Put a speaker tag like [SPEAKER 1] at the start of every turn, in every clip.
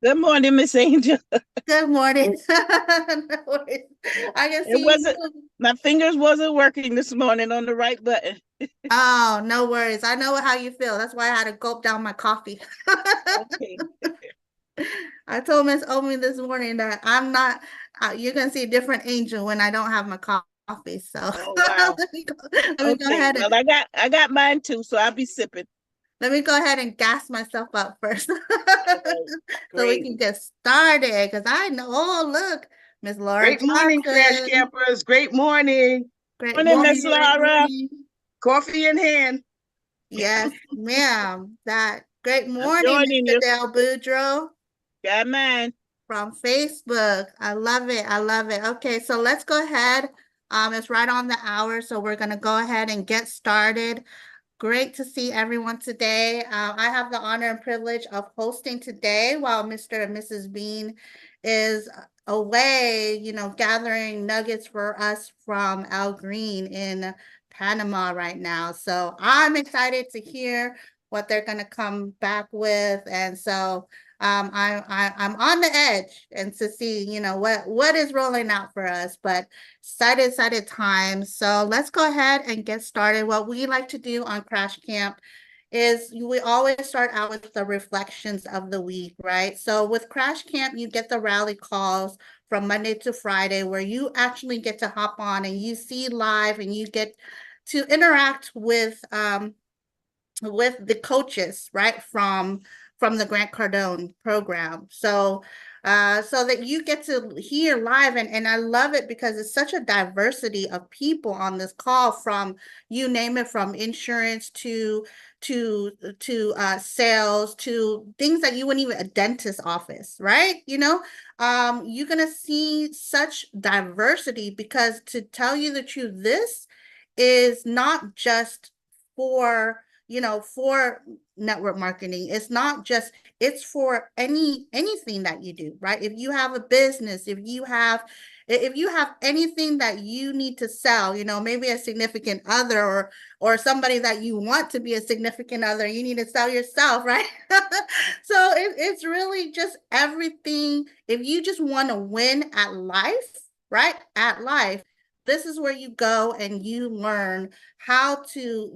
[SPEAKER 1] Good morning, Miss Angel.
[SPEAKER 2] Good morning. No worries. I can
[SPEAKER 1] It
[SPEAKER 2] see
[SPEAKER 1] wasn't,
[SPEAKER 2] you.
[SPEAKER 1] my fingers wasn't working this morning on the right button.
[SPEAKER 2] Oh, no worries. I know how you feel. That's why I had to gulp down my coffee.
[SPEAKER 1] Okay.
[SPEAKER 2] I told Miss Omi this morning that I'm not, you're going to see a different angel when I don't have my coffee. So
[SPEAKER 1] Oh wow.
[SPEAKER 2] let me go
[SPEAKER 1] Okay.
[SPEAKER 2] ahead and
[SPEAKER 1] Well, I got mine too, so I'll be sipping.
[SPEAKER 2] gas myself up first
[SPEAKER 1] All right.
[SPEAKER 2] so we
[SPEAKER 1] Great.
[SPEAKER 2] can get started. Because I know, oh, look, Miss Laura
[SPEAKER 3] Great morning, Crash
[SPEAKER 2] Johnson.
[SPEAKER 3] Campers. Great morning.
[SPEAKER 2] Great
[SPEAKER 1] Morning,
[SPEAKER 2] morning,
[SPEAKER 1] Miss
[SPEAKER 2] great
[SPEAKER 1] Laura.
[SPEAKER 2] morning.
[SPEAKER 3] Coffee in hand.
[SPEAKER 2] Yes, ma'am. That great
[SPEAKER 1] I'm
[SPEAKER 2] morning,
[SPEAKER 1] joining
[SPEAKER 2] Mr.
[SPEAKER 1] you.
[SPEAKER 2] Del Boudreaux
[SPEAKER 1] Got mine.
[SPEAKER 2] from Facebook. I love it. I love it. Okay, so let's go ahead. It's right on the hour, so we're gonna go ahead and get started. Great to see everyone today. I have the honor and privilege of hosting today while Mr. and Mrs. Bean is away, gathering nuggets for us from Al Green in Panama right now. So I'm excited to hear what they're going to come back with. And so I'm on the edge and to see, what is rolling out for us. But excited time. So let's go ahead and get started. What we like to do on Crash Camp is we always start out with the reflections of the week, right? So with Crash Camp, you get the rally calls from Monday to Friday where you actually get to hop on and you see live and you get to interact with the coaches, right, from the Grant Cardone program. So that you get to hear live, and I love it because it's such a diversity of people on this call, from you name it, from insurance to sales, to things that you wouldn't even a dentist office, right? You're gonna see such diversity because, to tell you the truth, this is not just for for network marketing. It's not just, it's for anything that you do, right? If you have a business, if you have anything that you need to sell, maybe a significant other, or somebody that you want to be a significant other, you need to sell yourself, right? So it's really just everything. If you just want to win at life, right? At life, this is where you go and you learn how to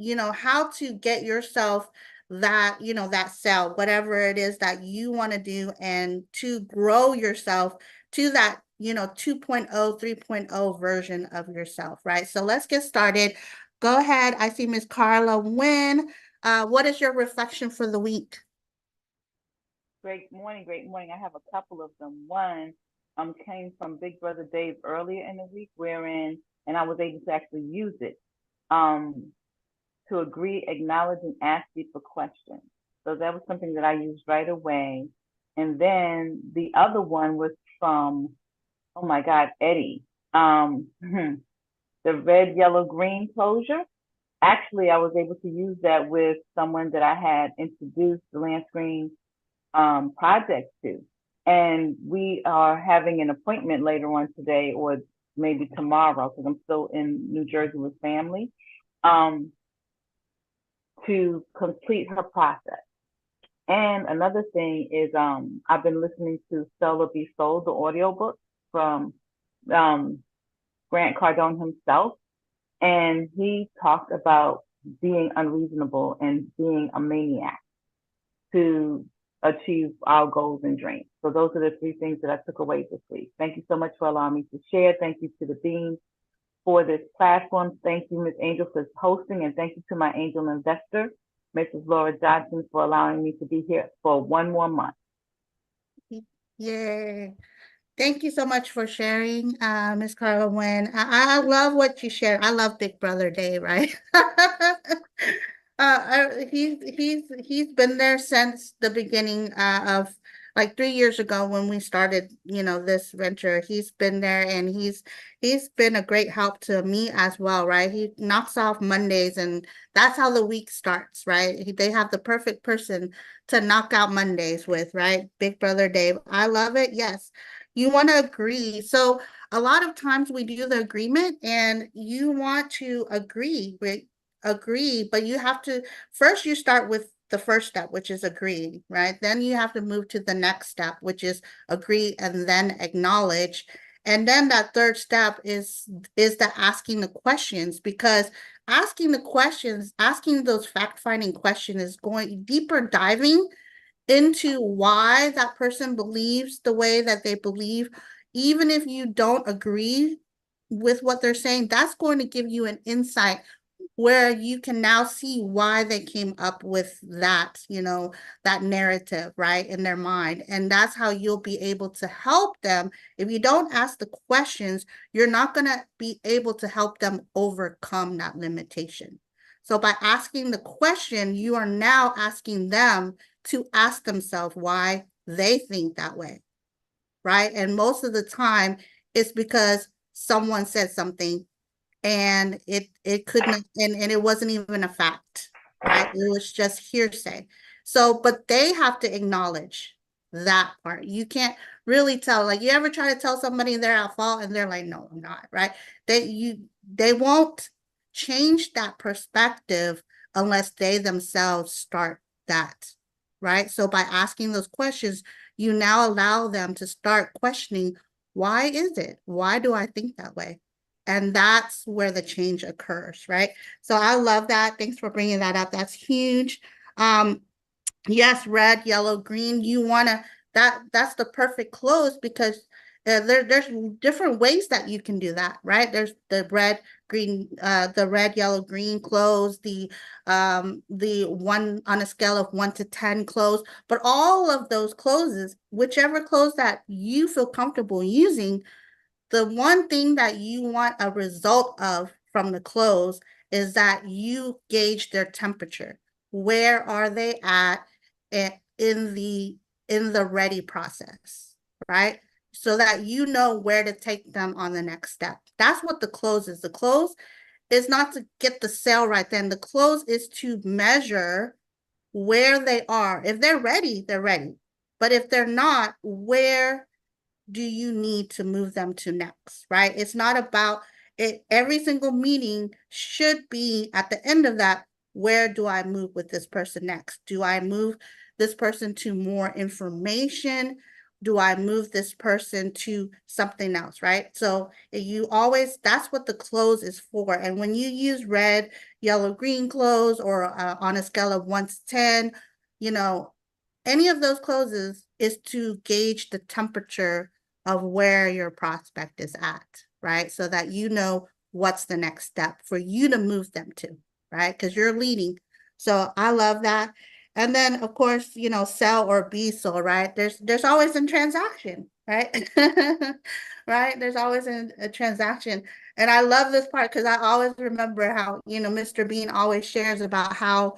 [SPEAKER 2] get yourself that sell, whatever it is that you want to do, and to grow yourself to that 2.0, 3.0 version of yourself, right? So let's get started. Go ahead. I see Miss Carla Wynn. What is your reflection for the week?
[SPEAKER 4] Great morning, great morning. I have a couple of them. One came from Big Brother Dave earlier in the week, wherein, and I was able to actually use it, um, to agree, acknowledge, and ask deeper questions. So that was something that I used right away. And then the other one was from, oh my God, Eddie, the red, yellow, green closure. Actually, I was able to use that with someone that I had introduced the land screen project to. And we are having an appointment later on today, or maybe tomorrow, because I'm still in New Jersey with family, um, to complete her process. And another thing is, I've been listening to Stella Be Sold, the audiobook from um, Grant Cardone himself. And he talked about being unreasonable and being a maniac to achieve our goals and dreams. So those are the three things that I took away this week. Thank you so much for allowing me to share. Thank you to the Dean for this platform. Thank you, Ms. Angel, for hosting, and thank you to my angel investor, Mrs. Laura Johnson, for allowing me to be here for one more month.
[SPEAKER 2] Yay. Thank you so much for sharing, Miss Carla Wynn. I love what you shared. I love Big Brother Day, right? He's been there since the beginning of, like, 3 years ago when we started, this venture. He's been there, and he's been a great help to me as well, right? He knocks off Mondays, and that's how the week starts, right? They have the perfect person to knock out Mondays with, right? Big Brother Dave. I love it. Yes. You want to agree. So a lot of times we do the agreement, and you want to agree, but you have to first, you start with the first step, which is agreeing, right? Then you have to move to the next step, which is agree and then acknowledge. And then that third step is the asking the questions, because asking the questions, asking those fact-finding questions is going deeper, diving into why that person believes the way that they believe. Even if you don't agree with what they're saying, that's going to give you an insight where you can now see why they came up with that, that narrative, right, in their mind. And that's how you'll be able to help them. If you don't ask the questions, you're not going to be able to help them overcome that limitation. So by asking the question, you are now asking them to ask themselves why they think that way, right? And most of the time, it's because someone said something and it couldn't, and it wasn't even a fact, right? It was just hearsay. So, but they have to acknowledge that part. You can't really tell, like, you ever try to tell somebody they're at fault and they're like, no, I'm not, right? They won't change that perspective unless they themselves start that, right? So by asking those questions, you now allow them to start questioning, why is it? Why do I think that way? And that's where the change occurs, right? So I love that. Thanks for bringing that up. That's huge. Yes, red, yellow, green. You want to, that's the perfect close, because there's different ways that you can do that, right? There's the red, green, the red, yellow, green close, the one on a scale of 1 to 10 close. But all of those closes, whichever close that you feel comfortable using, the one thing that you want a result of from the close is that you gauge their temperature. Where are they at in the ready process, right? So that you know where to take them on the next step. That's what the close is. The close is not to get the sale right then. The close is to measure where they are. If they're ready, they're ready. But if they're not, where do you need to move them to next, right? It's not about it. Every single meeting should be at the end of that, where do I move with this person next? Do I move this person to more information? Do I move this person to something else, right? So you always, that's what the close is for. And when you use red, yellow, green close, or on a scale of 1 to 10, any of those closes is to gauge the temperature of where your prospect is at, right? So that you know what's the next step for you to move them to, right? Because you're leading. So I love that. And then, of course, sell or be sold, right? There's always a transaction, right? Right? There's always a transaction. And I love this part because I always remember how, Mr. Bean always shares about how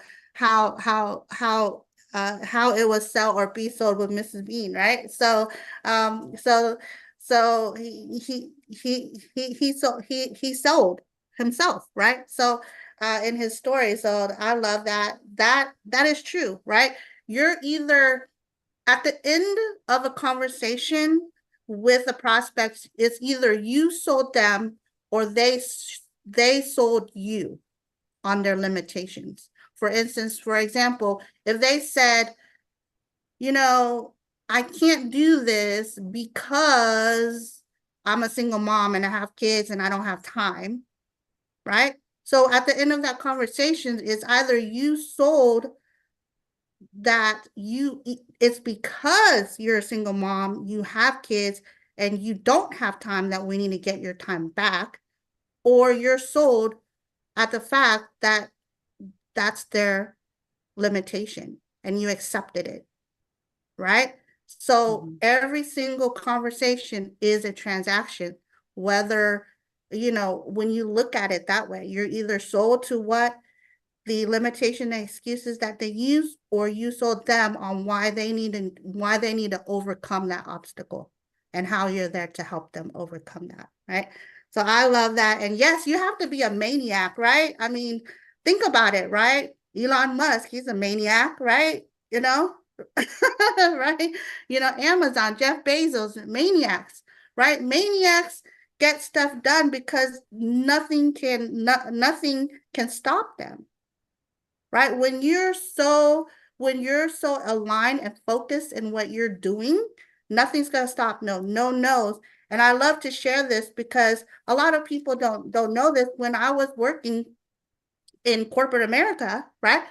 [SPEAKER 2] it was sell or be sold with Mrs. Bean, right? So he sold himself, right? So in his story. So I love that. That is true, right? You're either at the end of a conversation with a prospect, it's either you sold them or they sold you on their limitations. For instance, for example, if they said, I can't do this because I'm a single mom and I have kids and I don't have time, right? So at the end of that conversation, it's either you sold that it's because you're a single mom, you have kids, and you don't have time that we need to get your time back, or you're sold at the fact that that's their limitation and you accepted it, right? So every single conversation is a transaction, whether, when you look at it that way, you're either sold to what the limitation and excuses that they use, or you sold them on why they need to overcome that obstacle and how you're there to help them overcome that, right? So I love that. And yes, you have to be a maniac, right? I mean, think about it, right? Elon Musk, he's a maniac, right? Right? Amazon, Jeff Bezos, maniacs, right? Maniacs get stuff done because nothing can stop them, right? When you're so when you're so aligned and focused in what you're doing, nothing's gonna stop. No no's. And I love to share this because a lot of people don't know this. When I was working in corporate America, right?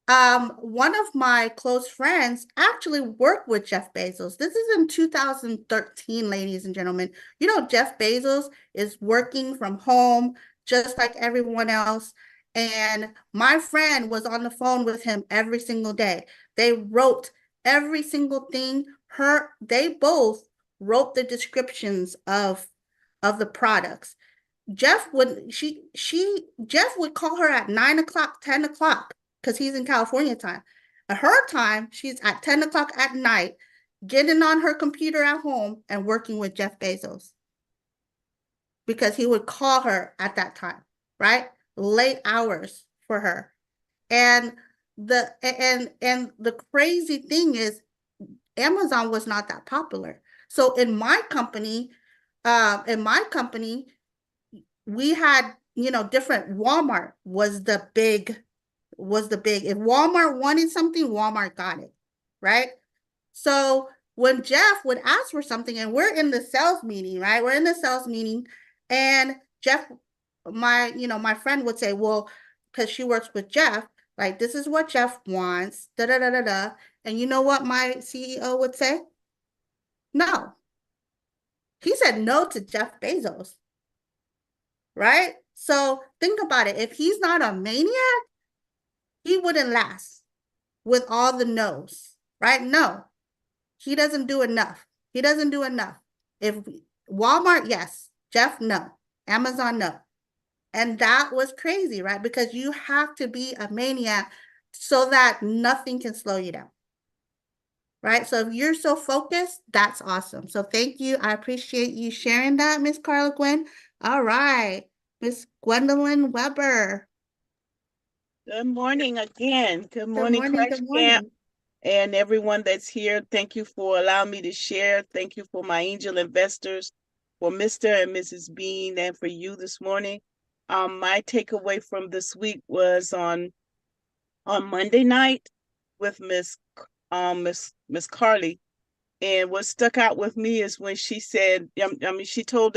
[SPEAKER 2] One of my close friends actually worked with Jeff Bezos. This is in 2013, ladies and gentlemen. You know, Jeff Bezos is working from home just like everyone else. And my friend was on the phone with him every single day. They wrote every single thing. They both wrote the descriptions of the products. Jeff would call her at 9 o'clock, 10 o'clock, because he's in California time. At her time, she's at 10 o'clock at night, getting on her computer at home and working with Jeff Bezos. Because he would call her at that time, right? Late hours for her. And the crazy thing is Amazon was not that popular. So in my company, we had, you know, different. Walmart was the big. If Walmart wanted something, Walmart got it, right? So when Jeff would ask for something, and we're in the sales meeting, right? We're in the sales meeting, and Jeff, my friend would say, well, because she works with Jeff, like, this is what Jeff wants, da da da da da. And you know what my CEO would say? No. He said no to Jeff Bezos. Right? So think about it. If he's not a maniac, he wouldn't last with all the no's, right? No, he doesn't do enough. He doesn't do enough. If Walmart, yes. Jeff, no. Amazon, no. And that was crazy, right? Because you have to be a maniac so that nothing can slow you down. Right? So if you're so focused, that's awesome. So thank you. I appreciate you sharing that, Miss Carla Gwen. All right. Miss Gwendolyn Weber.
[SPEAKER 1] Good morning again. Good morning,
[SPEAKER 2] Good morning.
[SPEAKER 1] Crash
[SPEAKER 2] Good
[SPEAKER 1] Camp,
[SPEAKER 2] morning.
[SPEAKER 1] and everyone that's here. Thank you for allowing me to share. Thank you for my angel investors, for Mr. and Mrs. Bean, and for you this morning. My takeaway from this week was on Monday night with Miss Carly. And what stuck out with me is when she said, she talked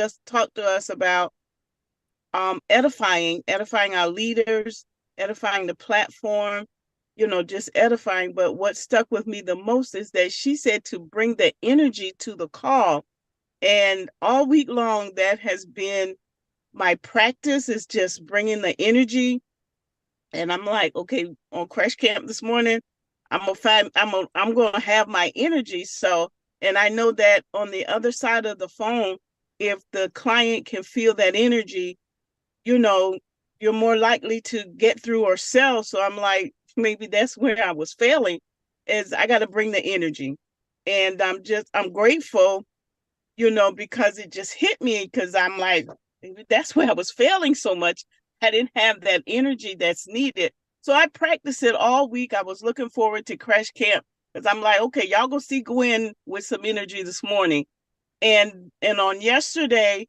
[SPEAKER 1] to us about edifying our leaders, edifying the platform, just edifying. But what stuck with me the most is that she said to bring the energy to the call. And all week long, that has been my practice, is just bringing the energy. And I'm like, okay, on Crash Camp this morning, I'm gonna have my energy. So, and I know that on the other side of the phone, if the client can feel that energy, you're more likely to get through or sell. So I'm like, maybe that's where I was failing, is I got to bring the energy. And I'm grateful, because it just hit me, because I'm like, maybe that's where I was failing so much. I didn't have that energy that's needed. So I practiced it all week. I was looking forward to Crash Camp, because I'm like, okay, y'all go see Gwen with some energy this morning. And on yesterday,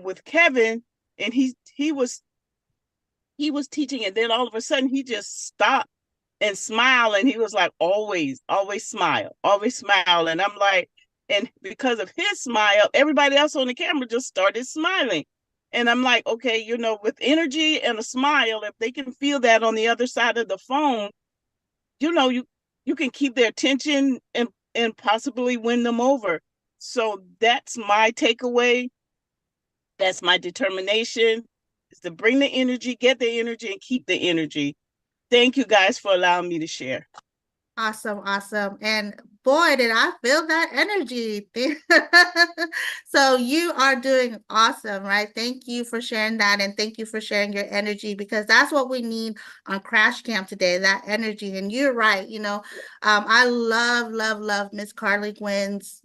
[SPEAKER 1] with Kevin, and he was teaching, and then all of a sudden he just stopped and smiled, and he was like, always smile, always smile. And I'm like, and because of his smile, everybody else on the camera just started smiling. And I'm like, okay, with energy and a smile, if they can feel that on the other side of the phone, you can keep their attention and possibly win them over. So that's my takeaway. That's my determination, is to bring the energy, get the energy, and keep the energy. Thank you guys for allowing me to share.
[SPEAKER 2] Awesome. And boy, did I feel that energy. So you are doing awesome, right? Thank you for sharing that, and thank you for sharing your energy, because that's what we need on Crash Camp today, that energy. And you're right, I love Miss Carly Gwen's,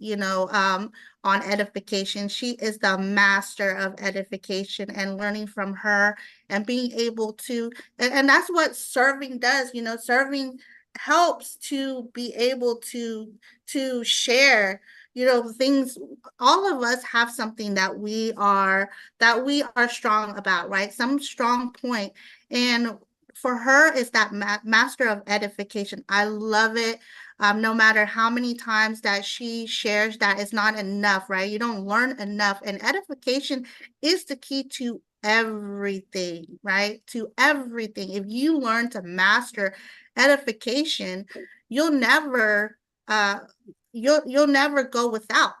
[SPEAKER 2] on edification. She is the master of edification, and learning from her and being able to, and that's what serving does, serving helps to be able to share, things. All of us have something that we are strong about, right? Some strong point. And for her, it's that master of edification. I love it. No matter how many times that she shares that it's not enough, right? You don't learn enough. And edification is the key to everything, right? To everything. If you learn to master edification, you'll never you'll never go without,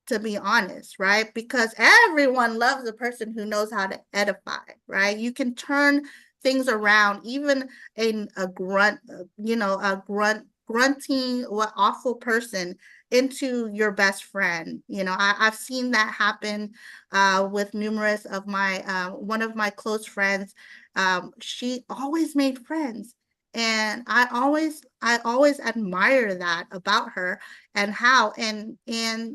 [SPEAKER 2] to be honest, right? Because everyone loves a person who knows how to edify, right? You can turn things around, even a grunt, grunting, what awful person into your best friend. I've seen that happen with numerous of my, one of my close friends. She always made friends. And I always admire that about her, and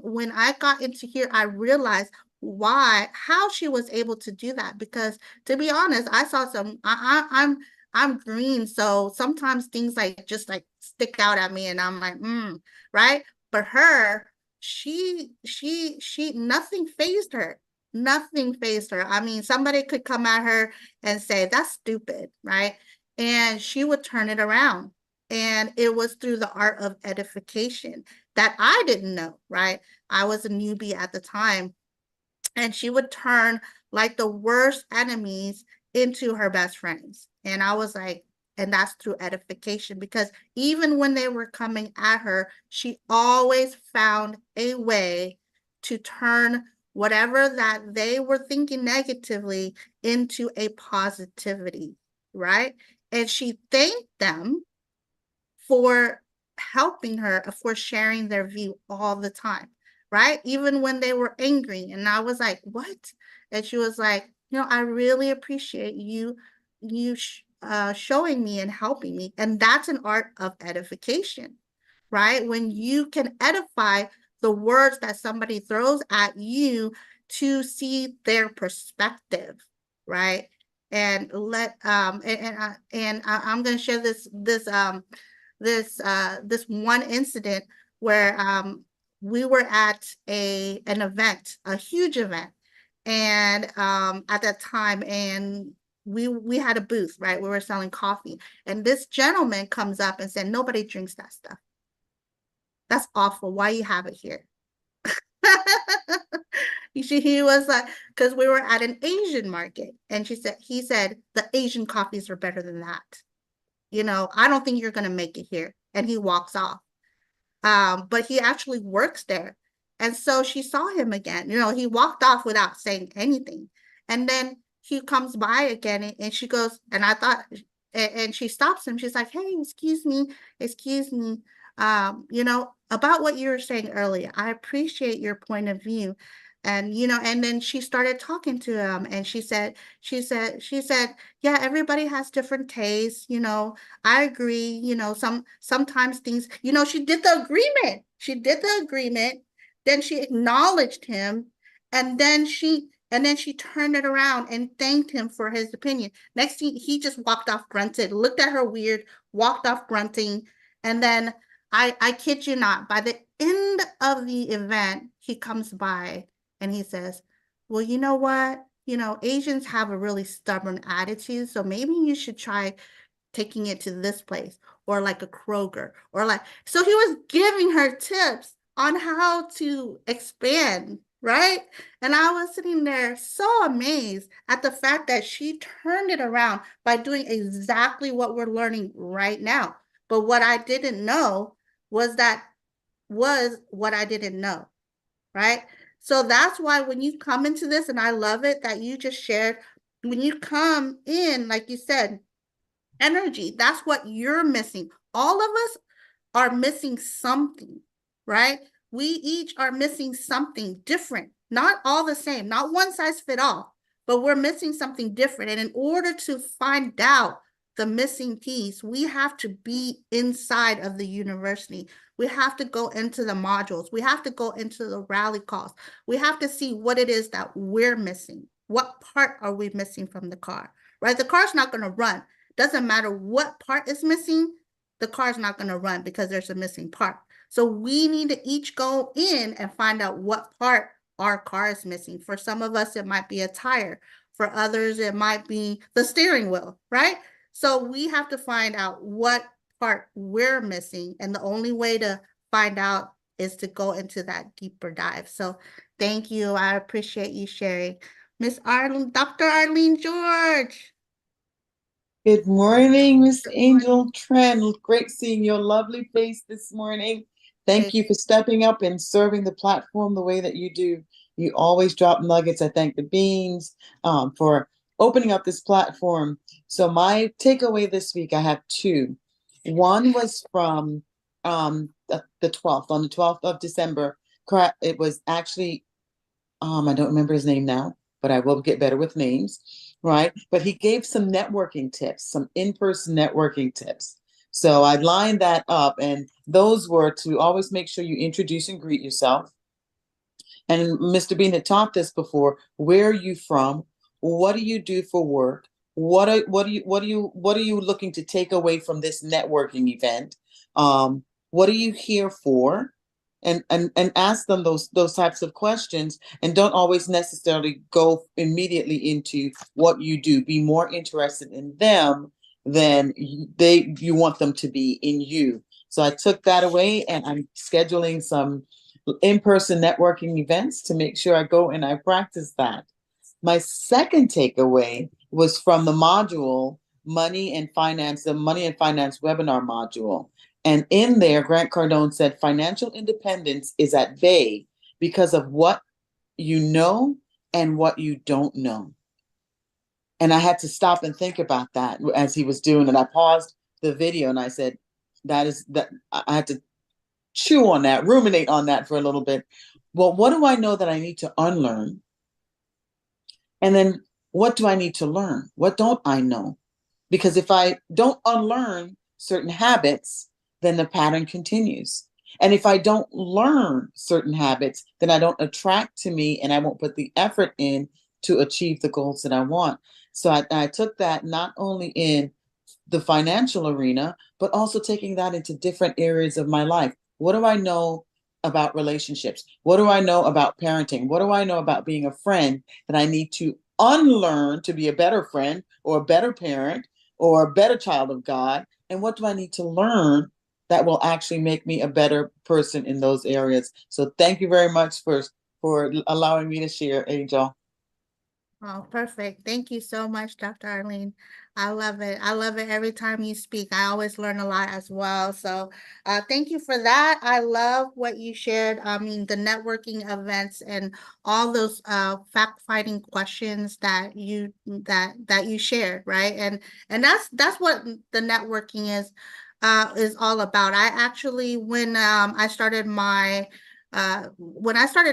[SPEAKER 2] when I got into here, I realized how she was able to do that. Because to be honest, I saw I'm green, so sometimes things just stick out at me, and I'm like, right? But her, she nothing fazed her. Nothing fazed her. I mean, somebody could come at her and say, that's stupid, right? And she would turn it around. And it was through the art of edification that I didn't know, right? I was a newbie at the time. And she would turn like the worst enemies into her best friends. And I was like, and that's through edification, because even when they were coming at her, she always found a way to turn whatever that they were thinking negatively into a positivity, right? And she thanked them for helping her, for sharing their view all the time, right? Even when they were angry. And I was like, what? And she was like, I really appreciate you showing me and helping me. And that's an art of edification, right? When you can edify the words that somebody throws at you to see their perspective, right? And I'm going to share this one incident where we were at an event, a huge event, and at that time, and we had a booth, right? We were selling coffee, and this gentleman comes up and said, nobody drinks that stuff. That's awful. Why you have it here? He was like, because we were at an Asian market, and he said the Asian coffees are better than that. I don't think you're going to make it here. And he walks off. But he actually works there. And so she saw him again. He walked off without saying anything. And then he comes by again, and she goes, and I thought, and she stops him. She's like, hey, excuse me. About what you were saying earlier, I appreciate your point of view. And, and then she started talking to him, and she said, yeah, everybody has different tastes. I agree. Sometimes things, she did the agreement. Then she acknowledged him, and then she turned it around and thanked him for his opinion. Next thing, he just walked off, grunted, looked at her weird, walked off grunting. And then I kid you not, by the end of the event, he comes by and he says, well, you know what? Asians have a really stubborn attitude, so maybe you should try taking it to this place, or like a Kroger, so he was giving her tips on how to expand, right? And I was sitting there so amazed at the fact that she turned it around by doing exactly what we're learning right now. But what I didn't know was what I didn't know, right? So that's why when you come into this, and I love it that you just shared, when you come in, like you said, energy, that's what you're missing. All of us are missing something, right? We each are missing something different, not all the same, not one size fit all, but we're missing something different. And in order to find out the missing piece, we have to be inside of the university. We have to go into the modules. We have to go into the rally calls. We have to see what it is that we're missing. What part are we missing from the car, right? The car's not going to run. Doesn't matter what part is missing, the car's not going to run because there's a missing part. So we need to each go in and find out what part our car is missing. For some of us, it might be a tire. For others, it might be the steering wheel, right? So we have to find out what part we're missing. And the only way to find out is to go into that deeper dive. So thank you. I appreciate you sharing. Miss Arlene, Dr. Arlene George.
[SPEAKER 5] Good morning, Miss
[SPEAKER 2] Good
[SPEAKER 5] Angel Tren. Great seeing your lovely face this morning. Thank you for stepping up and serving the platform the way that you do. You always drop nuggets. I thank the Beans for opening up this platform. So my takeaway this week, I have two. One was from the 12th, on the 12th of December. It was actually, I don't remember his name now, but I will get better with names. Right? But he gave some networking tips, some in-person networking tips. So I lined that up, and those were to always make sure you introduce and greet yourself. And Mr. Bean had taught this before. Where are you from? What do you do for work? What are you looking to take away from this networking event? What are you here for? And ask them those types of questions, and don't always necessarily go immediately into what you do. Be more interested in them than you want them to be in you. So I took that away, and I'm scheduling some in-person networking events to make sure I go and I practice that. My second takeaway was from the module Money and Finance, the Money and Finance webinar module. And in there, Grant Cardone said, financial independence is at bay because of what you know and what you don't know. And I had to stop and think about that as he was doing it. I paused the video and I said, that I had to chew on that, ruminate on that for a little bit. Well, what do I know that I need to unlearn? And then what do I need to learn? What don't I know? Because if I don't unlearn certain habits, then the pattern continues. And if I don't learn certain habits, then I don't attract to me, and I won't put the effort in to achieve the goals that I want. So I took that not only in the financial arena, but also taking that into different areas of my life. What do I know about relationships? What do I know about parenting? What do I know about being a friend that I need to unlearn to be a better friend or a better parent or a better child of God? And what do I need to learn that will actually make me a better person in those areas? So thank you very much for allowing me to share, Angel.
[SPEAKER 2] Oh, perfect. Thank you so much, Dr. Arlene. I love it. I love it every time you speak. I always learn a lot as well. So thank you for that. I love what you shared. I mean, the networking events and all those fact-finding questions that you shared, right? And that's what the networking is all about. I actually, when I started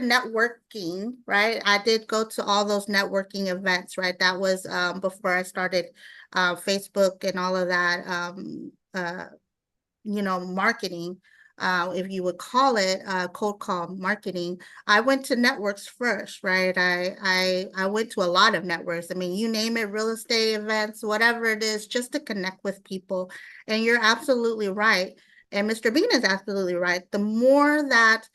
[SPEAKER 2] networking, right, I did go to all those networking events, right? That was before I started Facebook and all of that, marketing, if you would call it cold call marketing. I went to networks first, right? I went to a lot of networks. I mean, you name it, real estate events, whatever it is, just to connect with people. And you're absolutely right. And Mr. Bean is absolutely right. The more that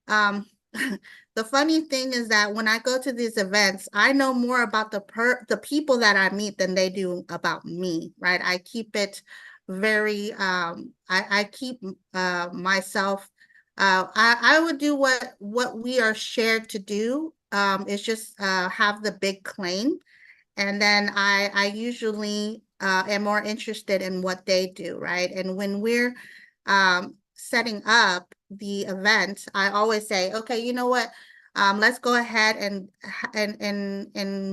[SPEAKER 2] the funny thing is that when I go to these events, I know more about the people that I meet than they do about me, right? I keep it very, I keep myself, I would do what we are shared to do, is just have the big claim. And then I usually am more interested in what they do, right? And when we're setting up the event, I always say, okay, you know what? Let's go ahead and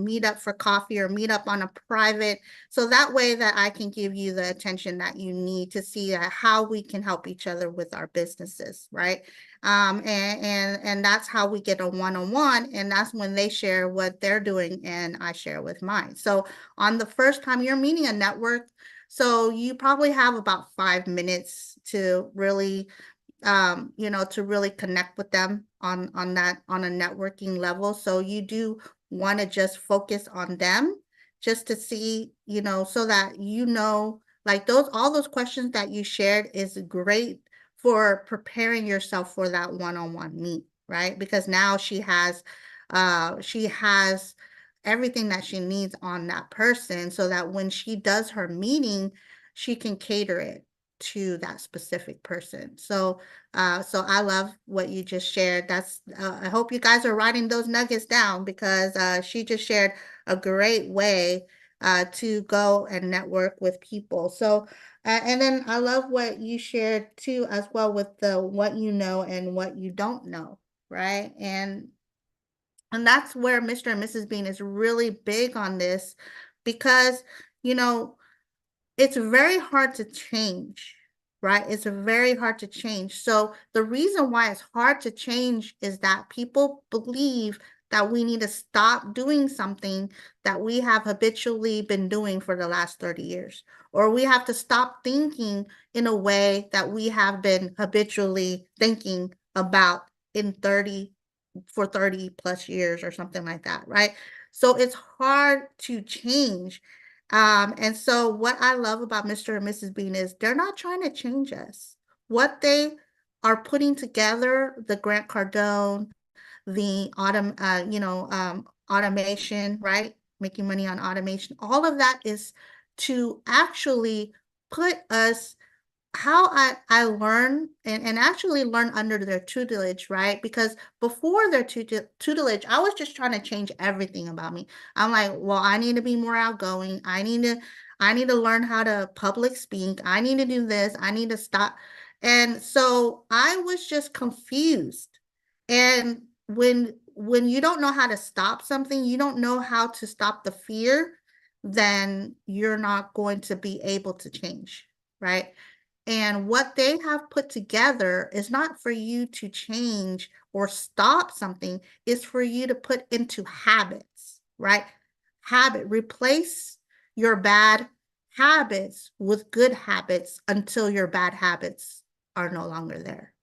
[SPEAKER 2] meet up for coffee or meet up on a private, so that way that I can give you the attention that you need to see how we can help each other with our businesses, right? And that's how we get a one-on-one, and that's when they share what they're doing and I share with mine. So on the first time you're meeting a network, so you probably have about 5 minutes to really to really connect with them on a networking level. So you do want to just focus on them, just to see, so that like all those questions that you shared is great for preparing yourself for that one-on-one meet, right? Because now she has everything that she needs on that person so that when she does her meeting, she can cater it to that specific person. So so I love what you just shared. That's I hope you guys are writing those nuggets down, because she just shared a great way to go and network with people. So and then I love what you shared too as well with the what you know and what you don't know, right? And that's where Mr. and Mrs. Bean is really big on this, because you know it's very hard to change, right? It's very hard to change. So the reason why it's hard to change is that people believe that we need to stop doing something that we have habitually been doing for the last 30 years, or we have to stop thinking in a way that we have been habitually thinking about in 30 for 30 plus years or something like that, right? So it's hard to change. And so what I love about Mr. and Mrs. Bean is they're not trying to change us. What they are putting together, the Grant Cardone, the automation, right? Making money on automation, all of that is to actually put us how I learn and actually learn under their tutelage, right? Because before their tutelage, I was just trying to change everything about me. I'm like, well, I need to be more outgoing. I need to learn how to public speak. I need to do this. I need to stop. And so I was just confused. And when you don't know how to stop something, you don't know how to stop the fear, then you're not going to be able to change, right? And what they have put together is not for you to change or stop something, it's for you to put into habits, right? Replace your bad habits with good habits until your bad habits are no longer there.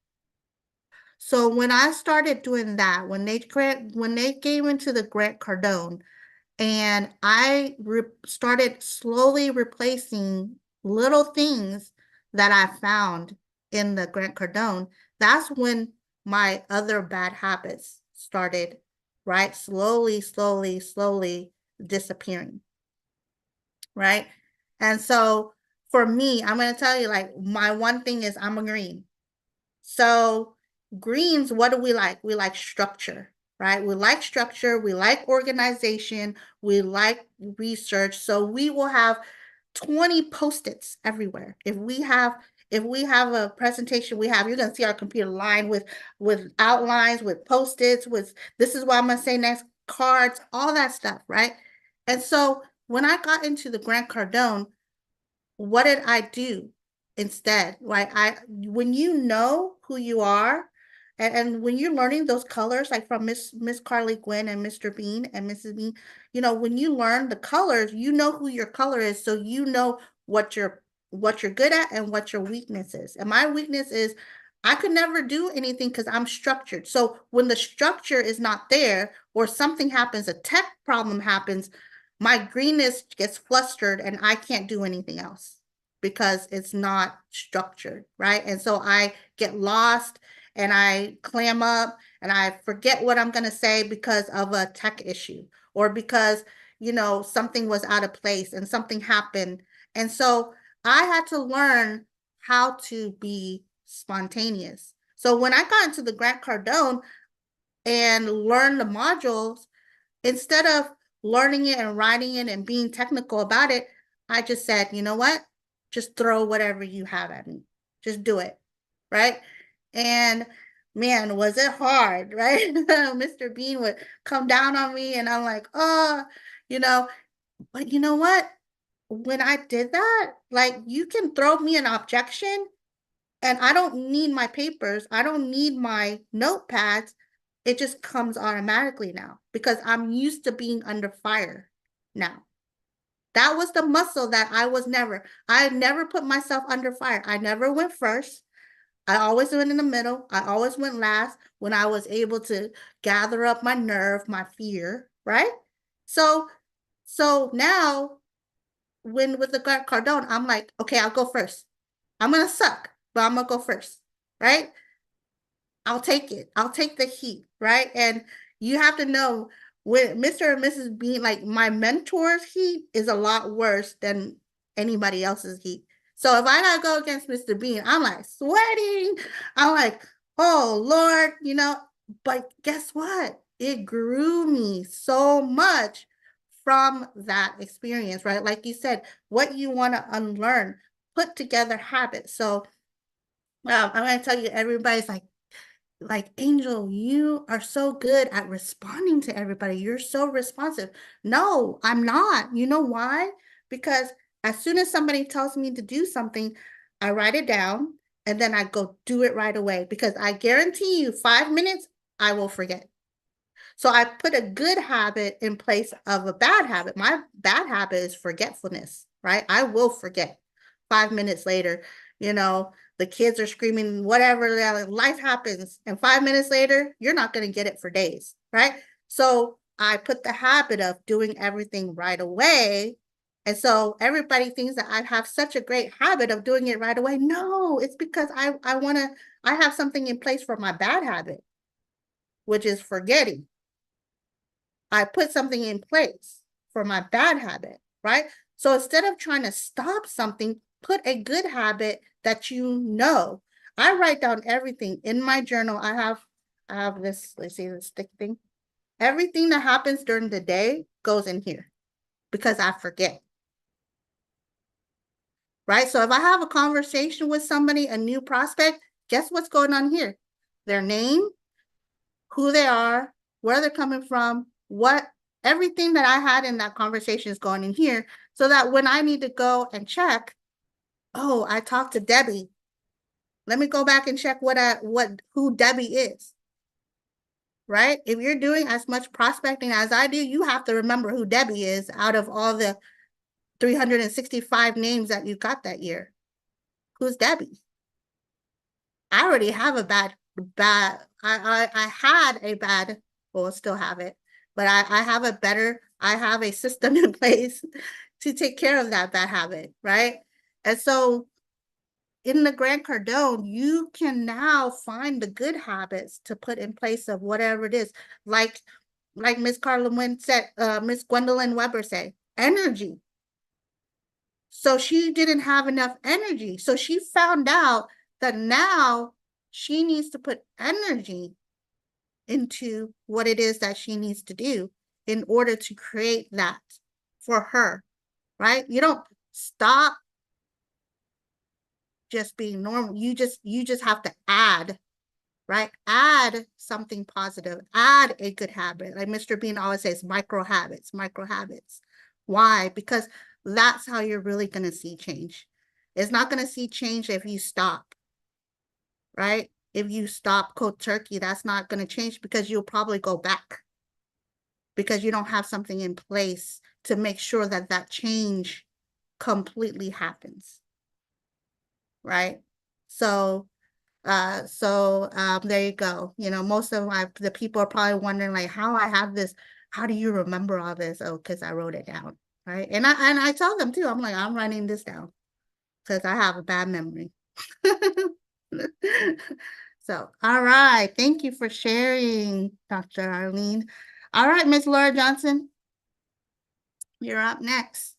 [SPEAKER 2] So when I started doing that, when they came into the Grant Cardone, and I started slowly replacing little things that I found in the Grant Cardone, that's when my other bad habits started, right? Slowly, slowly, slowly disappearing, right? And so for me, I'm going to tell you, like, my one thing is I'm a green. So greens, what do we like? We like structure, right? We like structure, we like organization, we like research. So we will have 20 post-its everywhere. If we have a presentation, you're gonna see our computer lined with outlines, with post-its, with this is what I'm gonna say next, cards, all that stuff, right? And so when I got into the Grant Cardone, what did I do instead? Like when you know who you are, and when you're learning those colors, like from Miss Carly Gwynn and Mr. Bean and Mrs. Bean, when you learn the colors, you know who your color is, so you know what you're good at and what your weakness is. And my weakness is I could never do anything because I'm structured. So when the structure is not there, or something happens, a tech problem happens, my greenness gets flustered and I can't do anything else because it's not structured, right? And so I get lost and I clam up and I forget what I'm going to say because of a tech issue, or because, something was out of place and something happened. And so I had to learn how to be spontaneous. So when I got into the Grant Cardone and learned the modules, instead of learning it and writing it and being technical about it, I just said, you know what? Just throw whatever you have at me. Just do it, right? And man, was it hard, right? Mr. Bean would come down on me and I'm like, oh, but you know what? When I did that, like, you can throw me an objection and I don't need my papers. I don't need my notepads. It just comes automatically now because I'm used to being under fire now. That was the muscle that I never put myself under fire. I never went first. I always went in the middle. I always went last when I was able to gather up my nerve, my fear, right? So now with the Cardone, I'm like, okay, I'll go first. I'm going to suck, but I'm going to go first, right? I'll take it. I'll take the heat, right? And you have to know with Mr. and Mrs. Bean, like my mentor's heat is a lot worse than anybody else's heat. So if I gotta go against Mr. Bean, I'm like sweating. I'm like, oh Lord, you know, but guess what? It grew me so much from that experience, right? Like you said, what you want to unlearn, put together habits. So I'm gonna tell you, everybody's like Angel, you are so good at responding to everybody. You're so responsive. No, I'm not. You know why? Because as soon as somebody tells me to do something, I write it down and then I go do it right away, because I guarantee you 5 minutes, I will forget. So I put a good habit in place of a bad habit. My bad habit is forgetfulness, right? I will forget 5 minutes later, you know, the kids are screaming, whatever, life happens. And 5 minutes later, you're not going to get it for days, right? So I put the habit of doing everything right away. And so everybody thinks that I have such a great habit of doing it right away. No, it's because I have something in place for my bad habit, which is forgetting. I put something in place for my bad habit, right? So instead of trying to stop something, put a good habit that you know. I write down everything in my journal. I have this, let's see, this stick thing. Everything that happens during the day goes in here because I forget. Right? So if I have a conversation with somebody, a new prospect, guess what's going on here? Their name, who they are, where they're coming from, everything that I had in that conversation is going in here, so that when I need to go and check, oh, I talked to Debbie. Let me go back and check who Debbie is. Right? If you're doing as much prospecting as I do, you have to remember who Debbie is out of all the 365 names that you got that year. Who's Debbie? I already have a bad, I had a bad, well, still have it, but I have a system in place to take care of that bad habit, right? And so in the Grant Cardone, you can now find the good habits to put in place of whatever it is. Like Miss Carla said, Miss Gwendolyn Weber said, energy. So she didn't have enough energy. So she found out that now she needs to put energy into what it is that she needs to do in order to create that for her, right? You don't stop just being normal. You just have to add, right? Add something positive, add a good habit. Like Mr. Bean always says, micro habits. Why? Because that's how you're really going to see change. It's not going to see change if you stop, right? If you stop cold turkey, that's not going to change, because you'll probably go back because you don't have something in place to make sure that that change completely happens, right? So there you go. You know, most of the people are probably wondering, like, how I have this, how do you remember all this? Oh, because I wrote it down, right? And I tell them too, I'm like, I'm writing this down because I have a bad memory. So, all right. Thank you for sharing, Dr. Arlene. All right, Miss Laura Johnson, you're up next.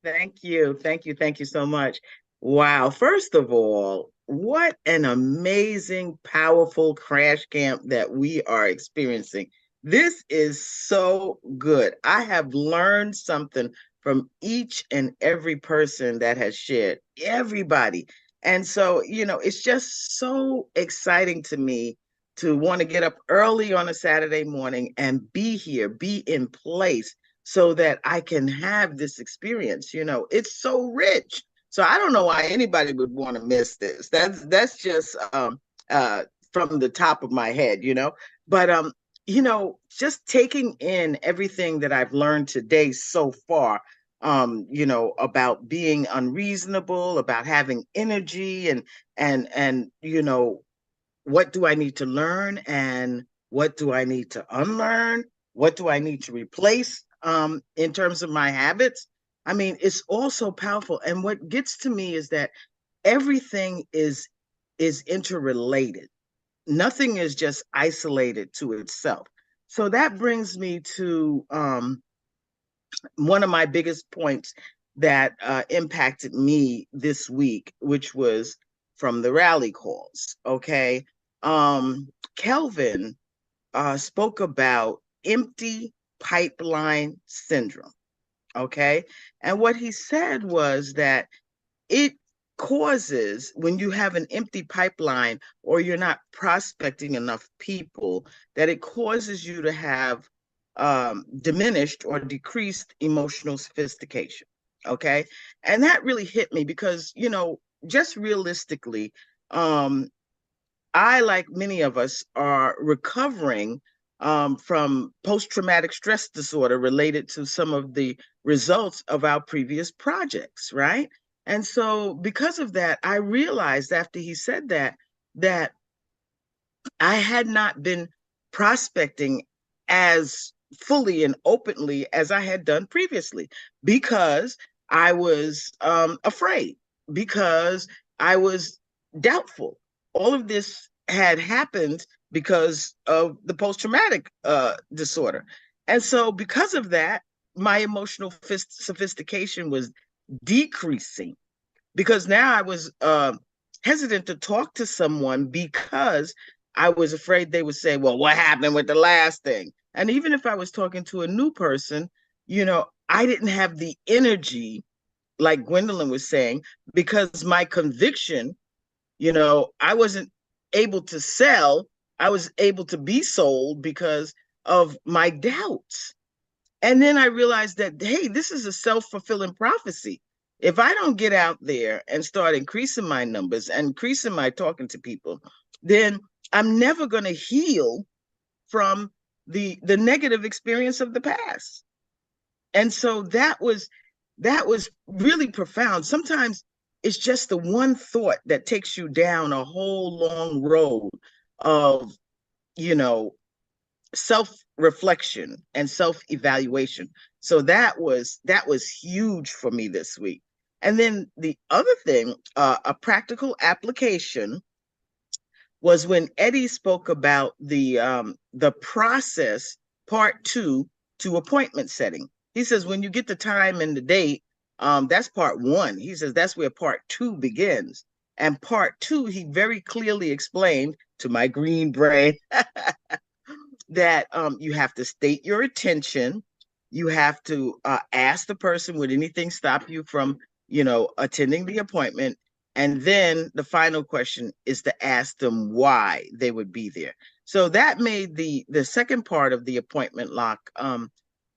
[SPEAKER 3] Thank you. Thank you. Thank you so much. Wow. First of all, what an amazing, powerful crash camp that we are experiencing. This is so good. I have learned something from each and every person that has shared, everybody. And so, it's just so exciting to me to want to get up early on a Saturday morning and be here, be in place so that I can have this experience. It's so rich. So I don't know why anybody would want to miss this. That's just from the top of my head, But just taking in everything that I've learned today so far, about being unreasonable, about having energy, and what do I need to learn, and what do I need to unlearn? What do I need to replace in terms of my habits? I mean, it's all so powerful. And what gets to me is that everything is interrelated. Nothing is just isolated to itself. So that brings me to one of my biggest points that impacted me this week, which was from the rally calls. Okay. Kelvin spoke about empty pipeline syndrome. Okay. And what he said was that it causes, when you have an empty pipeline or you're not prospecting enough people, that it causes you to have diminished or decreased emotional sophistication. Okay. And that really hit me because, you know, just realistically, I, like many of us, are recovering from post-traumatic stress disorder related to some of the results of our previous projects, right? And so because of that, I realized after he said that, that I had not been prospecting as fully and openly as I had done previously because I was afraid, because I was doubtful. All of this had happened because of the post-traumatic disorder. And so because of that, my emotional sophistication was decreasing, because now I was hesitant to talk to someone because I was afraid they would say, well, what happened with the last thing? And even if I was talking to a new person, you know, I didn't have the energy, like Gwendolyn was saying, because my conviction, you know, I wasn't able to sell. I was able to be sold because of my doubts. And then I realized that, hey, this is a self-fulfilling prophecy. If I don't get out there and start increasing my numbers and increasing my talking to people, then I'm never going to heal from the negative experience of the past. And so that was really profound. Sometimes it's just the one thought that takes you down a whole long road of, you know, self-reflection and self-evaluation. So that was huge for me this week. And then the other thing, a practical application, was when Eddie spoke about the process, part 2, to appointment setting. He says when you get the time and the date, that's part 1. He says that's where part 2 begins. And part 2, he very clearly explained to my green brain that you have to state your intention. You have to ask the person, would anything stop you from, you know, attending the appointment? And then the final question is to ask them why they would be there. So that made the second part of the appointment lock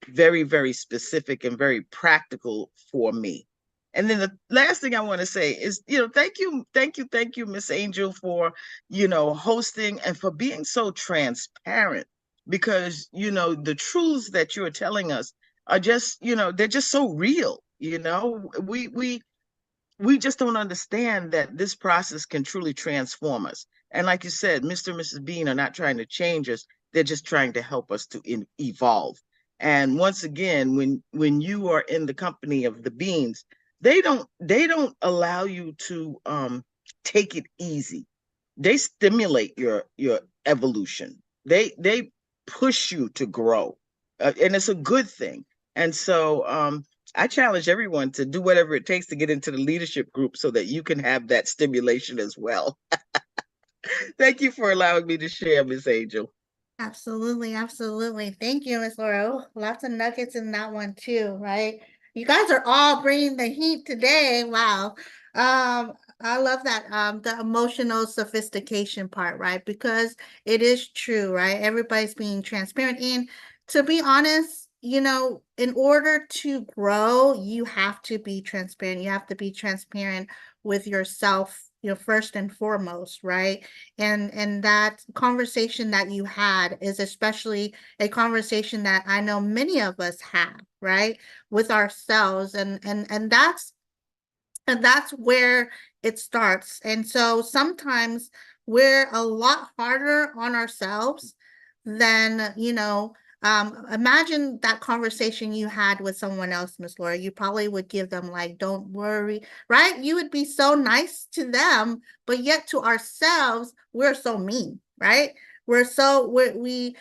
[SPEAKER 3] very, very specific and very practical for me. And then the last thing I want to say is, you know, thank you, Miss Angel, for, you know, hosting and for being so transparent, because, you know, the truths that you're telling us are just, you know, they're just so real. You know, we just don't understand that this process can truly transform us. And like you said, Mr. and Mrs. Bean are not trying to change us. They're just trying to help us to evolve. And once again, when you are in the company of the Beans, they don't allow you to take it easy. They stimulate your evolution. They push you to grow, and it's a good thing. And so I challenge everyone to do whatever it takes to get into the leadership group so that you can have that stimulation as well. Thank you for allowing me to share, Miss Angel.
[SPEAKER 2] Absolutely, absolutely. Thank you, Miss Laura. Oh, lots of nuggets in that one too, right? You guys are all bringing the heat today. Wow. I love that. The emotional sophistication part, right? Because it is true, right? Everybody's being transparent. And to be honest, you know, in order to grow, you have to be transparent. You have to be transparent with yourself, you know, first and foremost, right? And that conversation that you had is especially a conversation that I know many of us have, right, with ourselves, and that's where it starts. And so sometimes we're a lot harder on ourselves than, you know, imagine that conversation you had with someone else, Miss Laura. You probably would give them like, don't worry, right? You would be so nice to them, but yet to ourselves, we're so mean, right? We're so we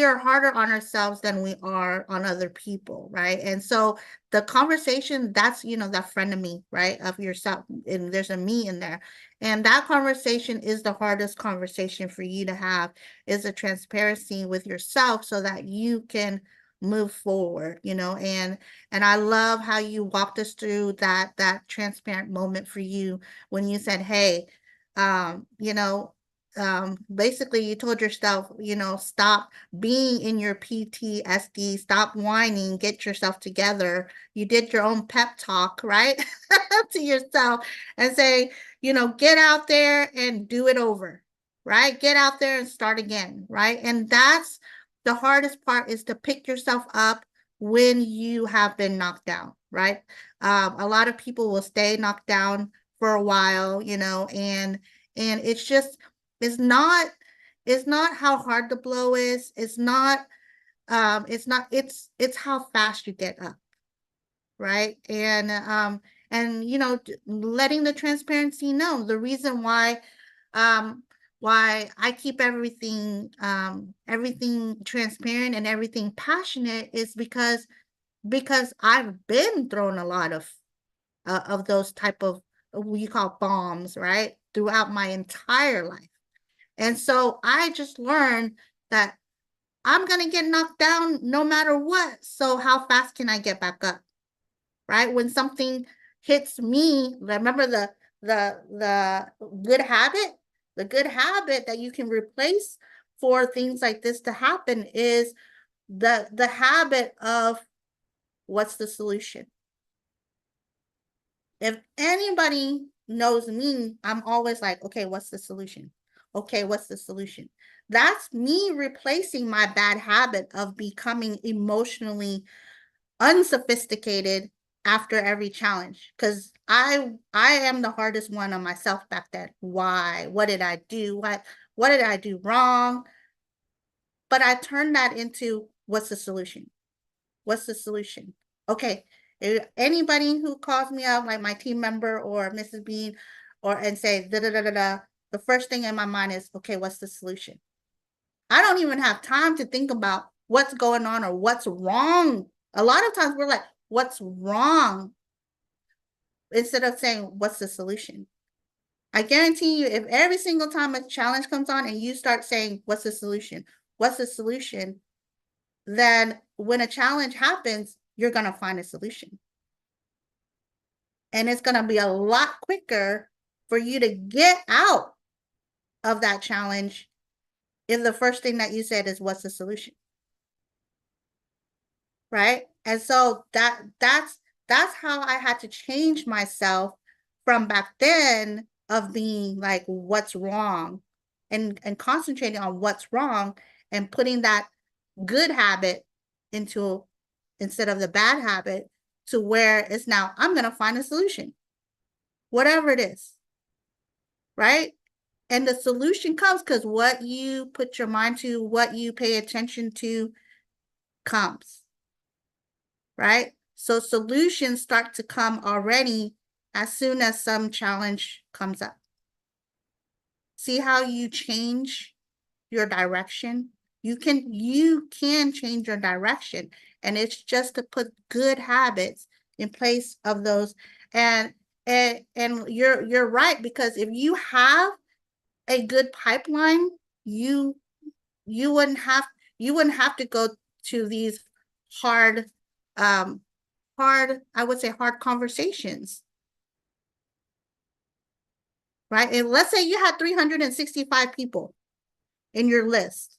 [SPEAKER 2] are harder on ourselves than we are on other people, right? And so the conversation, that's, you know, that friend of me, right, of yourself, and there's a me in there, and that conversation is the hardest conversation for you to have, is a transparency with yourself so that you can move forward, you know. And I love how you walked us through that transparent moment for you when you said, hey, you know, basically you told yourself, you know, stop being in your PTSD, stop whining, get yourself together. You did your own pep talk, right? To yourself, and say, you know, get out there and do it over, right? Get out there and start again, right? And that's the hardest part, is to pick yourself up when you have been knocked down, right? A lot of people will stay knocked down for a while, you know, and it's just, it's not how hard the blow is. It's not it's how fast you get up, right? And you know, letting the transparency know the reason why I keep everything transparent and everything passionate is because I've been thrown a lot of those type of what you call bombs, right? Throughout my entire life. And so I just learned that I'm going to get knocked down no matter what. So how fast can I get back up? Right? When something hits me, remember the good habit, that you can replace for things like this to happen is the habit of, what's the solution? If anybody knows me, I'm always like, okay, what's the solution? Okay, what's the solution? That's me replacing my bad habit of becoming emotionally unsophisticated after every challenge. Because I am the hardest one on myself back then. Why? What did I do? What did I do wrong? But I turned that into, what's the solution? What's the solution? Okay, if anybody who calls me up, like my team member or Mrs. Bean, and say da da da da da, the first thing in my mind is, okay, what's the solution? I don't even have time to think about what's going on or what's wrong. A lot of times we're like, what's wrong? Instead of saying, what's the solution? I guarantee you, if every single time a challenge comes on and you start saying, what's the solution? What's the solution? Then when a challenge happens, you're going to find a solution. And it's going to be a lot quicker for you to get out of that challenge if the first thing that you said is, what's the solution? Right? And so that's how I had to change myself from back then of being like, what's wrong? And concentrating on what's wrong and putting that good habit into, instead of the bad habit, to where it's now, I'm going to find a solution, whatever it is, right? And the solution comes because what you put your mind to, what you pay attention to comes, right? So solutions start to come already as soon as some challenge comes up. See how you change your direction? You can change your direction, and it's just to put good habits in place of those. And you're right, because if you have a good pipeline, you wouldn't have to go to these hard I would say hard conversations, right? And let's say you had 365 people in your list.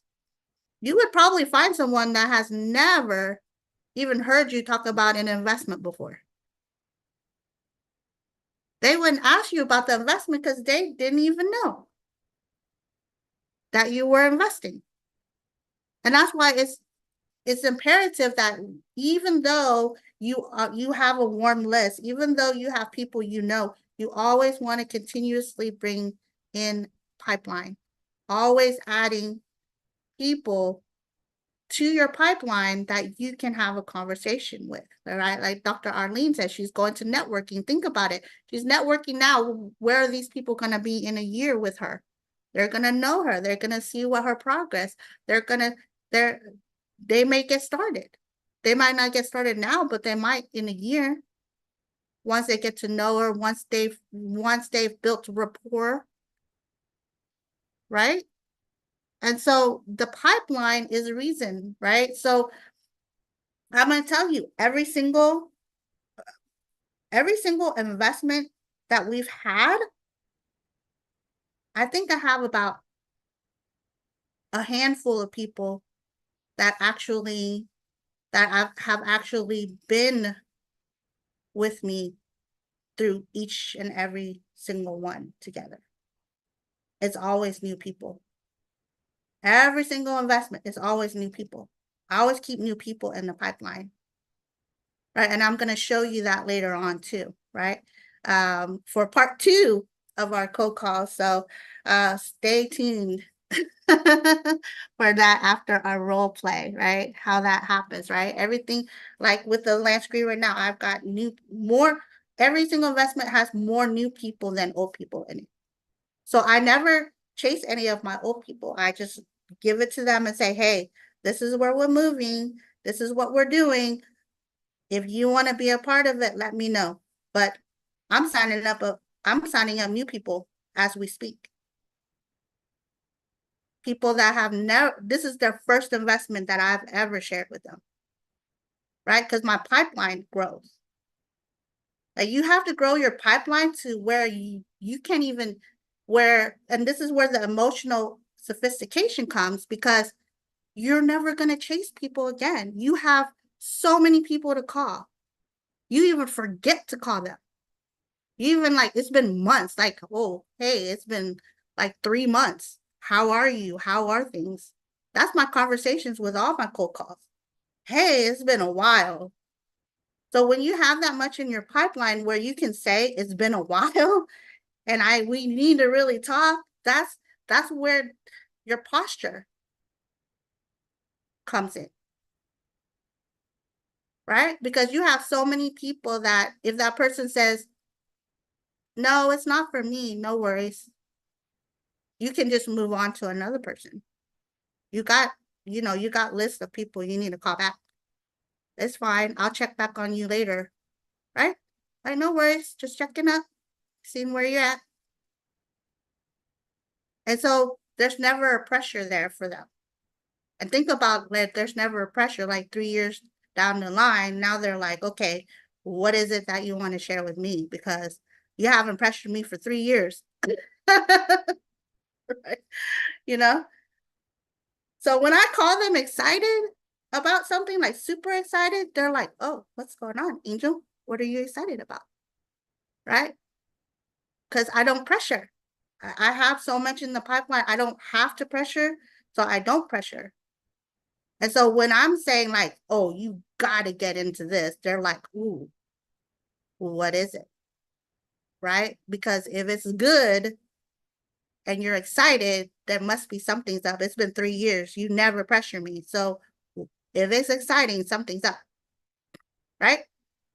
[SPEAKER 2] You would probably find someone that has never even heard you talk about an investment before. They wouldn't ask you about the investment because they didn't even know that you were investing. And that's why it's imperative that even though you have a warm list, even though you have people you know, you always want to continuously bring in pipeline, always adding people to your pipeline that you can have a conversation with, all right? Like Dr. Arlene says, she's going to networking. Think about it. She's networking now. Where are these people going to be in a year with her? They're gonna know her. They're gonna see what her progress. They may get started. They might not get started now, but they might in a year. Once they get to know her, once they've built rapport, right? And so the pipeline is a reason, right? So I'm gonna tell you, every single investment that we've had, I think I have about a handful of people that have actually been with me through each and every single one together. It's always new people. Every single investment is always new people. I always keep new people in the pipeline, right? And I'm going to show you that later on too, right? For part 2 of our cold call. So stay tuned for that after our role play, right? How that happens, right? Everything, like with the land screen right now, I've got every single investment has more new people than old people in it. So I never chase any of my old people. I just give it to them and say, hey, this is where we're moving. This is what we're doing. If you want to be a part of it, let me know. But I'm signing up new people as we speak. People that have this is their first investment that I've ever shared with them, right? Because my pipeline grows. Like, you have to grow your pipeline to where you can't even, and this is where the emotional sophistication comes, because you're never going to chase people again. You have so many people to call. You even forget to call them. You even, like, it's been months, like, oh, hey, it's been like 3 months. How are you? How are things? That's my conversations with all my cold calls. Hey, it's been a while. So when you have that much in your pipeline where you can say it's been a while and we need to really talk, that's where your posture comes in. Right? Because you have so many people that if that person says, no, it's not for me, no worries, you can just move on to another person. You got lists of people you need to call back. It's fine. I'll check back on you later. Right? Like, no worries. Just checking up, seeing where you're at. And so there's never a pressure there for them. And think about that, there's never a pressure, like 3 years down the line, now they're like, okay, what is it that you want to share with me? Because you haven't pressured me for 3 years. Right? You know? So when I call them excited about something, like super excited, they're like, oh, what's going on, Angel? What are you excited about? Right? Because I don't pressure. I have so much in the pipeline, I don't have to pressure, so I don't pressure. And so when I'm saying, like, oh, you got to get into this, they're like, ooh, what is it? Right? Because if it's good and you're excited, there must be something's up. It's been 3 years. You never pressure me. So if it's exciting, something's up. Right?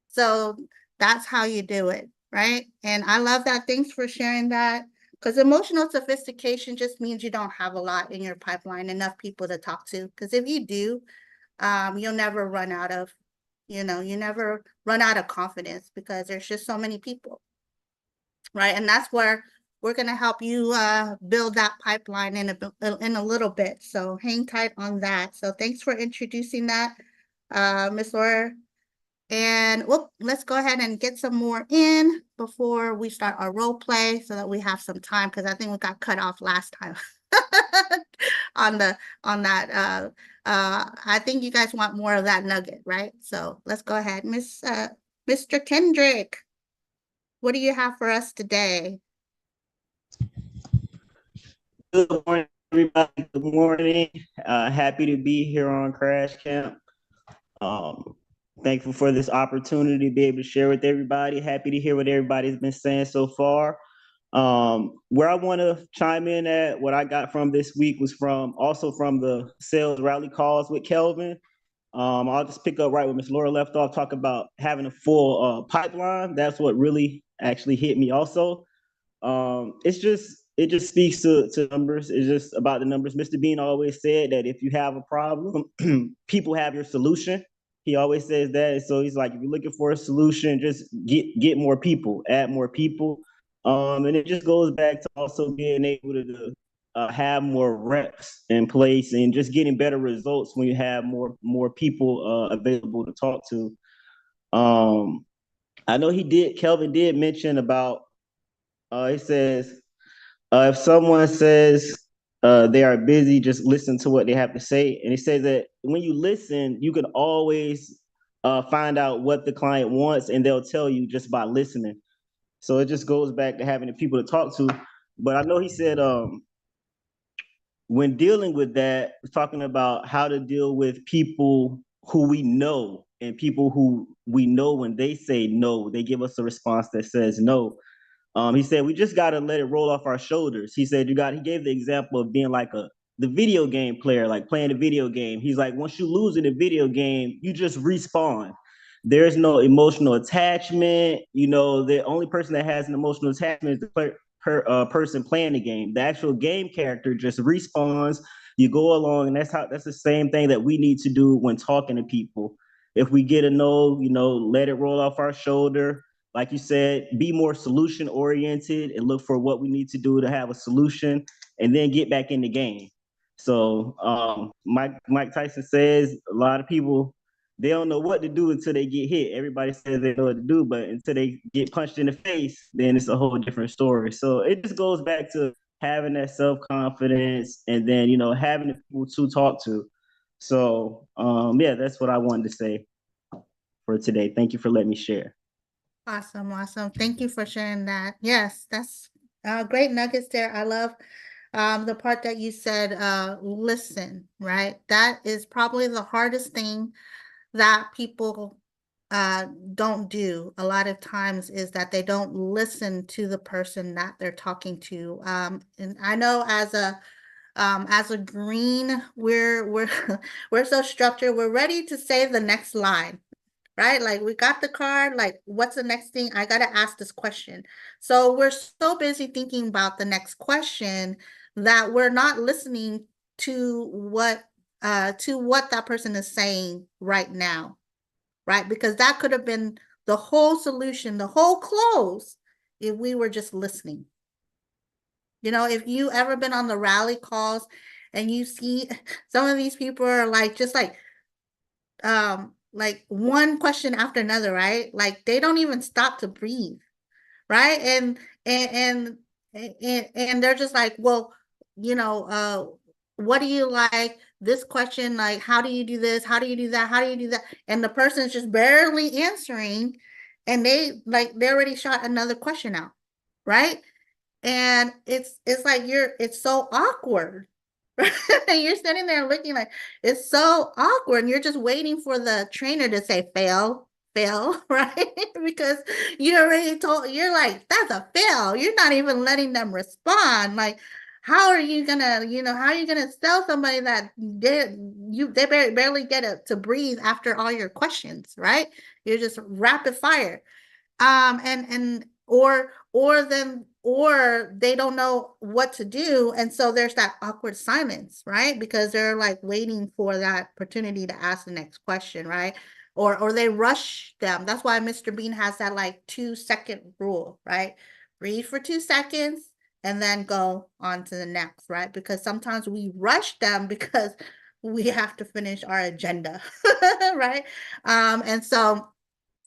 [SPEAKER 2] So that's how you do it. Right? And I love that. Thanks for sharing that. Because emotional sophistication just means you don't have a lot in your pipeline, enough people to talk to. Because if you do, you'll never run out of, you never run out of confidence, because there's just so many people, right? And that's where we're going to help you build that pipeline in a little bit. So hang tight on that. So thanks for introducing that, Ms. Laura. And let's go ahead and get some more in before we start our role play, so that we have some time, because I think we got cut off last time on that. I think you guys want more of that nugget, right? So let's go ahead. Mr. Kendrick, what do you have for us today?
[SPEAKER 6] Good morning, everybody. Good morning. Happy to be here on Crash Camp. Thankful for this opportunity to be able to share with everybody. Happy to hear what everybody's been saying so far. Where I want to chime in at, what I got from this week was also from the sales rally calls with Kelvin. I'll just pick up right where Ms. Laura left off, talk about having a full pipeline. That's what really actually hit me also. It's just it just speaks to numbers. It's just about the numbers. Mr. Bean always said that if you have a problem, people have your solution. He always says that. So he's like, if you're looking for a solution, just get more people, add more people. And it just goes back to also being able to have more reps in place and just getting better results when you have more people available to talk to. I know Kelvin did mention about, he says, if someone says they are busy, just listen to what they have to say. And he says that when you listen, you can always find out what the client wants, and they'll tell you just by listening. So it just goes back to having the people to talk to. But I know he said when dealing with that, talking about how to deal with people who we know and people who we know when they say no, they give us a response that says no. He said we just got to let it roll off our shoulders. He said he gave the example of being like the video game player, like playing a video game. He's like, once you lose in a video game, you just respawn. There's no emotional attachment. You know, the only person that has an emotional attachment is the person playing the game. The actual game character just respawns. You go along, and that's the same thing that we need to do when talking to people. If we get a no, you know, let it roll off our shoulder. Like you said, be more solution oriented and look for what we need to do to have a solution, and then get back in the game. So Mike Tyson says a lot of people, they don't know what to do until they get hit. Everybody says they know what to do, but until they get punched in the face, then it's a whole different story. So it just goes back to having that self-confidence, and then, you know, having the people to talk to. So yeah, that's what I wanted to say for today. Thank you for letting me share.
[SPEAKER 2] Awesome, awesome. Thank you for sharing that. Yes, that's great nuggets there. I love the part that you said, listen, right? That is probably the hardest thing that people don't do a lot of times, is that they don't listen to the person that they're talking to. And I know as a green, we're we're so structured. We're ready to say the next line, right? Like, we got the card, like, what's the next thing? I got to ask this question. So we're so busy thinking about the next question that we're not listening to what that person is saying right now, right? Because that could have been the whole solution, the whole close, if we were just listening. You know, if you ever been on the rally calls and you see some of these people are like, just like one question after another, right? Like, they don't even stop to breathe, right? And they're just like, well, you know, what do you like? This question, like, how do you do this? How do you do that? How do you do that? And the person is just barely answering, and they already shot another question out, right? And it's like it's so awkward. You're sitting there looking like, it's so awkward, and you're just waiting for the trainer to say fail, right? Because you already you're like, that's a fail. You're not even letting them respond. Like, how are you gonna, how are you gonna tell somebody that they barely get to breathe after all your questions, right? You're just rapid fire. And or they don't know what to do, and so there's that awkward silence, right? Because they're like waiting for that opportunity to ask the next question, right? Or they rush them. That's why Mr. Bean has that like 2-second rule, right? Breathe for 2 seconds and then go on to the next, right? Because sometimes we rush them because we have to finish our agenda, right? And so,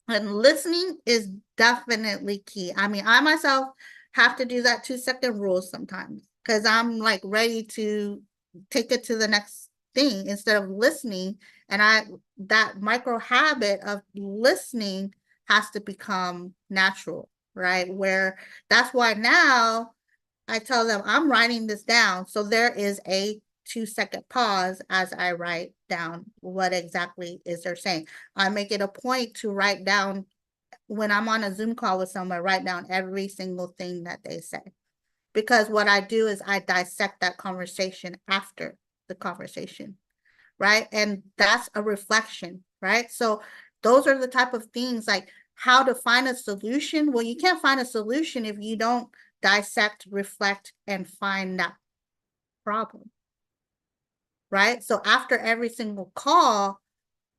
[SPEAKER 2] and listening is definitely key. I mean, I myself have to do that 2-second rule sometimes, because I'm like ready to take it to the next thing instead of listening. And that micro habit of listening has to become natural, right? Where that's why now I tell them I'm writing this down. So there is a 2-second pause as I write down what exactly is they're saying. I make it a point to write down, when I'm on a Zoom call with someone, write down every single thing that they say. Because what I do is I dissect that conversation after the conversation, right? And that's a reflection, right? So those are the type of things, like how to find a solution. Well, you can't find a solution if you don't dissect, reflect, and find that problem, right? So after every single call,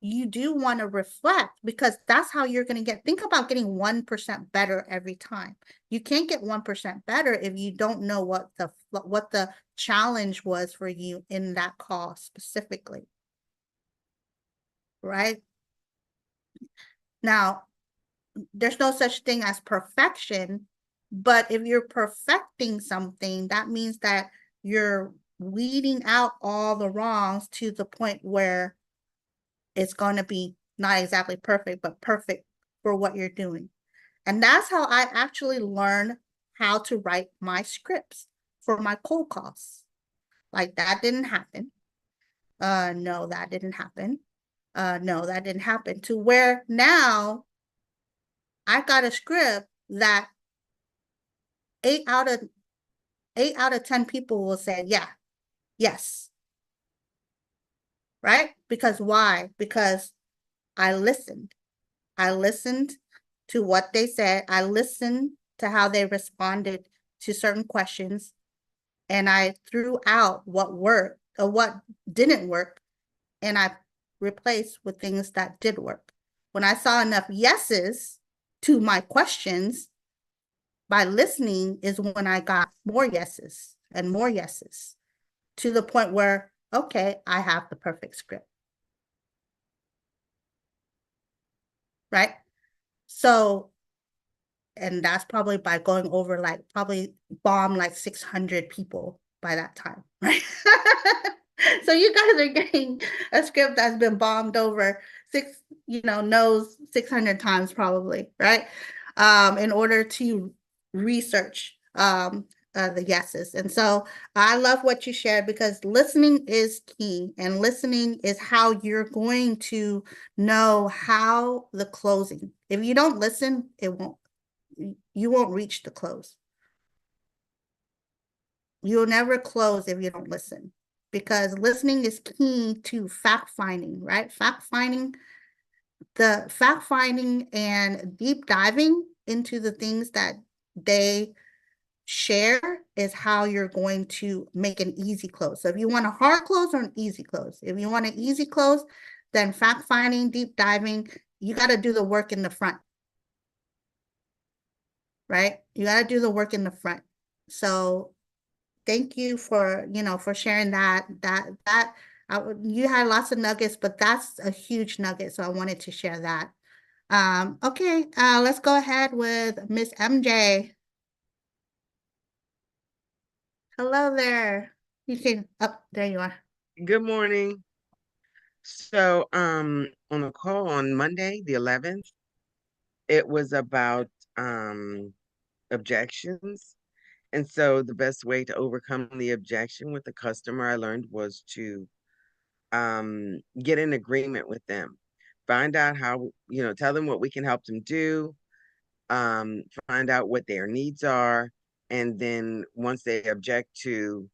[SPEAKER 2] you do want to reflect, because that's how you're going to think about getting 1% better every time. You can't get 1% better if you don't know what the challenge was for you in that call specifically, right? Now, there's no such thing as perfection, but if you're perfecting something, that means that you're weeding out all the wrongs to the point where it's going to be not exactly perfect, but perfect for what you're doing. And that's how I actually learned how to write my scripts for my cold calls. Like, that didn't happen. No, that didn't happen. No, that didn't happen. To where now I got a script that 8 out of 10 people will say, yeah, yes. Right? Because why? Because I listened. I listened to what they said. I listened to how they responded to certain questions. And I threw out what worked or what didn't work. And I replaced with things that did work. When I saw enough yeses to my questions, by listening is when I got more yeses and more yeses, to the point where, okay, I have the perfect script. Right? So, and that's probably by going over, like, probably bomb like 600 people by that time, right? So you guys are getting a script that's been bombed over knows 600 times probably, right? In order to research the yeses. And so I love what you shared, because listening is key, and listening is how you're going to know how the closing. If you don't listen, you won't reach the close. You'll never close if you don't listen, because listening is key to fact finding, right? The fact finding and deep diving into the things that they share is how you're going to make an easy close. So if you want a hard close or an easy close, if you want an easy close, then fact finding, deep diving, you got to do the work in the front, right? You got to do the work in the front. So thank you for sharing that. You had lots of nuggets, but that's a huge nugget, so I wanted to share that. Okay, let's go ahead with Miss MJ. Hello there. You can, there you are.
[SPEAKER 7] Good morning. So, on a call on Monday, the 11th, it was about objections. And so the best way to overcome the objection with the customer, I learned, was to get in agreement with them. Find out how, tell them what we can help them do, find out what their needs are, and then once they object to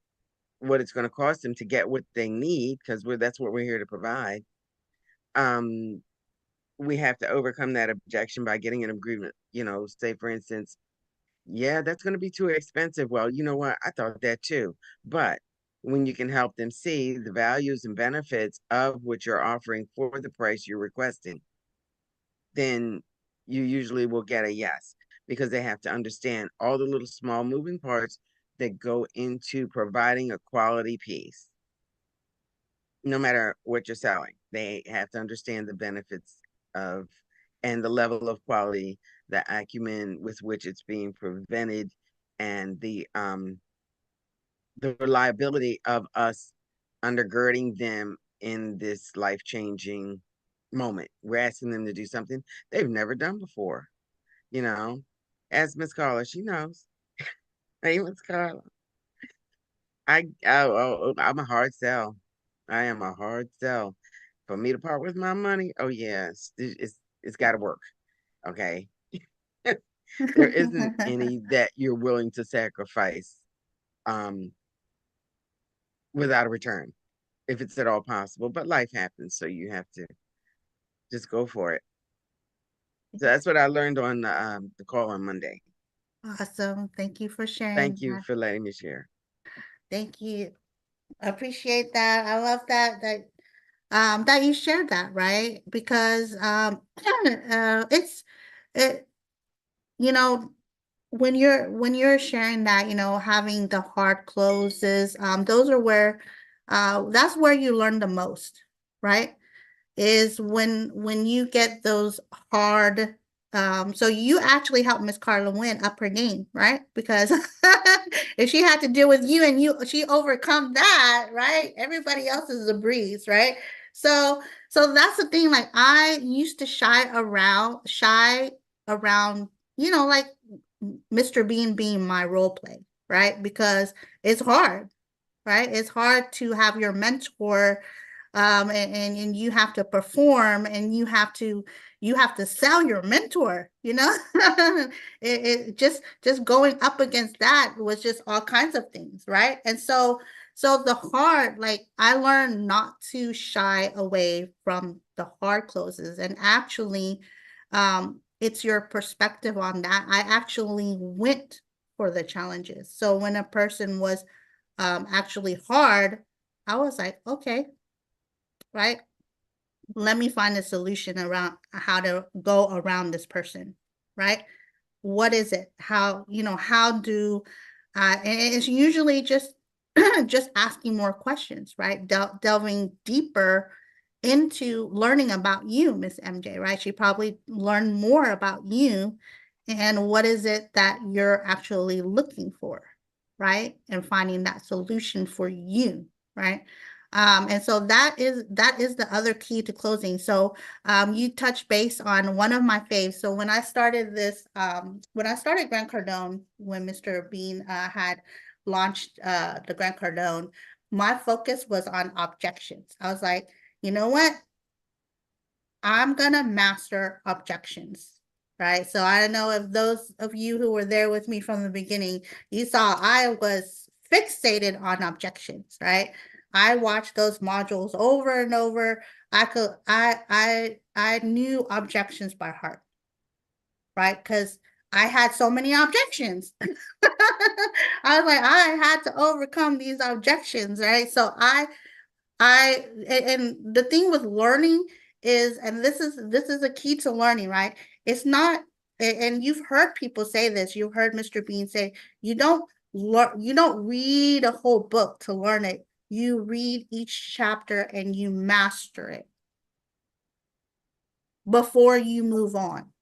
[SPEAKER 7] what it's going to cost them to get what they need, because that's what we're here to provide, we have to overcome that objection by getting an agreement. Say for instance, yeah, that's going to be too expensive. Well, you know what? I thought that too. But when you can help them see the values and benefits of what you're offering for the price you're requesting, then you usually will get a yes, because they have to understand all the little small moving parts that go into providing a quality piece. No matter what you're selling, they have to understand the benefits of and the level of quality, the acumen with which it's being prevented, and the reliability of us undergirding them in this life-changing moment. We're asking them to do something they've never done before. As Miss Carla, she knows. Hey, Miss Carla. I'm a hard sell. I am a hard sell. For me to part with my money, oh yes, it's got to work. Okay, there isn't any that you're willing to sacrifice, without a return, if it's at all possible. But life happens, so you have to just go for it. So that's what I learned on the call on Monday.
[SPEAKER 2] Awesome. Thank you for sharing
[SPEAKER 7] Thank you
[SPEAKER 2] that.
[SPEAKER 7] for letting me share.
[SPEAKER 2] Thank you. I appreciate that. I love that you shared that, right? Because it's it you know when you're sharing that, having the hard closes, those are where that's where you learn the most, right? Is when you get those hard, so you actually helped Miss Carla win up her game, right? Because if she had to deal with you and she overcome that, right? Everybody else is a breeze, right? So that's the thing. Like, I used to shy around, like Mr. Bean being my role play, right? Because it's hard, right? It's hard to have your mentor, and you have to perform, and you have to sell your mentor, it just going up against that was just all kinds of things, right? And so the hard, like, I learned not to shy away from the hard closes, and actually, it's your perspective on that. I actually went for the challenges. So when a person was actually hard, I was like, okay, right? Let me find a solution around how to go around this person, right? What is it? How do, and it's usually just just asking more questions, right? Delving deeper into learning about you, Miss MJ, right? She probably learned more about you and what is it that you're actually looking for, right? And finding that solution for you, right? And so that is the other key to closing. So you touched base on one of my faves. So when I started Grant Cardone, when Mr. Bean had launched the Grant Cardone, my focus was on objections. I was like, you know what? I'm gonna master objections, right? So I don't know if those of you who were there with me from the beginning, you saw I was fixated on objections, right? I watched those modules over and over. I knew objections by heart, right? Because I had so many objections. I was like, I had to overcome these objections, right? So and the thing with learning is, and this is a key to learning, right? It's not, and you've heard people say this, you've heard Mr. Bean say, you don't read a whole book to learn it. You read each chapter and you master it before you move on.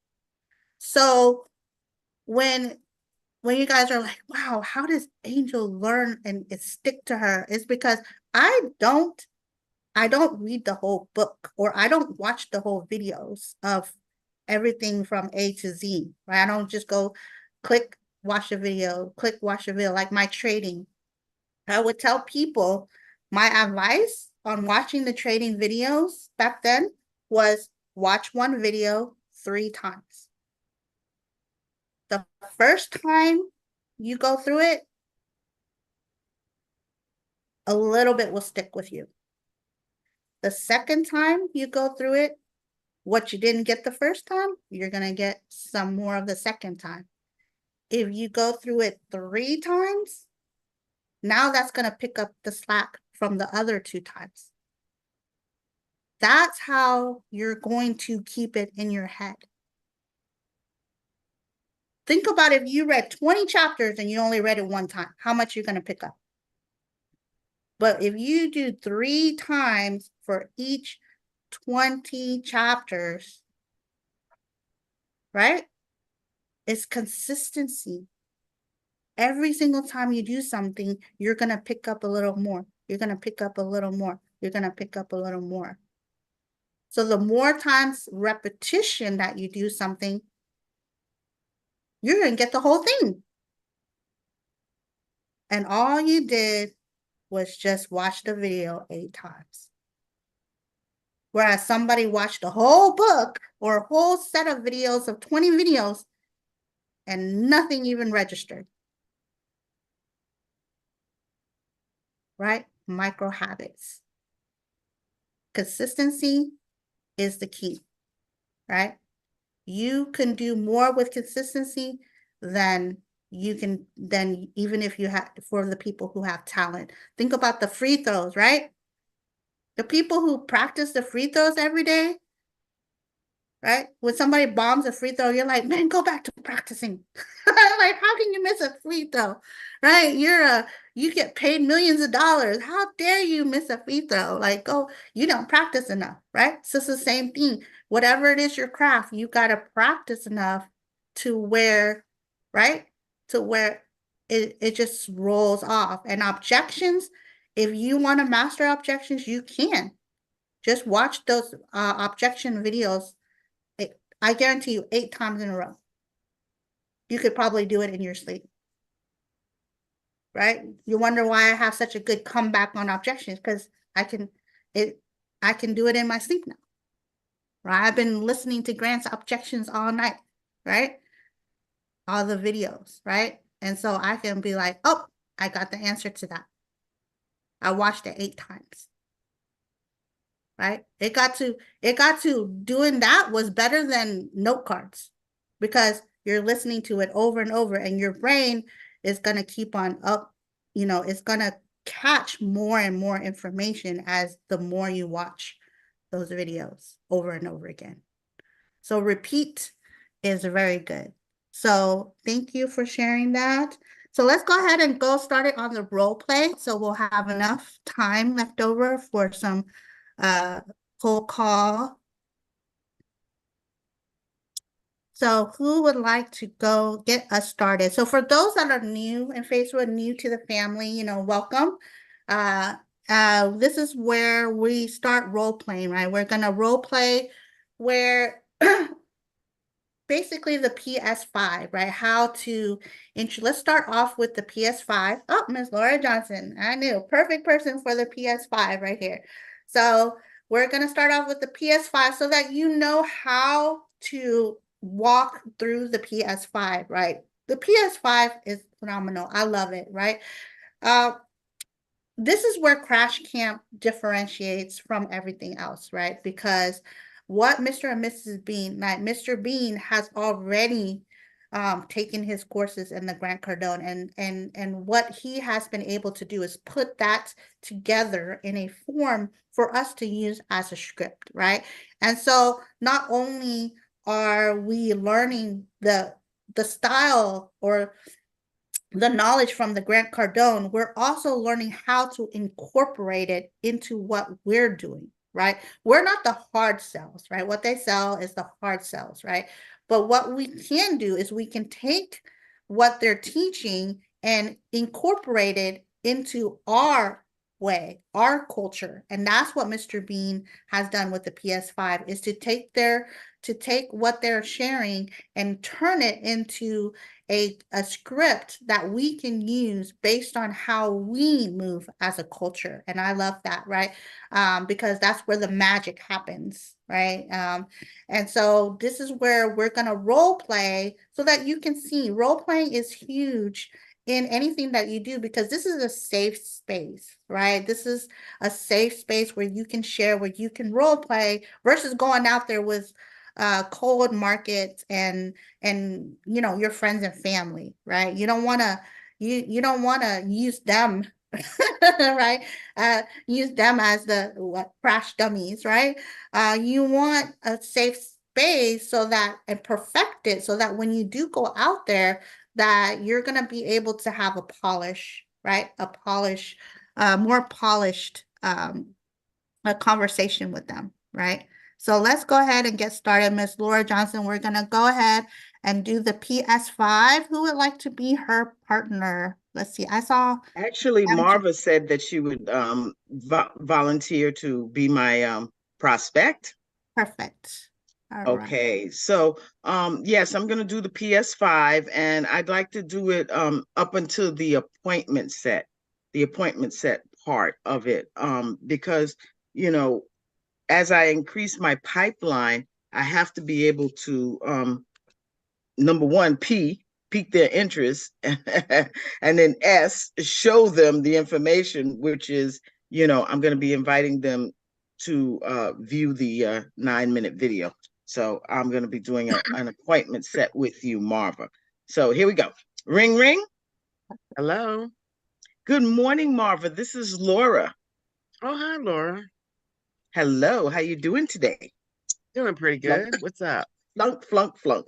[SPEAKER 2] So when you guys are like, wow, how does Angel learn and it stick to her? It's because I don't read the whole book, or I don't watch the whole videos of everything from A to Z, right? I don't just go click, watch a video, click, watch a video, like my trading. I would tell people my advice on watching the trading videos back then was watch one video 3 times. The first time you go through it, a little bit will stick with you. The second time you go through it, what you didn't get the first time, you're going to get some more of the second time. If you go through it 3 times, now that's going to pick up the slack from the other 2 times. That's how you're going to keep it in your head. Think about if you read 20 chapters and you only read it 1 time, how much you're going to pick up. But if you do 3 times for each 20 chapters, right? It's consistency. Every single time you do something, you're going to pick up a little more. You're going to pick up a little more. You're going to pick up a little more. So the more times repetition that you do something, you're going to get the whole thing. And all you did was just watch the video 8 times. Whereas somebody watched a whole book or a whole set of videos of 20 videos and nothing even registered. Right? Micro habits. Consistency is the key, right? You can do more with consistency than you can then, even if you have, for the people who have talent, think about the free throws, right? The people who practice the free throws every day, right? When somebody bombs a free throw, you're like, man, go back to practicing. Like, how can you miss a free throw, right? You get paid millions of dollars. How dare you miss a free throw? Like, go, you don't practice enough, right? So it's the same thing. Whatever it is your craft, you got to practice enough to where, right? To where it just rolls off. And objections, if you want to master objections, you can. Just watch those objection videos. I guarantee you 8 times in a row. You could probably do it in your sleep. Right? You wonder why I have such a good comeback on objections, because I can do it in my sleep now. Right? I've been listening to Grant's objections all night, right? All the videos, right? And so I can be like, oh, I got the answer to that. I watched it 8 times. Right? It got to doing that was better than note cards, because you're listening to it over and over, and your brain is going to keep on up, it's going to catch more and more information as the more you watch those videos over and over again. So repeat is very good. So thank you for sharing that. So let's go ahead and go start it on the role play. So we'll have enough time left over for some cold call. So who would like to go get us started? So for those that are new in Facebook, new to the family, welcome. This is where we start role playing, right? We're gonna role play where basically the PS5, right? How to let's start off with the PS5. Oh, Miss Laura Johnson, I knew, perfect person for the PS5 right here. So we're gonna start off with the PS5 so that you know how to walk through the PS5, right? The PS5 is phenomenal. I love it, right? This is where Crash Camp differentiates from everything else, right? Because what Mr. and Mrs. Bean, like Mr. Bean has already taken his courses in the Grant Cardone, and what he has been able to do is put that together in a form for us to use as a script, right? And so not only are we learning the style or the knowledge from the Grant Cardone, we're also learning how to incorporate it into what we're doing, right? We're not the hard sells, right? What they sell is the hard sells, right? But what we can do is we can take what they're teaching and incorporate it into our way, our culture. And that's what Mr. Bean has done with the PS5, is to take what they're sharing and turn it into a script that we can use based on how we move as a culture. And I love that, right? Because that's where the magic happens, right? And so this is where we're going to role play so that you can see role playing is huge in anything that you do, because this is a safe space, right? This is a safe space where you can share, where you can role play versus going out there with cold markets and your friends and family, right? You don't want to you don't want to use them right? Use them as the crash dummies, right? You want a safe space so that, and perfect it so that when you do go out there, that you're going to be able to have a polish, right? More polished a conversation with them, right? So let's go ahead and get started. Miss Laura Johnson, we're going to go ahead and do the PS5. Who would like to be her partner? Let's see. I saw.
[SPEAKER 3] Actually, Marva said that she would volunteer to be my prospect.
[SPEAKER 2] Perfect. All
[SPEAKER 3] Okay,
[SPEAKER 2] right.
[SPEAKER 3] so yes, I'm going to do the PS5, and I'd like to do it up until the appointment set part of it, because as I increase my pipeline, I have to be able to number one, pique their interest, and then S, show them the information, which is, I'm going to be inviting them to view the 9-minute video. So I'm going to be doing an appointment set with you, Marva. So here we go. Ring, ring.
[SPEAKER 7] Hello.
[SPEAKER 3] Good morning, Marva. This is Laura.
[SPEAKER 7] Oh, hi, Laura.
[SPEAKER 3] Hello. How you doing today?
[SPEAKER 7] Doing pretty
[SPEAKER 3] Flunk,
[SPEAKER 7] good. What's up?
[SPEAKER 3] flunk, flunk, flunk.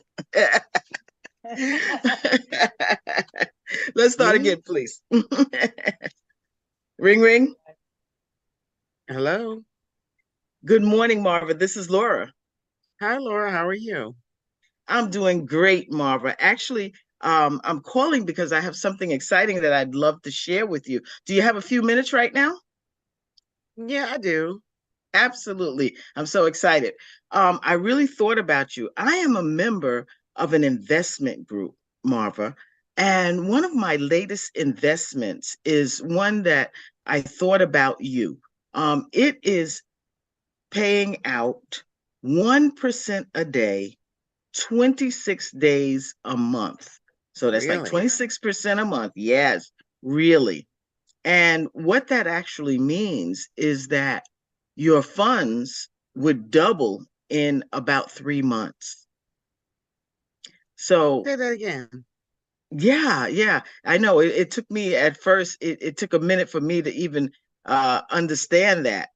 [SPEAKER 3] Let's start
[SPEAKER 7] Me?
[SPEAKER 3] again, please. Ring, ring.
[SPEAKER 7] Hello.
[SPEAKER 3] Good morning, Marva. This is Laura.
[SPEAKER 7] Hi, Laura. How are you?
[SPEAKER 3] I'm doing great, Marva. Actually, I'm calling because I have something exciting that I'd love to share with you. Do you have a few minutes right now?
[SPEAKER 7] Yeah, I do.
[SPEAKER 3] Absolutely. I'm so excited. I really thought about you. I am a member of an investment group, Marva, and one of my latest investments is one that I thought about you. It is paying out 1% a day, 26 days a month. So that's like
[SPEAKER 7] Really?
[SPEAKER 3] 26% a month. Yes, really. And what that actually means is that your funds would double in about 3 months. So
[SPEAKER 7] Say that again.
[SPEAKER 3] yeah, I know it took me at first, it took a minute for me to even understand that.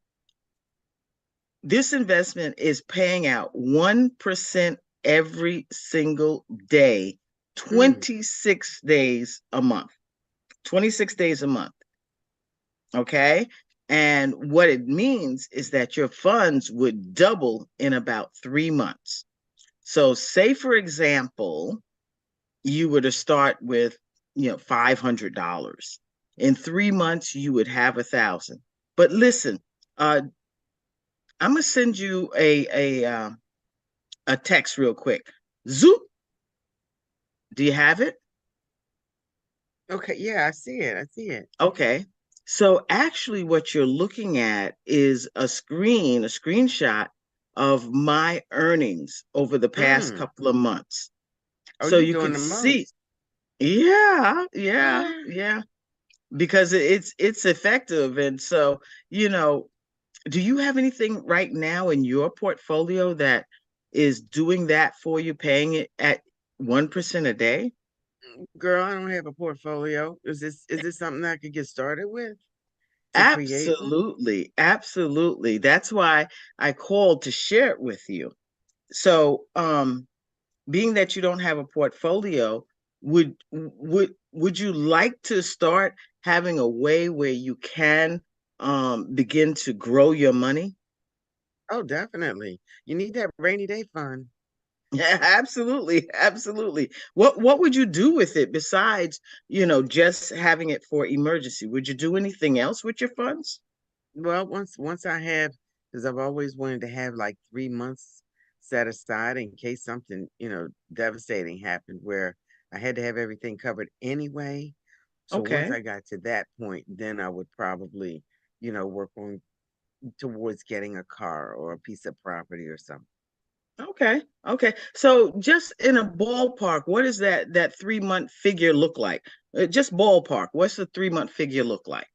[SPEAKER 3] This investment is paying out 1% every single day,
[SPEAKER 7] Mm,
[SPEAKER 3] 26 days a month. 26 days a month. Okay. And what it means is that your funds would double in about 3 months. So, say, for example, you were to start with, $500. In 3 months, you would have 1,000. But listen, I'm gonna send you a text real quick. Zoop. Do you have it?
[SPEAKER 7] okay. Yeah, I see it. I see it.
[SPEAKER 3] Okay. So actually what you're looking at is a screenshot of my earnings over the past
[SPEAKER 7] Mm.
[SPEAKER 3] couple of months.
[SPEAKER 7] Oh,
[SPEAKER 3] So
[SPEAKER 7] you
[SPEAKER 3] you
[SPEAKER 7] doing
[SPEAKER 3] could
[SPEAKER 7] the
[SPEAKER 3] see,
[SPEAKER 7] most. Yeah.
[SPEAKER 3] yeah, because it's effective. And so, you know, do you have anything right now in your portfolio that is doing that for you, paying it at 1% a day?
[SPEAKER 7] Girl, I don't have a portfolio. Is this something I could get started with to create one?
[SPEAKER 3] Absolutely, absolutely. That's why I called to share it with you. So, being that you don't have a portfolio, would you like to start having a way where you can begin to grow your money?
[SPEAKER 7] Oh, definitely. You need that rainy day fund.
[SPEAKER 3] Yeah, absolutely, absolutely. What would you do with it besides, just having it for emergency? Would you do anything else with your funds?
[SPEAKER 7] Well, once I have, because I've always wanted to have like 3 months set aside in case something, devastating happened where I had to have everything covered anyway. So once
[SPEAKER 3] Okay.
[SPEAKER 7] I got to that point, then I would probably, work on towards getting a car or a piece of property or something.
[SPEAKER 3] Okay. Okay. So just in a ballpark, what does that 3 month figure look like? Just ballpark. What's the 3 month figure look like?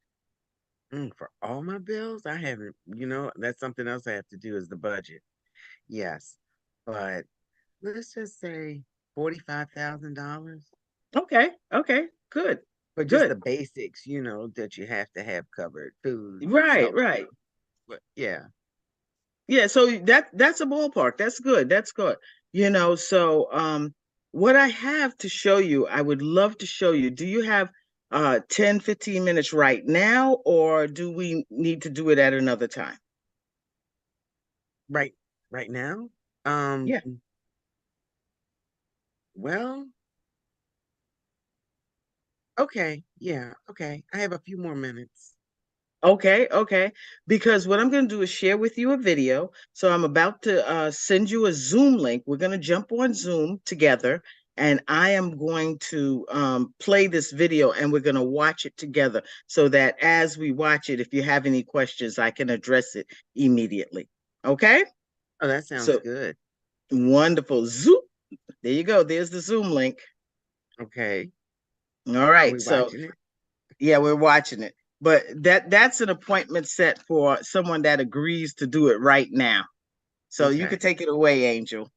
[SPEAKER 7] For all my bills, I haven't, that's something else I have to do is the budget. Yes. But let's just say $45,000
[SPEAKER 3] Okay. Okay. Good.
[SPEAKER 7] for just
[SPEAKER 3] Good.
[SPEAKER 7] the basics, that you have to have covered, food,
[SPEAKER 3] Right,
[SPEAKER 7] shelter.
[SPEAKER 3] right.
[SPEAKER 7] But yeah.
[SPEAKER 3] Yeah, so that's a ballpark. That's good. That's good. So what I have to show you, I would love to show you. Do you have 10, 15 minutes right now, or do we need to do it at another time?
[SPEAKER 7] Right right now. Um,
[SPEAKER 3] Yeah.
[SPEAKER 7] well, okay, yeah, okay. I have a few more minutes.
[SPEAKER 3] Okay, okay. Because what I'm going to do is share with you a video. So I'm about to send you a Zoom link. We're going to jump on Zoom together, and I am going to play this video, and we're going to watch it together so that as we watch it, if you have any questions, I can address it immediately. Okay?
[SPEAKER 7] Oh, that sounds
[SPEAKER 3] So
[SPEAKER 7] good.
[SPEAKER 3] wonderful. Zoom. There you go. There's the Zoom link.
[SPEAKER 7] Okay.
[SPEAKER 3] All
[SPEAKER 7] Are we
[SPEAKER 3] right. So
[SPEAKER 7] watching it?
[SPEAKER 3] yeah, we're watching it. But that's an appointment set for someone that agrees to do it right now. So you
[SPEAKER 7] Okay.
[SPEAKER 3] could take it away, Angel.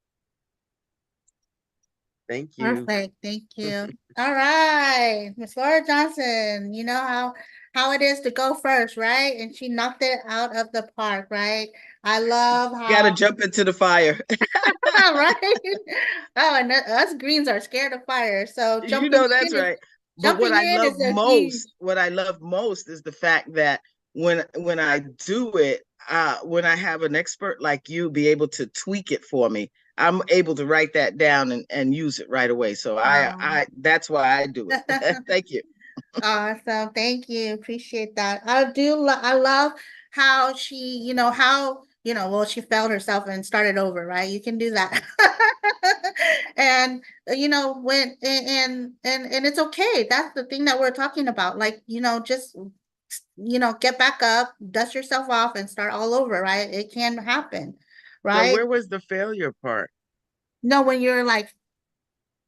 [SPEAKER 7] Thank you.
[SPEAKER 2] Perfect. Thank you. All right, Miss Laura Johnson, you know how it is to go first, right? And she knocked it out of the park, right? I love
[SPEAKER 3] Got to
[SPEAKER 2] how,
[SPEAKER 3] jump into the fire.
[SPEAKER 2] right? Oh, and us greens are scared of fire, so
[SPEAKER 3] You know that's right. But
[SPEAKER 2] jumping in is a huge.
[SPEAKER 3] what I love most is the fact that when I do it, when I have an expert like you be able to tweak it for me, I'm able to write that down and use it right away. So I that's why I do it. Thank you.
[SPEAKER 2] Awesome. Thank you. Appreciate that. I love how she, well, she failed herself and started over, right? You can do that. And and it's okay. That's the thing that we're talking about. Like, just get back up, dust yourself off and start all over, right? It can happen,
[SPEAKER 7] So
[SPEAKER 2] right?
[SPEAKER 7] where was the failure part?
[SPEAKER 2] No, when you're like,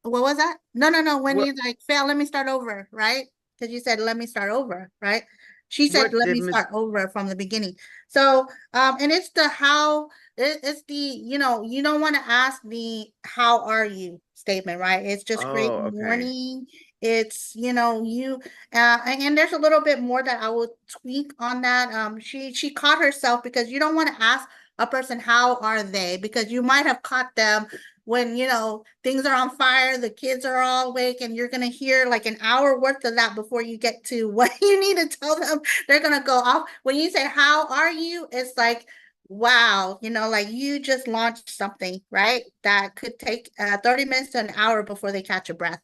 [SPEAKER 2] what was that? No. When
[SPEAKER 7] What
[SPEAKER 2] you like fail, let me start over, right? Because you said let me start over, right? She said
[SPEAKER 7] what
[SPEAKER 2] let
[SPEAKER 7] did
[SPEAKER 2] me
[SPEAKER 7] Miss
[SPEAKER 2] start over from the beginning. So and it's the how it's the you don't want to ask the how are you statement, right? It's just great
[SPEAKER 7] Oh, okay.
[SPEAKER 2] morning. It's you and there's a little bit more that I will tweak on that. She caught herself because you don't want to ask a person how are they, because you might have caught them when things are on fire, the kids are all awake, and you're gonna hear like an hour worth of that before you get to what you need to tell them. They're gonna go off. When you say how are you, it's like, wow, like you just launched something, right? That could take 30 minutes to an hour before they catch a breath,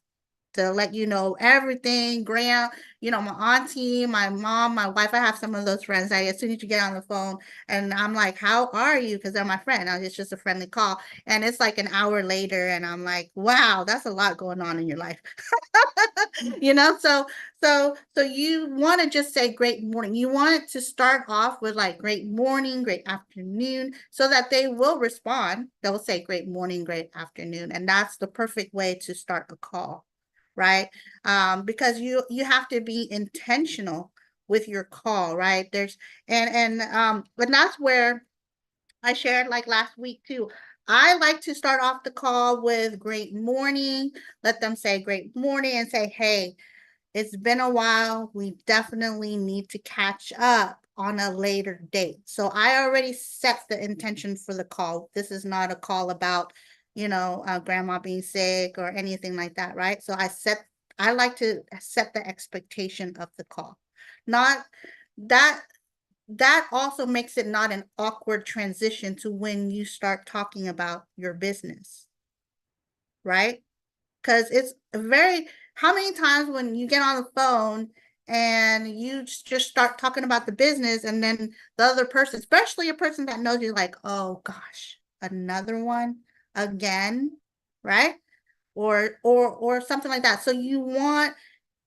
[SPEAKER 2] to let you know everything. Graham, my auntie, my mom, my wife, I have some of those friends. As soon as you get on the phone and I'm like, how are you? Because they're my friend. It's just a friendly call. And it's like an hour later and I'm like, wow, that's a lot going on in your life. So you want to just say great morning. You want it to start off with like great morning, great afternoon, so that they will respond. They'll say great morning, great afternoon. And that's the perfect way to start a call, right? Because you have to be intentional with your call, right? But that's where I shared like last week too. I like to start off the call with great morning, let them say great morning and say, hey, it's been a while. We definitely need to catch up on a later date. So I already set the intention for the call. This is not a call about, grandma being sick or anything like that, right? So I like to set the expectation of the call. Not that that also makes it not an awkward transition to when you start talking about your business, right? Because it's how many times when you get on the phone and you just start talking about the business and then the other person, especially a person that knows you, like, oh gosh, another one again, right? Or something like that. So you want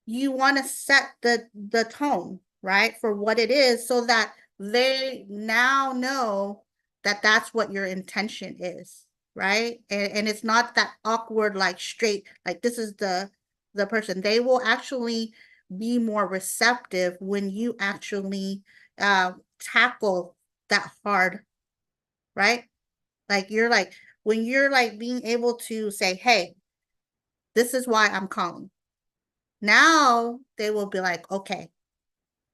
[SPEAKER 2] to set the tone, right, for what it is, so that they now know that that's what your intention is, right? And it's not that awkward, like straight, like this is the person. They will actually be more receptive when you actually tackle that hard, right? Like when you're like being able to say, hey, this is why I'm calling. Now they will be like, okay,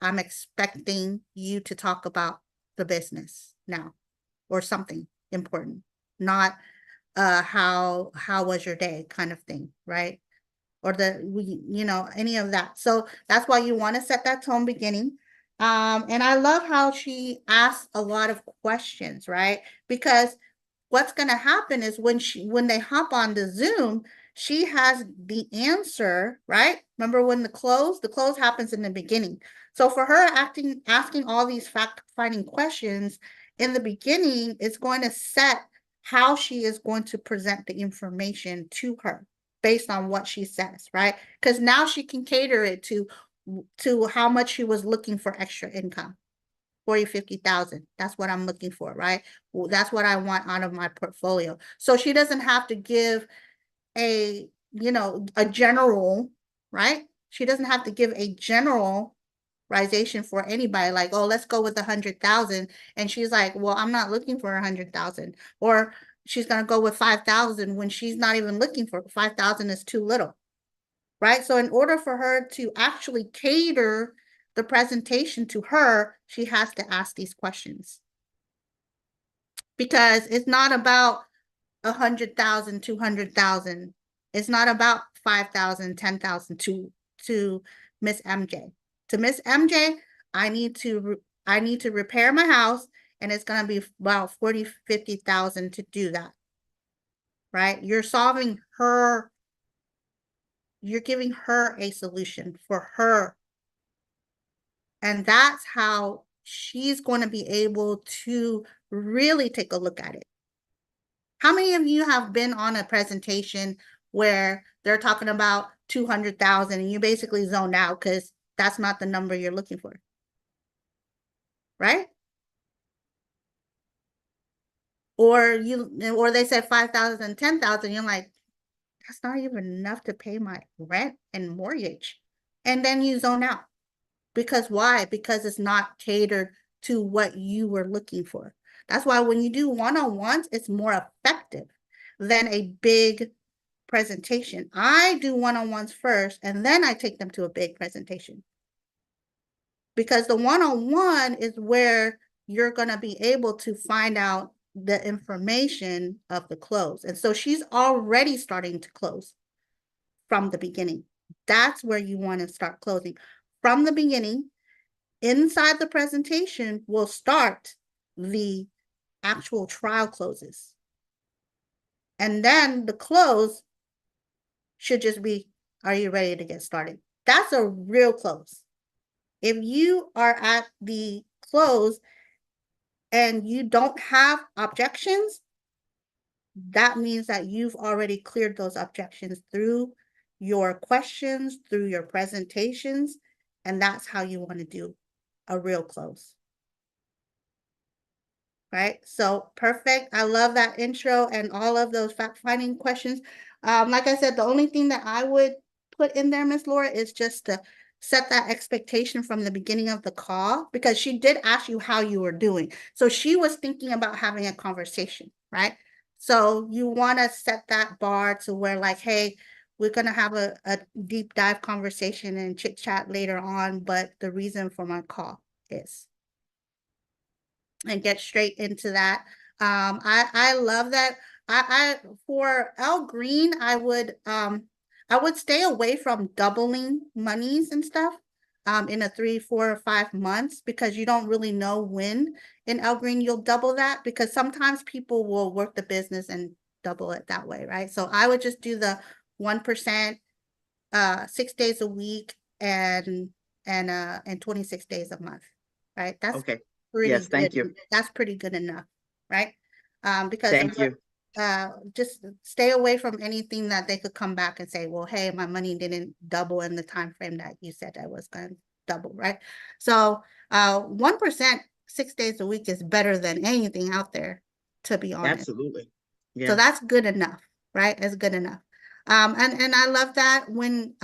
[SPEAKER 2] I'm expecting you to talk about the business now or something important, not how was your day kind of thing, right? Or any of that. So that's why you want to set that tone beginning. And I love how she asks a lot of questions, right? Because what's going to happen is when they hop on the Zoom, she has the answer, right? Remember when the close happens in the beginning. So for her asking all these fact-finding questions in the beginning, it's going to set how she is going to present the information to her based on what she says, right? Because now she can cater it to how much she was looking for extra income. 40, 50,000. That's what I'm looking for, right? Well, that's what I want out of my portfolio. So she doesn't have to give a general, right? She doesn't have to give a generalization for anybody, like, oh, let's go with 100,000. And she's like, well, I'm not looking for 100,000. Or she's going to go with 5,000 when she's not even looking for 5,000 is too little, right? So in order for her to actually cater the presentation to her, she has to ask these questions. Because it's not about 100,000, 200,000. It's not about 5,000, 10,000 to Miss MJ. To Miss MJ, I need to repair my house, and it's going to be about 40, 50,000 to do that. Right? You're solving her, you're giving her a solution for her. And that's how she's going to be able to really take a look at it. How many of you have been on a presentation where they're talking about 200,000 and you basically zoned out because that's not the number you're looking for? Right? Or they said 5,000, 10,000, you're like, that's not even enough to pay my rent and mortgage. And then you zone out. Because why? Because it's not catered to what you were looking for. That's why when you do one-on-ones, it's more effective than a big presentation. I do one-on-ones first, and then I take them to a big presentation. Because the one-on-one is where you're going to be able to find out the information of the close. And so she's already starting to close from the beginning. That's where you want to start closing. From the beginning, inside the presentation will start the actual trial closes. And then the close should just be, are you ready to get started? That's a real close. If you are at the close and you don't have objections, that means that you've already cleared those objections through your questions, through your presentations, and that's how you want to do a real close. Right? So perfect. I love that intro and all of those fact-finding questions. Like I said, the only thing that I would put in there, Miss Laura, is just to set that expectation from the beginning of the call, because she did ask you how you were doing. So she was thinking about having a conversation, right? So you want to set that bar to where, like, hey, we're going to have a deep dive conversation and chit chat later on, but the reason for my call is, and get straight into that. I love that. For Al Green, I would stay away from doubling monies and stuff in a 3, 4, or 5 months, because you don't really know when in Al Green you'll double that, because sometimes people will work the business and double it that way, right? So I would just do the 1%, 6 days a week, and 26 days a month, right? That's
[SPEAKER 3] Okay.
[SPEAKER 2] pretty
[SPEAKER 3] Yes,
[SPEAKER 2] good.
[SPEAKER 3] thank you.
[SPEAKER 2] That's pretty good enough, right? Because
[SPEAKER 3] Thank you.
[SPEAKER 2] just stay away from anything that they could come back and say, well, hey, my money didn't double in the time frame that you said I was going to double, right? So 1%, 6 days a week is better than anything out there, to be honest.
[SPEAKER 3] Absolutely. Yeah.
[SPEAKER 2] So that's good enough, right? It's good enough. And I love that when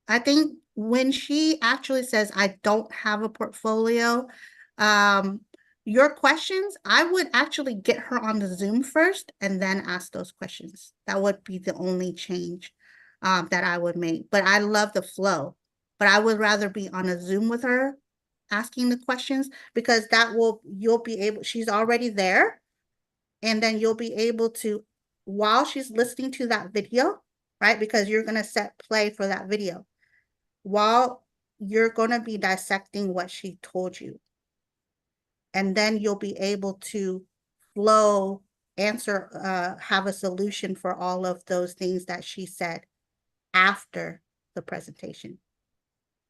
[SPEAKER 2] I think when she actually says, I don't have a portfolio, your questions, I would actually get her on the Zoom first and then ask those questions. That would be the only change that I would make. But I love the flow. But I would rather be on a Zoom with her asking the questions, because you'll be able, she's already there. And then you'll be able to, while she's listening to that video, right? Because you're going to set play for that video, while you're going to be dissecting what she told you. And then you'll be able to flow, answer, have a solution for all of those things that she said after the presentation.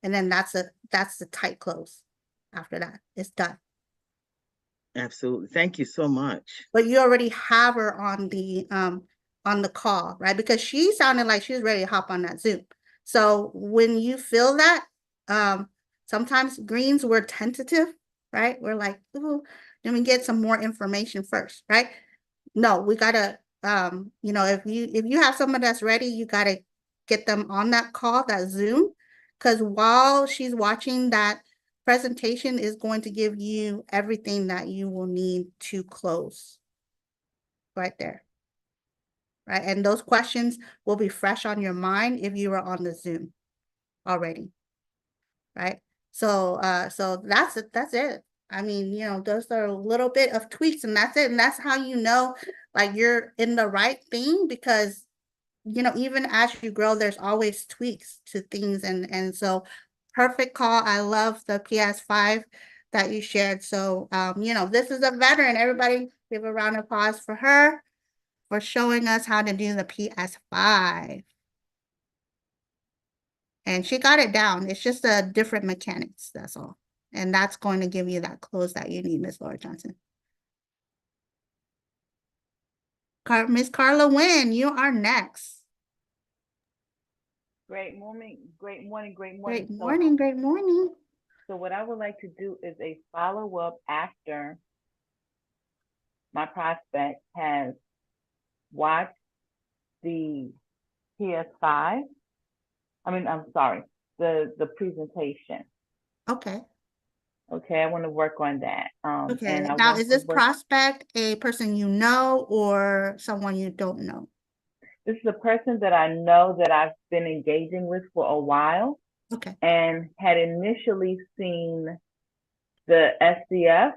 [SPEAKER 2] And then that's the tight close. After that, it's done.
[SPEAKER 3] Absolutely. Thank you so much.
[SPEAKER 2] But you already have her on the call, right? Because she sounded like she was ready to hop on that Zoom. So when you feel that, sometimes greens were tentative, right? We're like, ooh, let me get some more information first, right? No, we gotta, if you have someone that's ready, you gotta get them on that call, that Zoom, because while she's watching, that presentation is going to give you everything that you will need to close. right there. Right, and those questions will be fresh on your mind if you are on the Zoom already. Right, so so that's it. I mean, you know, those are a little bit of tweaks, and that's it. And that's how you know, like, you're in the right thing, because, you know, even as you grow, there's always tweaks to things. And so perfect call. I love the PS5 that you shared. So, you know, this is a veteran. Everybody give a round of applause for her for showing us how to do the PS5. And she got it down. It's just a different mechanics, that's all. And that's going to give you that close that you need, Miss Laura Johnson. Miss Carla Wynn, you are next.
[SPEAKER 4] Great morning, great morning, great
[SPEAKER 2] Great
[SPEAKER 4] morning.
[SPEAKER 2] morning, great morning.
[SPEAKER 4] So what I would like to do is a follow-up after my prospect has watched the PS5. I'm sorry, the presentation.
[SPEAKER 2] Okay.
[SPEAKER 4] Okay, I want to work on that.
[SPEAKER 2] Okay.
[SPEAKER 4] And I
[SPEAKER 2] Now,
[SPEAKER 4] want
[SPEAKER 2] is
[SPEAKER 4] to
[SPEAKER 2] this
[SPEAKER 4] work.
[SPEAKER 2] prospect a person you know or someone you don't know?
[SPEAKER 4] This is a person that I know that I've been engaging with for a while.
[SPEAKER 2] Okay.
[SPEAKER 4] And had initially seen the SDF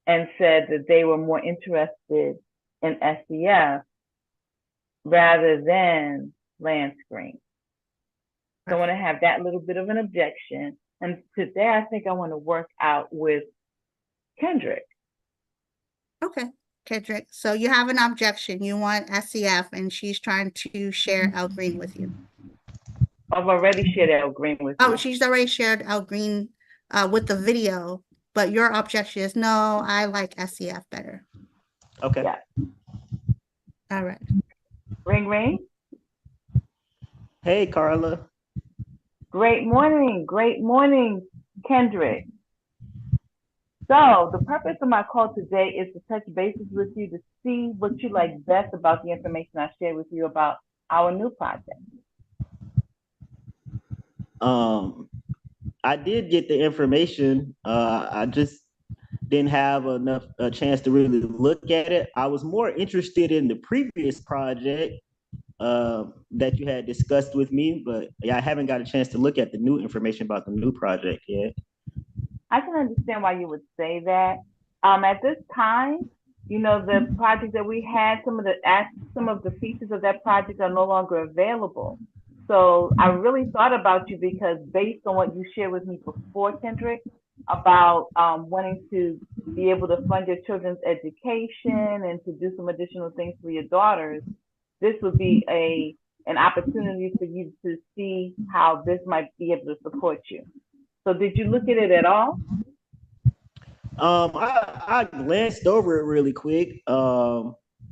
[SPEAKER 4] and said that they were more interested in SDF rather than land screen. So I want to have that little bit of an objection. And today I think I want to work out with Kendrick.
[SPEAKER 2] Okay, Kendrick. So you have an objection. You want SCF, and she's trying to share 𝐿 with you.
[SPEAKER 4] I've already shared 𝐿 with you.
[SPEAKER 2] Oh, she's already shared 𝐿 with the video, but your objection is, no, I like SCF better.
[SPEAKER 6] Okay.
[SPEAKER 4] Yeah.
[SPEAKER 2] All right.
[SPEAKER 4] Ring, ring.
[SPEAKER 6] Hey, Carla.
[SPEAKER 4] Great morning, Kendrick. So the purpose of my call today is to touch bases with you to see what you like best about the information I shared with you about our new project.
[SPEAKER 6] I did get the information. I just didn't have a chance to really look at it. I was more interested in the previous project that you had discussed with me, but yeah, I haven't got a chance to look at the new information about the new project yet.
[SPEAKER 4] I can understand why you would say that. At this time, you know, the project that we had, some of the features of that project are no longer available. So I really thought about you because based on what you shared with me before, Kendrick, about wanting to be able to fund your children's education and to do some additional things for your daughters, this would be an opportunity for you to see how this might be able to support you. So did you look at it at all?
[SPEAKER 6] I glanced over it really quick.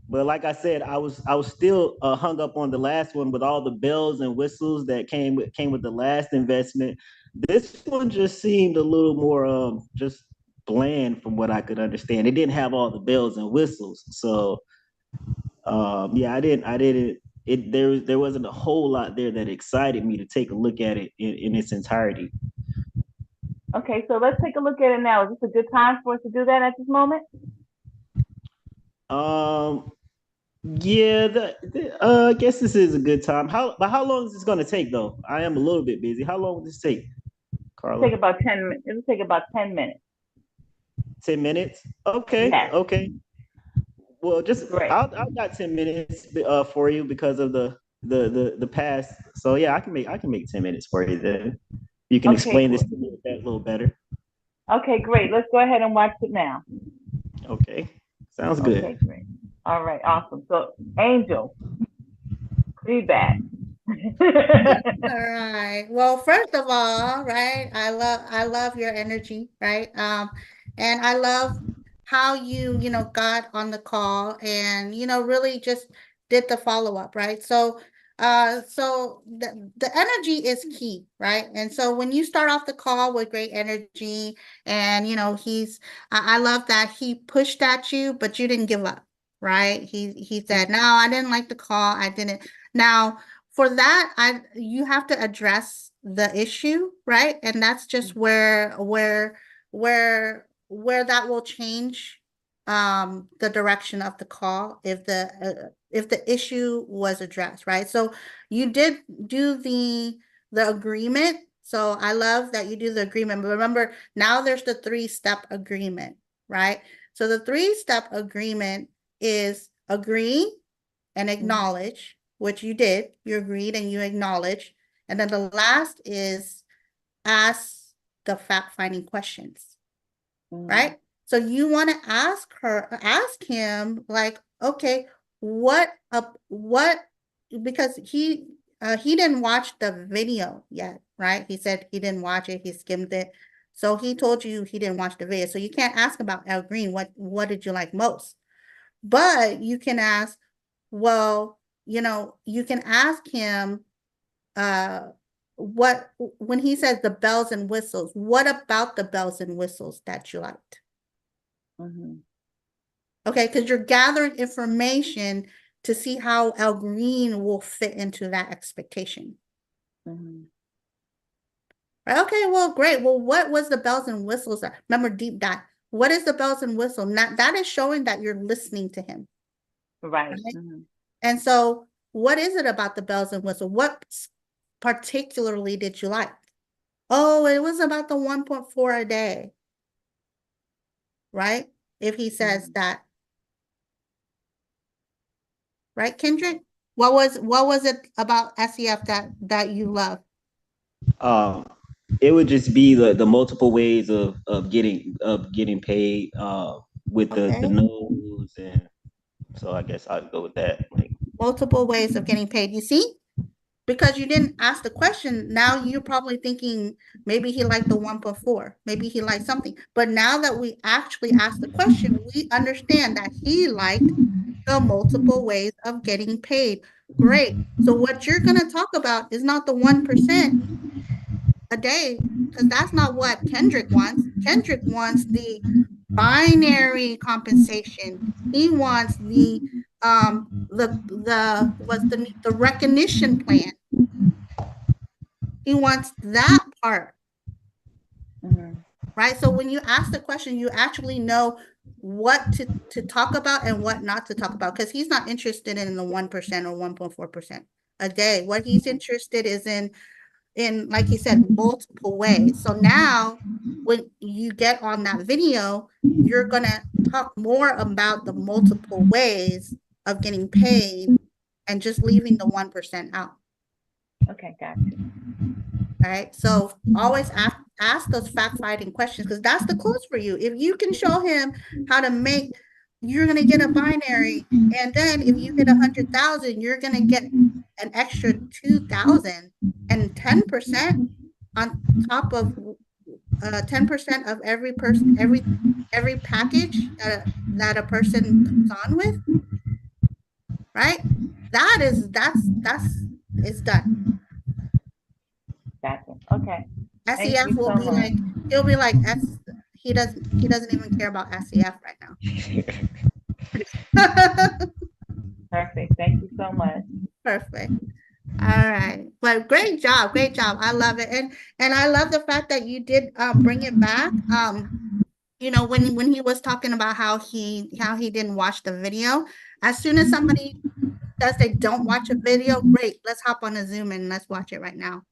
[SPEAKER 6] But like I said, I was still hung up on the last one with all the bells and whistles that came with the last investment. This one just seemed a little more just bland from what I could understand. It didn't have all the bells and whistles. So yeah, I didn't there wasn't a whole lot there that excited me to take a look at it in its entirety.
[SPEAKER 4] Okay, so let's take a look at it now. Is this a good time for us to do that at this moment?
[SPEAKER 6] Yeah, I guess this is a good time. How long is this going to take, though? I am a little bit busy. How long will this take, Carla?
[SPEAKER 4] It'll take about 10 minutes.
[SPEAKER 6] 10 minutes? Okay.
[SPEAKER 4] Yes.
[SPEAKER 6] Okay. Well, just
[SPEAKER 4] Great.
[SPEAKER 6] I've got 10 minutes for you because of the past. So yeah, I can make 10 minutes for you then. You can explain this to me a little better.
[SPEAKER 4] Okay, great. Let's go ahead and watch it now.
[SPEAKER 6] Okay. Sounds good.
[SPEAKER 4] Okay, great. All right, awesome. So, Angel, feedback.
[SPEAKER 2] All right. Well, first of all, right, I love your energy, right? And I love how you got on the call and really just did the follow-up, right? So so the energy is key, right? And so when you start off the call with great energy and I love that he pushed at you, but you didn't give up, right? He said, no, I didn't like the call. I didn't. Now, for that, you have to address the issue, right? And that's just where that will change the direction of the call if the issue was addressed, right? So you did do the agreement. So I love that you do the agreement. But remember, now there's the 3-step agreement, right? So the 3-step agreement is agree and acknowledge, which you did. You agreed and you acknowledged. And then the last is ask the fact-finding questions, right? So you want to ask him, like, okay, because he didn't watch the video yet, right? He said he didn't watch it, he skimmed it. So he told you he didn't watch the video. So you can't ask about Al Green, what did you like most? But you can ask, well, you can ask him, when he says the bells and whistles, what about the bells and whistles that you liked? Okay, because you're gathering information to see how Al Green will fit into that expectation. Right, okay, well, great. Well, what was the bells and whistles? Remember, deep dive. What is the bells and whistles? That is showing that you're listening to him.
[SPEAKER 4] Right.
[SPEAKER 2] And so what is it about the bells and whistles? What particularly did you like? Oh, it was about the 1.4 a day. Right? If he says that. Right, Kendrick? What was it about SEF that you love?
[SPEAKER 6] It would just be the multiple ways of getting paid with the no's, and so I guess I'd go with that. Like
[SPEAKER 2] multiple ways of getting paid. You see? Because you didn't ask the question, now you're probably thinking maybe he liked the 1.4, maybe he liked something. But now that we actually asked the question, we understand that he liked the multiple ways of getting paid. Great. So what you're going to talk about is not the 1% a day, because that's not what Kendrick wants. Kendrick wants the binary compensation. He wants the recognition plan. He wants that part. Right? So when you ask the question, you actually know what to talk about and what not to talk about, because he's not interested in the 1% or 1.4% a day. What he's interested is in, like he said, multiple ways. So now when you get on that video, you're going to talk more about the multiple ways of getting paid and just leaving the 1% out.
[SPEAKER 4] Okay, gotcha.
[SPEAKER 2] Right. So always ask those fact-finding questions, because that's the clues for you. If you can show him how to make, you're going to get a binary. And then if you hit 100,000, you're going to get an extra 2,000, and 10% on top of 10% of every person, every package that a person comes on with. Right. That's it's done.
[SPEAKER 4] Gotcha. Okay.
[SPEAKER 2] SEF will be like, he'll be like, he doesn't even care about SEF right now.
[SPEAKER 4] Perfect. Thank you so much.
[SPEAKER 2] Perfect. All right. Well, great job. Great job. I love it. And I love the fact that you did bring it back. When he was talking about how he didn't watch the video, as soon as somebody says they don't watch a video, great, let's hop on a Zoom and let's watch it right now.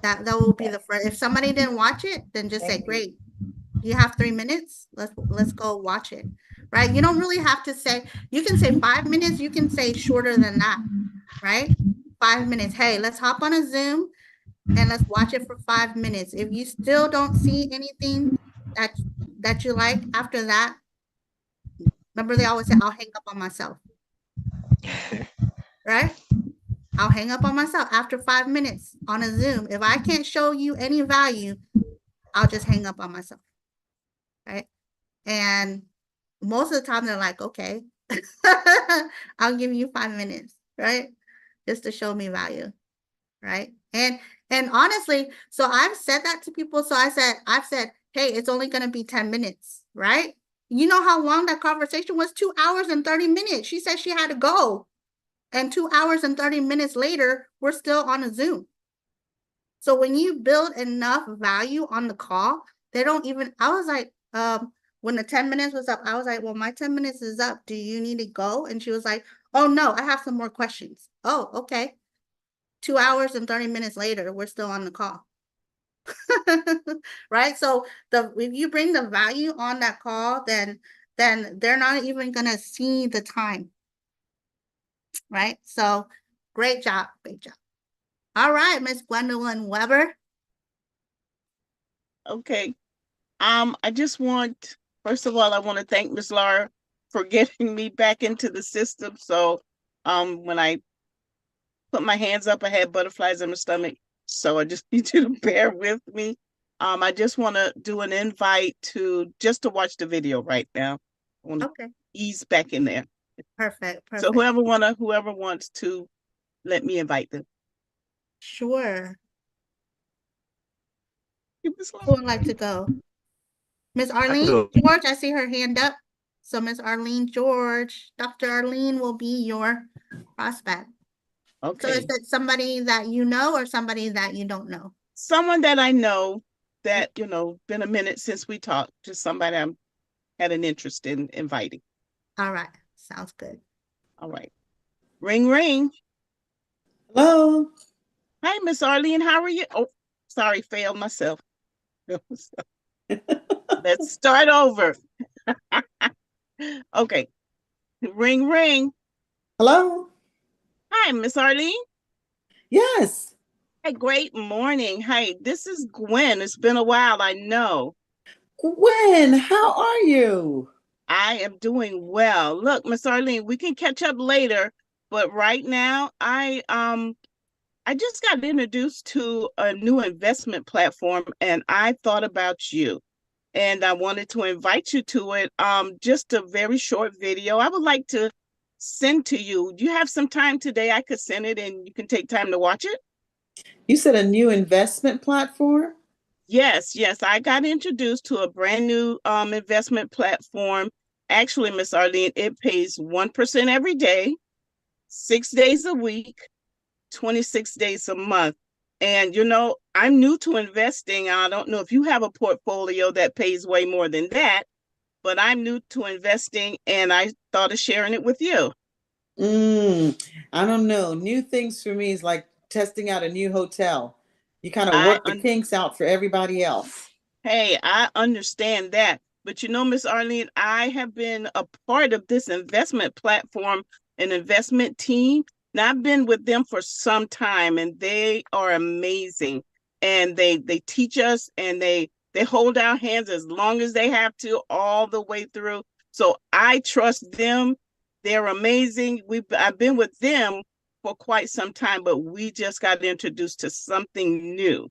[SPEAKER 2] That will be the first. If somebody didn't watch it, then just say, great, you have 3 minutes. Let's go watch it. Right? You don't really have to say, you can say 5 minutes, you can say shorter than that, right? 5 minutes. Hey, let's hop on a Zoom and let's watch it for 5 minutes. If you still don't see anything that you like after that, remember they always say, I'll hang up on myself. Right? I'll hang up on myself after 5 minutes on a Zoom. If I can't show you any value, I'll just hang up on myself. Right? And most of the time they're like, okay, I'll give you 5 minutes, right? Just to show me value. Right? And honestly, so I've said that to people. So I've said, hey, it's only going to be 10 minutes, right? You know how long that conversation was? 2 hours and 30 minutes. She said she had to go. And 2 hours and 30 minutes later, we're still on a Zoom. So when you build enough value on the call, they don't even, I was like, when the 10 minutes was up, I was like, well, my 10 minutes is up. Do you need to go? And she was like, oh, no, I have some more questions. Oh, okay. 2 hours and 30 minutes later, we're still on the call. Right? So if you bring the value on that call, then they're not even going to see the time. Right? So great job. Great job. All right, Miss Gwendolyn Weber.
[SPEAKER 1] Okay. I just want, first of all, I want to thank Ms. Laura for getting me back into the system. So when I put my hands up, I had butterflies in my stomach. So I just need you to bear with me. I just want to do an invite to watch the video right now. I want to ease back in there.
[SPEAKER 2] Perfect.
[SPEAKER 1] So whoever wants to, let me invite them.
[SPEAKER 2] Sure. Who would like to go? Miss Arlene George, I see her hand up. So Miss Arlene George, Dr. Arlene will be your prospect.
[SPEAKER 1] Okay.
[SPEAKER 2] So is it somebody that you know or somebody that you don't know?
[SPEAKER 1] Someone that I know that, been a minute since we talked, just somebody I had an interest in inviting.
[SPEAKER 2] All right. Sounds good.
[SPEAKER 1] All right. Ring, ring.
[SPEAKER 5] Hello.
[SPEAKER 1] Hi, Miss Arlene. How are you? Oh, sorry, failed myself. Let's start over. Okay. Ring, ring.
[SPEAKER 5] Hello.
[SPEAKER 1] Hi, Miss Arlene.
[SPEAKER 5] Yes.
[SPEAKER 1] Hey, great morning. Hi, this is Gwen. It's been a while, I know.
[SPEAKER 5] Gwen, how are you?
[SPEAKER 1] I am doing well. Look, Miss Arlene, we can catch up later, but right now I just got introduced to a new investment platform and I thought about you. And I wanted to invite you to it. Just a very short video. I would like to send to you. Do you have some time today? I could send it and you can take time to watch it.
[SPEAKER 5] You said a new investment platform?
[SPEAKER 1] Yes. I got introduced to a brand new investment platform. Actually, Miss Arlene, it pays 1% every day, 6 days a week, 26 days a month. And, I'm new to investing. I don't know if you have a portfolio that pays way more than that, but I'm new to investing and I thought of sharing it with you.
[SPEAKER 5] I don't know. New things for me is like testing out a new hotel. You kind of work the kinks out for everybody else.
[SPEAKER 1] Hey, I understand that. But Miss Arlene, I have been a part of this investment platform, an investment team. Now, I've been with them for some time and they are amazing. And they teach us and they hold our hands as long as they have to all the way through. So I trust them. They're amazing. I've been with them for quite some time, but we just got introduced to something new.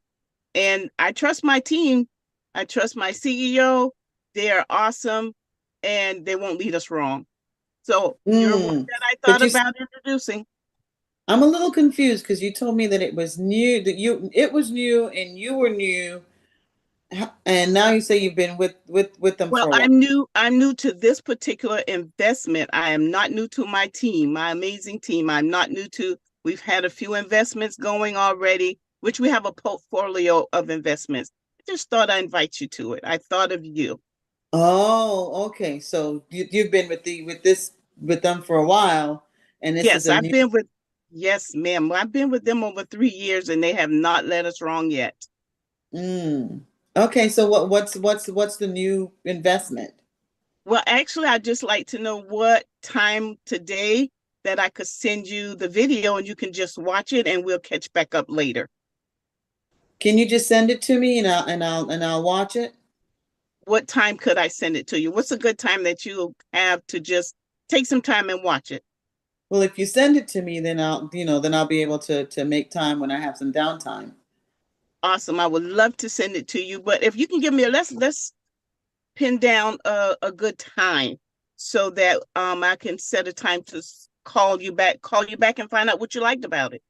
[SPEAKER 1] And I trust my team. I trust my CEO. They are awesome and they won't lead us wrong. So you're one that I thought about introducing.
[SPEAKER 5] I'm a little confused because you told me that it was new, it was new and you were new. And now you say you've been with them for a while.
[SPEAKER 1] I'm new to this particular investment. I am not new to my team, my amazing team. I'm not new to, we've had a few investments going already, which we have a portfolio of investments. I just thought I'd invite you to it. I thought of you.
[SPEAKER 5] Oh, okay. So you've been with them for a while. And this
[SPEAKER 1] yes,
[SPEAKER 5] is
[SPEAKER 1] yes, ma'am. I've been with them over 3 years and they have not led us wrong yet.
[SPEAKER 5] Okay, so what's the new investment?
[SPEAKER 1] Well, actually, I'd just like to know what time today that I could send you the video and you can just watch it and we'll catch back up later.
[SPEAKER 5] Can you just send it to me and I'll watch it?
[SPEAKER 1] What time could I send it to you? What's a good time that you'll have to just take some time and watch it?
[SPEAKER 5] Well, if you send it to me, then I'll be able to make time when I have some downtime.
[SPEAKER 1] Awesome. I would love to send it to you, but if you can give me let's pin down a good time so that I can set a time to call you back and find out what you liked about it.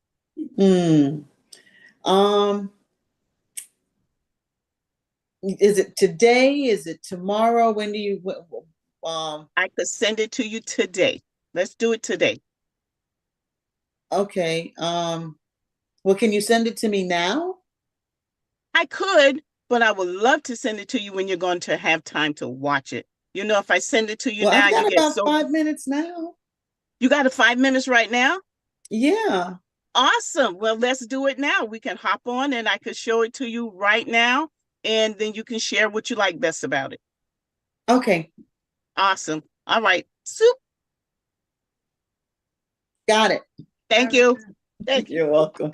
[SPEAKER 5] Is it today? Is it tomorrow? When do you
[SPEAKER 1] I could send it to you today. Let's do it today.
[SPEAKER 5] Okay. Well, can you send it to me now?
[SPEAKER 1] I could, but I would love to send it to you when you're going to have time to watch it. You know, if I send it to you
[SPEAKER 5] Well,
[SPEAKER 1] now,
[SPEAKER 5] I've got
[SPEAKER 1] you get
[SPEAKER 5] about 5 minutes now.
[SPEAKER 1] You got 5 minutes right now?
[SPEAKER 5] Yeah.
[SPEAKER 1] Awesome. Well, let's do it now. We can hop on and I could show it to you right now, and then you can share what you like best about it.
[SPEAKER 5] Okay.
[SPEAKER 1] Awesome. All right. Soup.
[SPEAKER 5] Got it.
[SPEAKER 1] Thank you. Thank you.
[SPEAKER 5] You're welcome.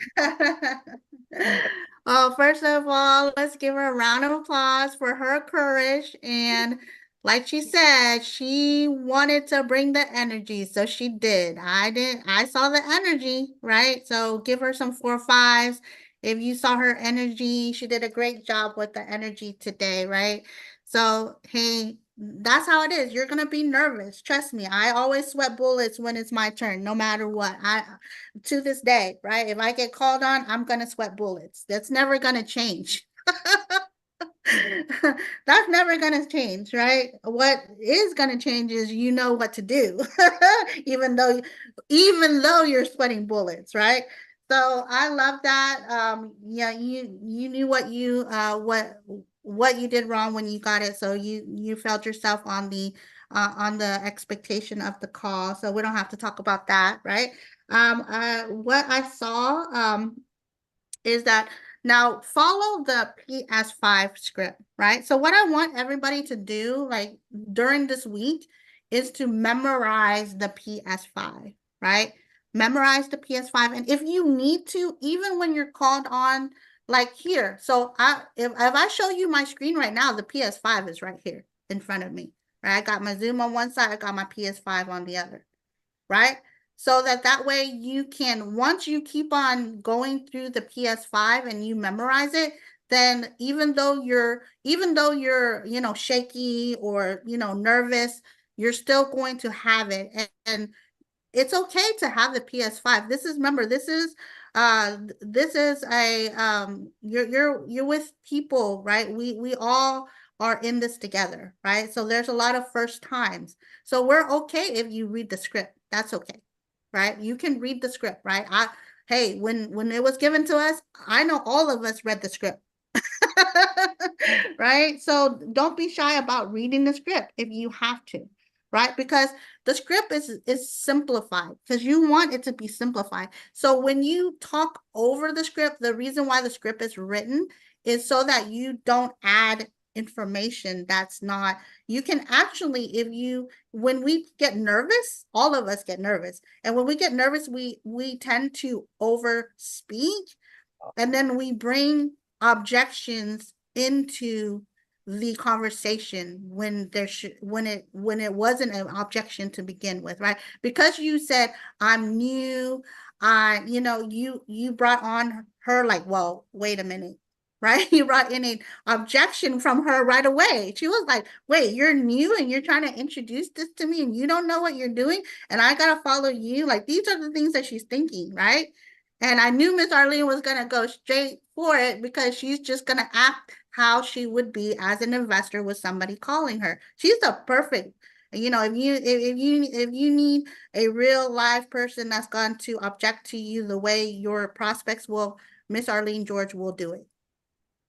[SPEAKER 2] Oh, first of all, let's give her a round of applause for her courage. And like she said, she wanted to bring the energy, so she did. I saw the energy, right? So give her some 4 5s. If you saw her energy, she did a great job with the energy today, right? So, hey, that's how it is. You're gonna be nervous. Trust me. I always sweat bullets when it's my turn, no matter what. To this day, right? If I get called on, I'm gonna sweat bullets. That's never gonna change. That's never gonna change, right? What is gonna change is you know what to do, even though you're sweating bullets, right? So I love that. Yeah, you knew what you did wrong when you got it, so you felt yourself on the expectation of the call. So we don't have to talk about that, right? What I saw is that now follow the PS5 script, right? So what I want everybody to do, like during this week, is to memorize the PS5, right? Memorize the PS5, and if you need to, even when you're called on, like here. So if I show you my screen right now, the PS5 is right here in front of me, right? I got my Zoom on one side, I got my PS5 on the other, right? So that way you can, once you keep on going through the PS5 and you memorize it, then even though you're, shaky or, nervous, you're still going to have it. And it's okay to have the PS5. Remember, this is a, you're with people, right? We all are in this together, right? So there's a lot of first times. So we're okay if you read the script. That's okay, right? You can read the script, right? Hey, when it was given to us, I know all of us read the script. Right? So don't be shy about reading the script if you have to, right? Because the script is simplified, because you want it to be simplified. So when you talk over the script, the reason why the script is written is so that you don't add information that's not, you can actually, when we get nervous, all of us get nervous. And when we get nervous, we tend to over speak, and then we bring objections into the conversation when it wasn't an objection to begin with, right? Because you said, I'm new, you brought on her, like, well, wait a minute, right? You brought in an objection from her right away. She was like, wait, you're new and you're trying to introduce this to me and you don't know what you're doing and I gotta follow you? Like, these are the things that she's thinking, right? And I knew Miss Arlene was going to go straight for it, because she's just going to act how she would be as an investor with somebody calling her. She's a perfect, if you need a real live person that's going to object to you the way your prospects will, Miss Arlene George will do it,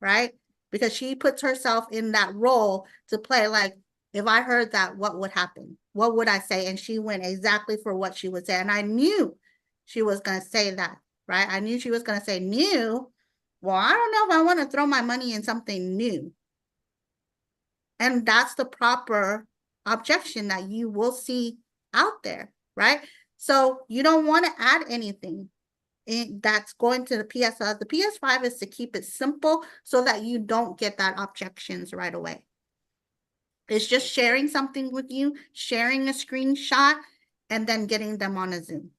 [SPEAKER 2] right? Because she puts herself in that role to play, like, if I heard that, what would happen? What would I say? And she went exactly for what she would say. And I knew she was going to say that. Right? I knew she was going to say new. Well, I don't know if I want to throw my money in something new. And that's the proper objection that you will see out there, right? So you don't want to add anything that's going to the PS5. The PS5 is to keep it simple so that you don't get that objections right away. It's just sharing something with you, sharing a screenshot, and then getting them on a Zoom.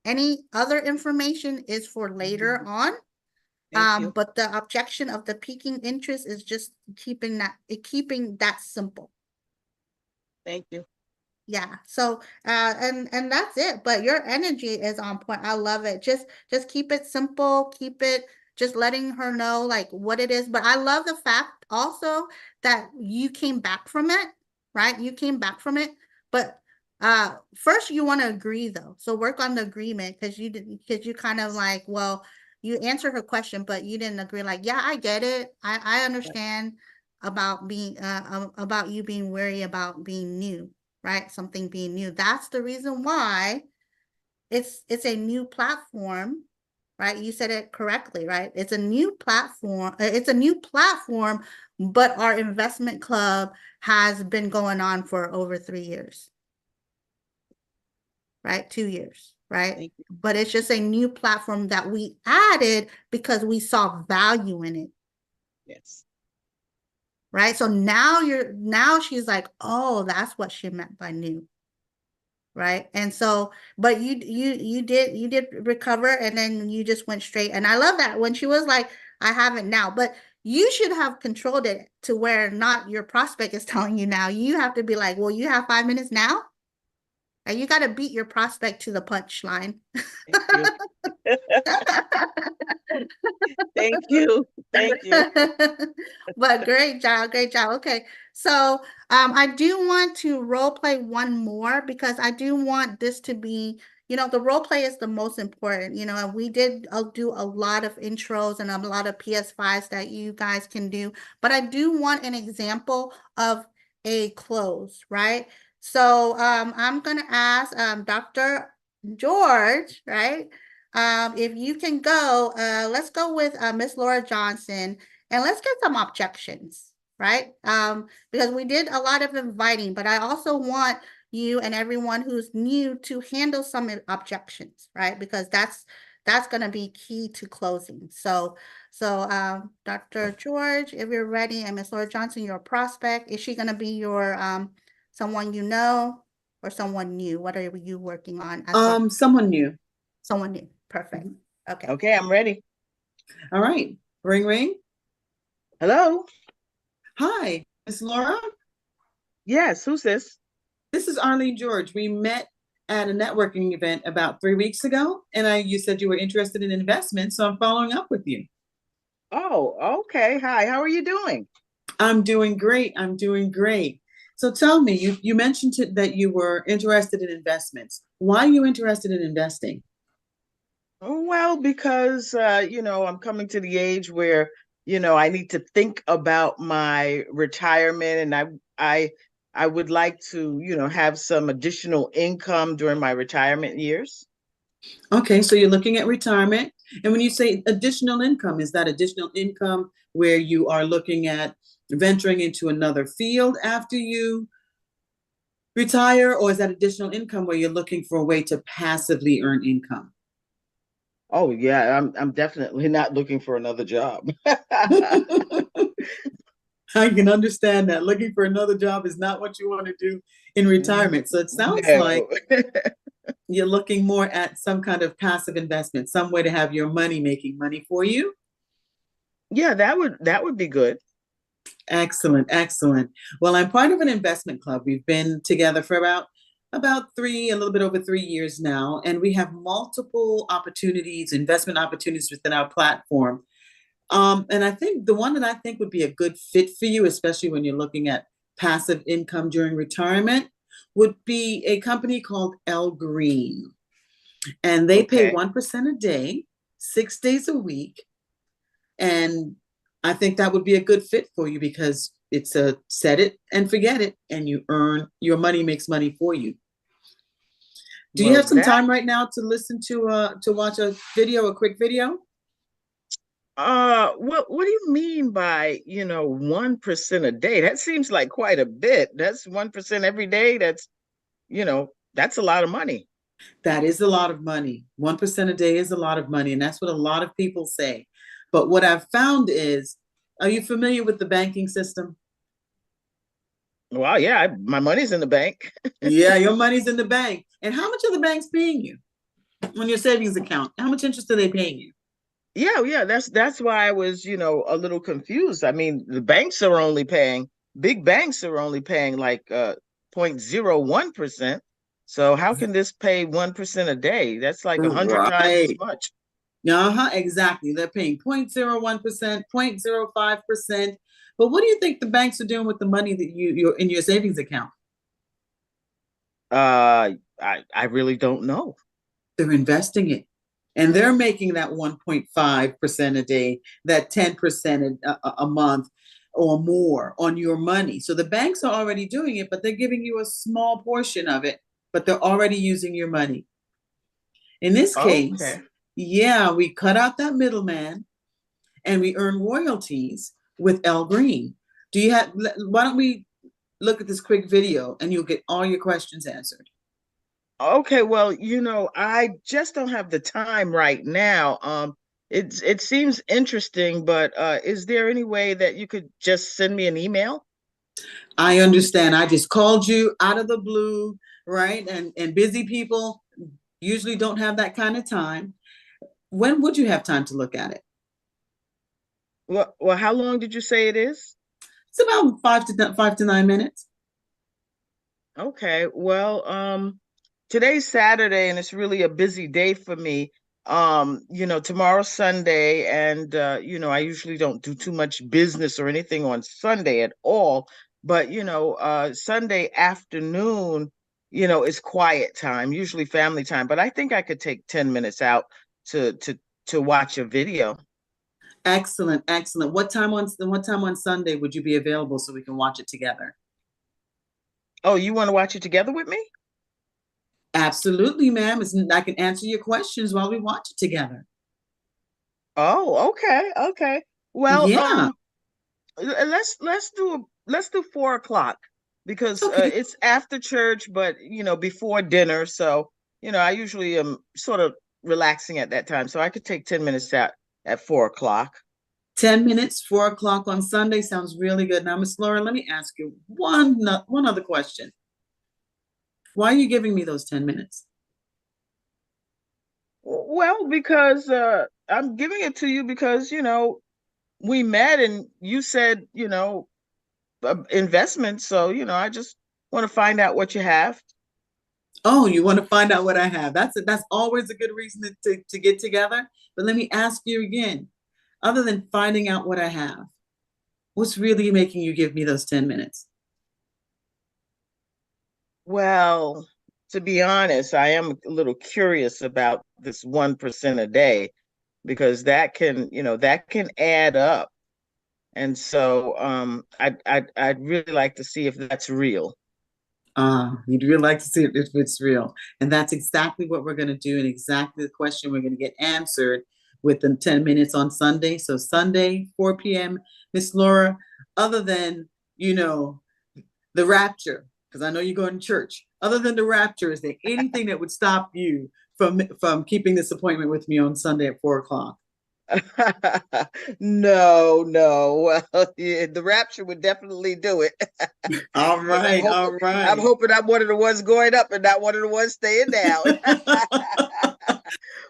[SPEAKER 2] Any other information is for later on. But the objection of the piquing interest is just keeping that simple.
[SPEAKER 1] Thank you.
[SPEAKER 2] Yeah. So and that's it. But your energy is on point. I love it. Just keep it simple. Keep it just letting her know like what it is. But I love the fact also that you came back from it, right? You came back from it. But first you want to agree though. So work on the agreement, because you kind of like, well, you answered her question, but you didn't agree. Like, yeah, I get it. I understand about being about you being wary about being new, right? Something being new. That's the reason why it's a new platform, right? You said it correctly, right? It's a new platform. It's a new platform, but our investment club has been going on for over 3 years, right? 2 years, right?
[SPEAKER 1] Thank you.
[SPEAKER 2] But it's just a new platform that we added because we saw value in it,
[SPEAKER 1] Yes.
[SPEAKER 2] right? So now she's like, oh, that's what she meant by new. Right. And so, but you did recover, and then you just went straight. And I love that when she was like, I haven't now, but you should have controlled it to where not your prospect is telling you now. You have to be like, well, you have 5 minutes now. And you got to beat your prospect to the punchline.
[SPEAKER 1] Thank you. Thank you. Thank you.
[SPEAKER 2] But great job, great job. Okay, so I do want to role play one more because I do want this to be, the role play is the most important, and we did do a lot of intros and a lot of PS5s that you guys can do, but I do want an example of a close, right? So I'm gonna ask Dr. George, right? If you can go, let's go with Miss Laura Johnson, and let's get some objections, right? Because we did a lot of inviting, but I also want you and everyone who's new to handle some objections, right? Because that's going to be key to closing. So Dr. George, if you're ready, and Miss Laura Johnson, your prospect, is she going to be your someone you know or someone new? What are you working on?
[SPEAKER 5] Someone new.
[SPEAKER 2] Someone new. Perfect. Okay.
[SPEAKER 3] Okay, I'm ready.
[SPEAKER 5] All right. Ring, ring.
[SPEAKER 3] Hello?
[SPEAKER 5] Hi, Miss Laura.
[SPEAKER 3] Yes, who's this?
[SPEAKER 5] This is Arlene George. We met at a networking event about 3 weeks ago, and you said you were interested in investments, so I'm following up with you.
[SPEAKER 3] Oh, okay. Hi, how are you doing?
[SPEAKER 5] I'm doing great. I'm doing great. So tell me, you mentioned that you were interested in investments. Why are you interested in investing?
[SPEAKER 3] Well, because I'm coming to the age where, I need to think about my retirement, and I would like to, have some additional income during my retirement years.
[SPEAKER 5] Okay, so you're looking at retirement. And when you say additional income, is that additional income where you are looking at venturing into another field after you retire, or is that additional income where you're looking for a way to passively earn income?
[SPEAKER 3] Oh yeah, I'm definitely not looking for another job.
[SPEAKER 5] I can understand that. Looking for another job is not what you want to do in retirement. So it sounds like you're looking more at some kind of passive investment, some way to have your money making money for you.
[SPEAKER 3] Yeah, that would be good.
[SPEAKER 5] Excellent, excellent. Well, I'm part of an investment club. We've been together for about a little bit over 3 years now, and we have multiple opportunities, investment opportunities within our platform. And I think the one that I think would be a good fit for you, especially when you're looking at passive income during retirement, would be a company called 𝐿 Green. And they pay 1% a day, 6 days a week. And I think that would be a good fit for you because it's a set it and forget it, and your money makes money for you. Do you have some time right now to listen to watch a quick video?
[SPEAKER 3] What do you mean by 1% a day? That seems like quite a bit. That's 1% every day. That's a lot of money.
[SPEAKER 5] That is a lot of money. 1% a day is a lot of money, and that's what a lot of people say. But what I've found is, are you familiar with the banking system?
[SPEAKER 3] Well, yeah, my money's in the bank.
[SPEAKER 5] Yeah, your money's in the bank. And how much are the banks paying you on your savings account? How much interest are they paying you?
[SPEAKER 3] Yeah, that's why I was, a little confused. I mean, the big banks are only paying like 0.01%. So how can this pay 1% a day? That's like 100 times as much.
[SPEAKER 5] Exactly. They're paying 0.01%, 0.05%. But what do you think the banks are doing with the money that you're in your savings account?
[SPEAKER 3] I really don't know.
[SPEAKER 5] They're investing it. and they're making that 1.5% a day, that 10% a month or more on your money. So the banks are already doing it, but they're giving you a small portion of it, but they're already using your money. In this case,
[SPEAKER 1] Okay.
[SPEAKER 5] yeah, we cut out that middleman and we earn royalties with 𝐍�絵. Why don't we look at this quick video and you'll get all your questions answered.
[SPEAKER 3] Okay, well, I just don't have the time right now. It seems interesting, but is there any way that you could just send me an email?
[SPEAKER 5] I understand. I just called you out of the blue, right? And busy people usually don't have that kind of time. When would you have time to look at it?
[SPEAKER 3] Well, how long did you say it is?
[SPEAKER 5] It's about 5 to 9 minutes.
[SPEAKER 3] Okay, well, today's Saturday and it's really a busy day for me. Tomorrow's Sunday, and I usually don't do too much business or anything on Sunday at all. But Sunday afternoon, is quiet time, usually family time. But I think I could take 10 minutes out to watch a video.
[SPEAKER 5] Excellent, excellent. What time on Sunday would you be available so we can watch it together?
[SPEAKER 3] Oh, you want to watch it together with me?
[SPEAKER 5] Absolutely, ma'am. I can answer your questions while we watch it together.
[SPEAKER 3] Oh, okay. Well,
[SPEAKER 5] Yeah.
[SPEAKER 3] let's do 4 o'clock because
[SPEAKER 5] Okay.
[SPEAKER 3] it's after church, but before dinner. So I usually am sort of relaxing at that time, so I could take 10 minutes out at 4 o'clock.
[SPEAKER 5] 10 minutes, 4 o'clock on Sunday sounds really good. Now, Miss Laura, let me ask you one other question. Why are you giving me those 10 minutes?
[SPEAKER 3] Well, because I'm giving it to you because we met and you said investment, so I just want to find out what you have.
[SPEAKER 5] Oh, you want to find out what I have. That's always a good reason to get together. But let me ask you again, other than finding out what I have, what's really making you give me those 10 minutes?
[SPEAKER 3] Well, to be honest, I am a little curious about this 1% a day because that can add up. And so I'd really like to see if that's real.
[SPEAKER 5] You'd really like to see it if it's real. And that's exactly what we're going to do, and exactly the question we're going to get answered within 10 minutes on Sunday. So Sunday, 4 p.m., Miss Laura, other than, the rapture, because I know you're going to church, other than the rapture, is there anything that would stop you from keeping this appointment with me on Sunday at 4 o'clock?
[SPEAKER 3] No. Well, yeah, the rapture would definitely do it.
[SPEAKER 5] All right.
[SPEAKER 3] I'm hoping I'm one of the ones going up and not one of the ones staying down.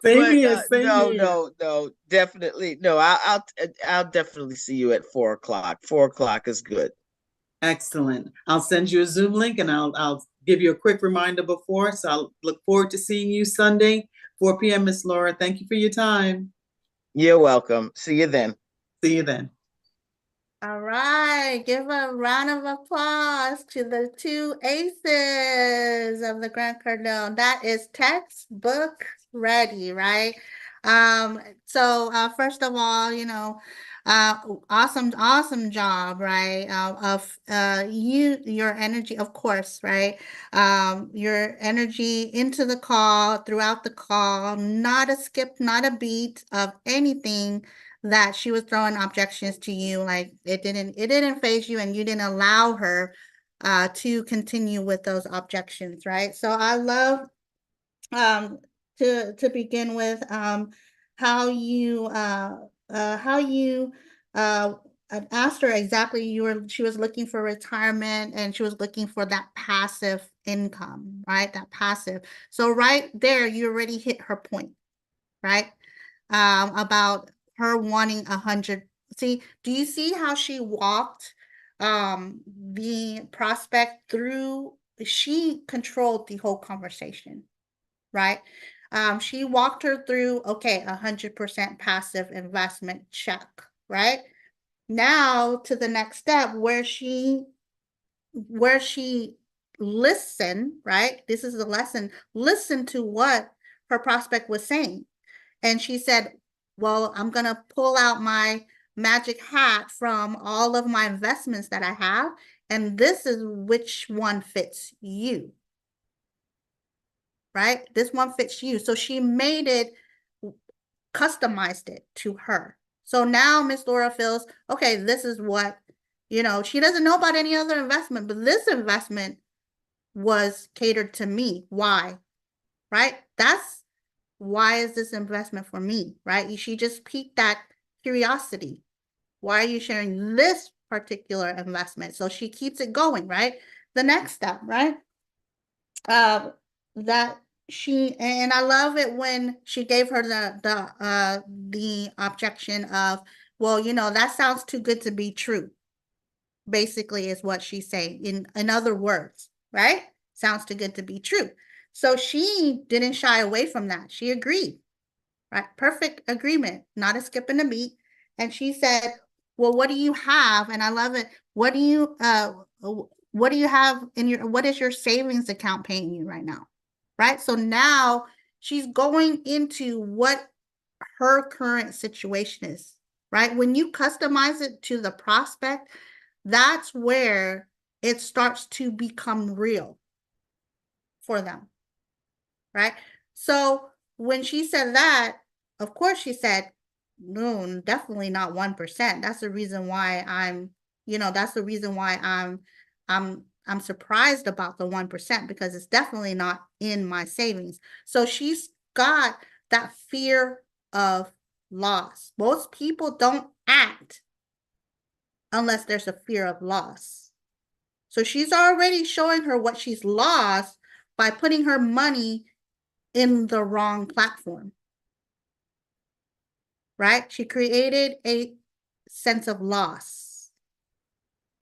[SPEAKER 5] Same
[SPEAKER 3] But
[SPEAKER 5] here.
[SPEAKER 3] no, definitely no. I'll definitely see you at 4 o'clock. 4 o'clock is good.
[SPEAKER 5] Excellent. I'll send you a Zoom link and I'll give you a quick reminder before. So I'll look forward to seeing you Sunday, 4 p.m. Miss Laura. Thank you for your time.
[SPEAKER 3] You're welcome. See you then.
[SPEAKER 5] See you then.
[SPEAKER 2] All right, give a round of applause to the two aces of the Grant Cardone. That is textbook ready, right? So first of all, awesome job, right? Of your energy, of course, right? Your energy into the call, throughout the call, not a skip, not a beat of anything that she was throwing objections to you. Like it didn't phase you, and you didn't allow her to continue with those objections, right? So I love to begin with how you asked her exactly she was looking for retirement, and she was looking for that passive income, right? That passive. So right there, you already hit her point, right? About her wanting 100. See, do you see how she walked the prospect through? She controlled the whole conversation, right? She walked her through, okay, 100% passive investment, check, right? Now to the next step where she listened, right? This is the lesson. Listen to what her prospect was saying. And she said, well, I'm going to pull out my magic hat from all of my investments that I have, and this is which one fits you. Right? This one fits you. So she made it, customized it to her. So now Miss Laura feels, okay, this is what, she doesn't know about any other investment, but this investment was catered to me. Why? Right? That's why is this investment for me? Right? She just piqued that curiosity. Why are you sharing this particular investment? So she keeps it going, right? The next step, right? That she, and I love it when she gave her the objection of, well, that sounds too good to be true. Basically is what she's saying in other words, right? Sounds too good to be true. So she didn't shy away from that. She agreed, right? Perfect agreement, not a skip and a beat. And she said, well, what do you have? And I love it. What do you have in your, what is your savings account paying you right now? Right? So now she's going into what her current situation is, right? When you customize it to the prospect, that's where it starts to become real for them, right? So when she said that, of course she said, no, definitely not 1%. That's the reason why that's the reason why I'm surprised about the 1%, because it's definitely not in my savings. So she's got that fear of loss. Most people don't act unless there's a fear of loss. So she's already showing her what she's lost by putting her money in the wrong platform. Right? She created a sense of loss.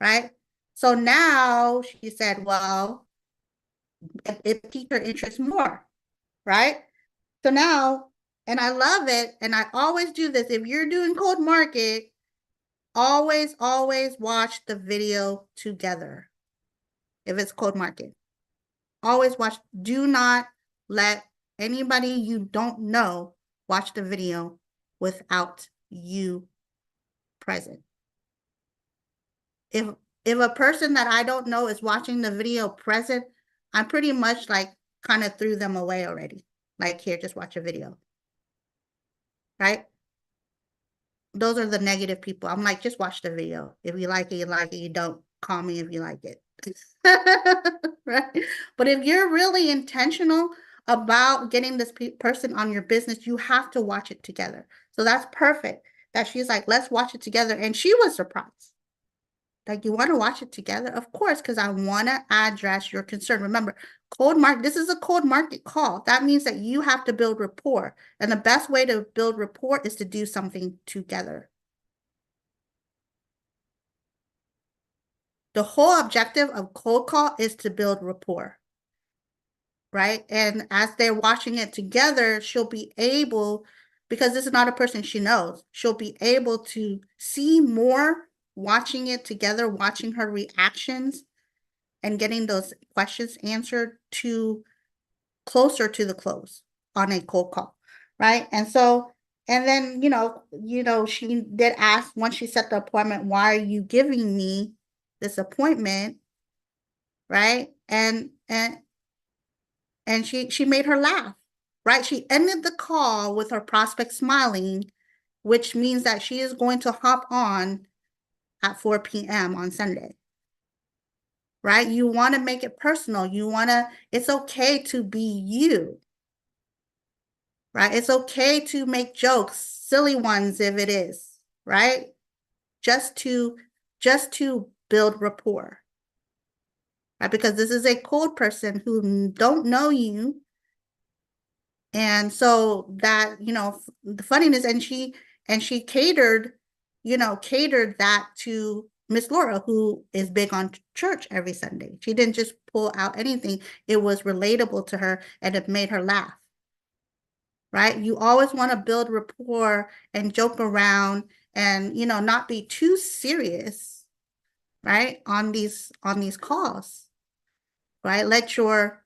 [SPEAKER 2] Right? So now she said, well, it piqued her interest more. Right? So now, and I love it, and I always do this. If you're doing cold market, always watch the video together. If it's cold market, always watch. Do not let anybody you don't know watch the video without you present. If a person that I don't know is watching the video present, I'm pretty much like kind of threw them away already. Like, here, just watch a video. Right? Those are the negative people. I'm like, just watch the video. If you like it, you like it. You don't, call me if you like it. Right? But if you're really intentional about getting this person on your business, you have to watch it together. So that's perfect that she's like, let's watch it together. And she was surprised. Like, you want to watch it together? Of course, because I want to address your concern. Remember, cold market, this is a cold market call. That means that you have to build rapport. And the best way to build rapport is to do something together. The whole objective of cold call is to build rapport. Right? And as they're watching it together, she'll be able, because this is not a person she knows, she'll be able to see more watching it together, watching her reactions and getting those questions answered to closer to the close on a cold call, right? And so, and then, she did ask, once she set the appointment, why are you giving me this appointment, right? And she made her laugh, right? She ended the call with her prospect smiling, which means that she is going to hop on at 4 p.m. on Sunday, right? You want to make it personal. It's okay to be you, right? It's okay to make jokes, silly ones if it is, right? Just to build rapport, right? Because this is a cold person who don't know you. And so that, the funniness, and she catered that to Miss Laura, who is big on church every Sunday. She didn't just pull out anything. It was relatable to her, and it made her laugh, right? You always want to build rapport and joke around and, not be too serious, right? On these calls, right? Let your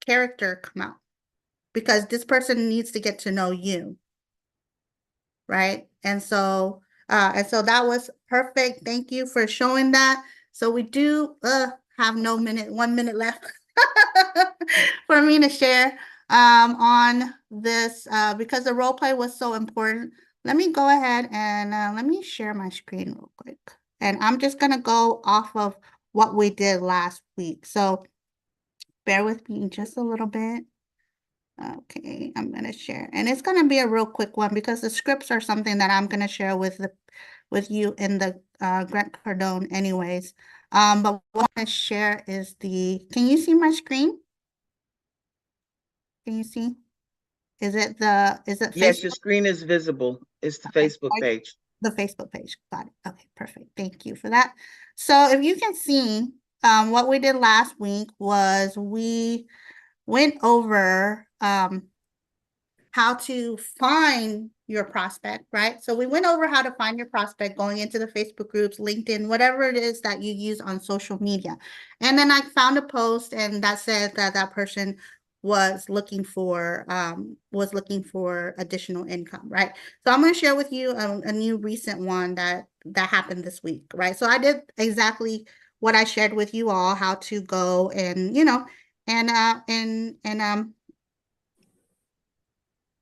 [SPEAKER 2] character come out. because this person needs to get to know you, right? And so that was perfect. Thank you for showing that. So we do have 1 minute left for me to share on this because the role play was so important. Let me go ahead and let me share my screen real quick. And I'm just going to go off of what we did last week. So bear with me just a little bit. Okay, I'm going to share. And it's going to be a real quick one because the scripts are something that I'm going to share with you in the Grant Cardone anyways. But what I want to share is can you see my screen? Can you see? Is it
[SPEAKER 3] Yes,
[SPEAKER 2] Facebook?
[SPEAKER 3] your screen is visible. It's the Facebook page.
[SPEAKER 2] The Facebook page. Got it. Okay, perfect. Thank you for that. So if you can see, what we did last week was we went over how to find your prospect, right? So we went over how to find your prospect going into the Facebook groups, LinkedIn, whatever it is that you use on social media. And then I found a post and that said that that person was looking for additional income, right? So I'm going to share with you a new recent one that happened this week, right? So I did exactly what I shared with you all, how to go and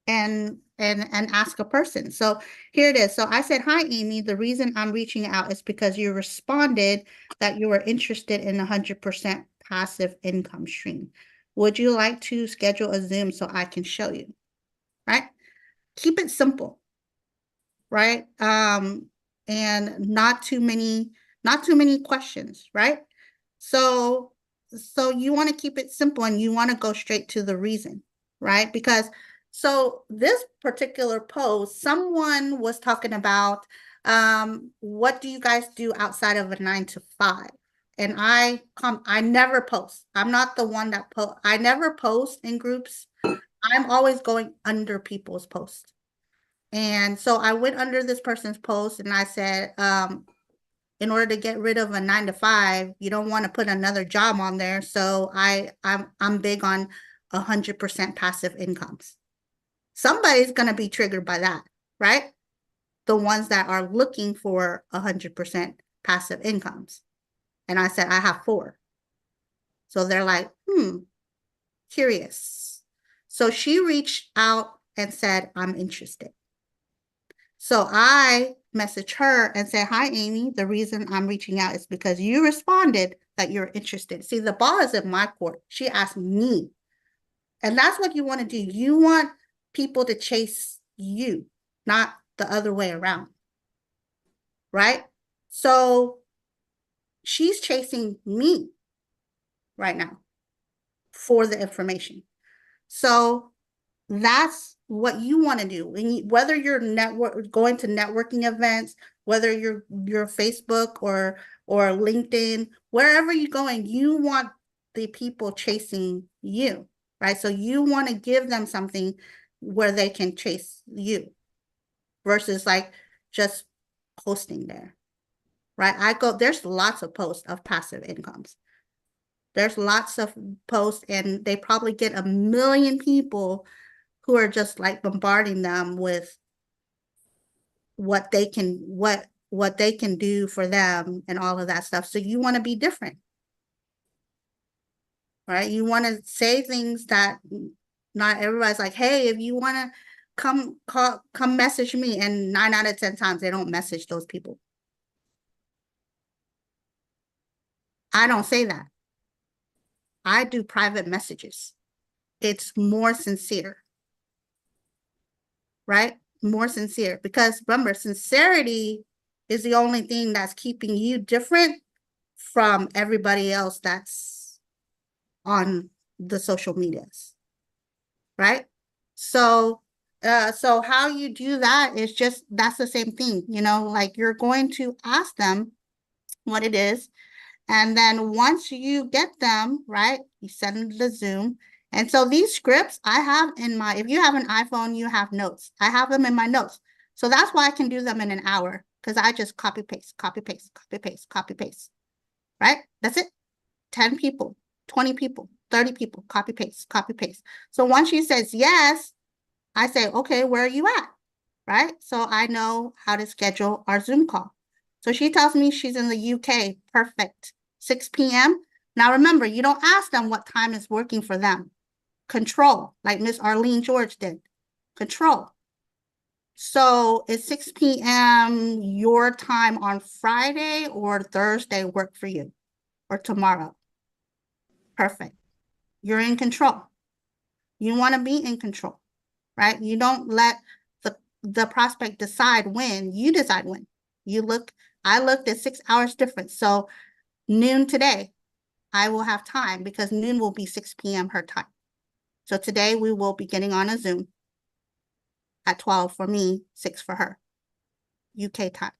[SPEAKER 2] and ask a person. So here it is. So I said, "Hi, Amy. The reason I'm reaching out is because you responded that you were interested in 100% passive income stream. Would you like to schedule a Zoom so I can show you?" Right? Keep it simple, right? And not too many questions, right? So you want to keep it simple and you want to go straight to the reason, right? Because so this particular post, someone was talking about what do you guys do outside of a 9 to 5? And I never post. I'm not the one that I never post in groups. I'm always going under people's posts. And so I went under this person's post and I said, in order to get rid of a 9 to 5, you don't want to put another job on there. So I'm big on 100% passive incomes. Somebody's going to be triggered by that, right? The ones that are looking for 100% passive incomes. And I said, I have 4. So they're like, curious. So she reached out and said, I'm interested. So I messaged her and said, "Hi, Amy. The reason I'm reaching out is because you responded that you're interested." See, the ball is in my court. She asked me. And that's what you want to do. You want people to chase you, not the other way around. Right? So she's chasing me right now for the information. So that's what you want to do. Whether you're going to networking events, whether you're Facebook or LinkedIn, wherever you're going, you want the people chasing you, right? So you want to give them something where they can chase you versus like just posting there, right? There's lots of posts of passive incomes. There's lots of posts and they probably get 1 million people who are just like bombarding them with what they can do for them and all of that stuff. So you want to be different, right? You want to say things that not everybody's like, "Hey, if you want to come message me," and 9 out of 10 times they don't message those people. I don't say that. I do private messages. It's more sincere. Right? More sincere, because remember, sincerity is the only thing that's keeping you different from everybody else that's on the social medias, right? So how you do that is that's the same thing, like you're going to ask them what it is. And then once you get them, right, you send the Zoom. And so these scripts I have if you have an iPhone, you have notes. I have them in my notes. So that's why I can do them in an hour, because I just copy, paste, copy, paste, copy, paste, copy, paste, right? That's it. 10 people. 20 people, 30 people, copy, paste, copy, paste. So once she says yes, I say, okay, where are you at? Right? So I know how to schedule our Zoom call. So she tells me she's in the UK. Perfect. 6 p.m. Now remember, you don't ask them what time is working for them. Control, like Miss Arlene George did. Control. So is 6 p.m. your time on Friday or Thursday work for you? Or tomorrow? Perfect. You're in control. You want to be in control, right? You don't let the prospect decide when, you decide when. I looked at 6 hours difference. So noon today, I will have time because noon will be 6 p.m. her time. So today we will be getting on a Zoom at 12 for me, 6 for her, UK time,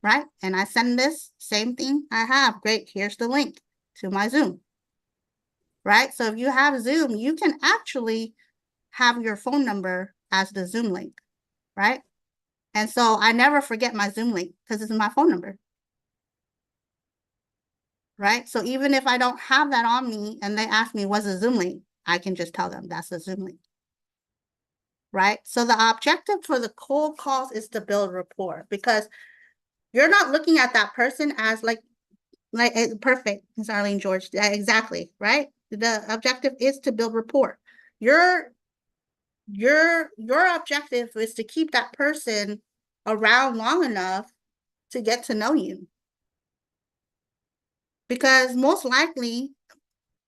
[SPEAKER 2] right? And I send this, same thing I have. Great, here's the link to my Zoom, right? So if you have Zoom, you can actually have your phone number as the Zoom link, right? And so I never forget my Zoom link because it's my phone number, right? So even if I don't have that on me and they ask me what's a Zoom link, I can just tell them that's a Zoom link, right? So the objective for the cold calls is to build rapport because you're not looking at that person as like perfect, Ms. Arlene George, exactly, right? The objective is to build rapport. Your objective is to keep that person around long enough to get to know you. Because most likely,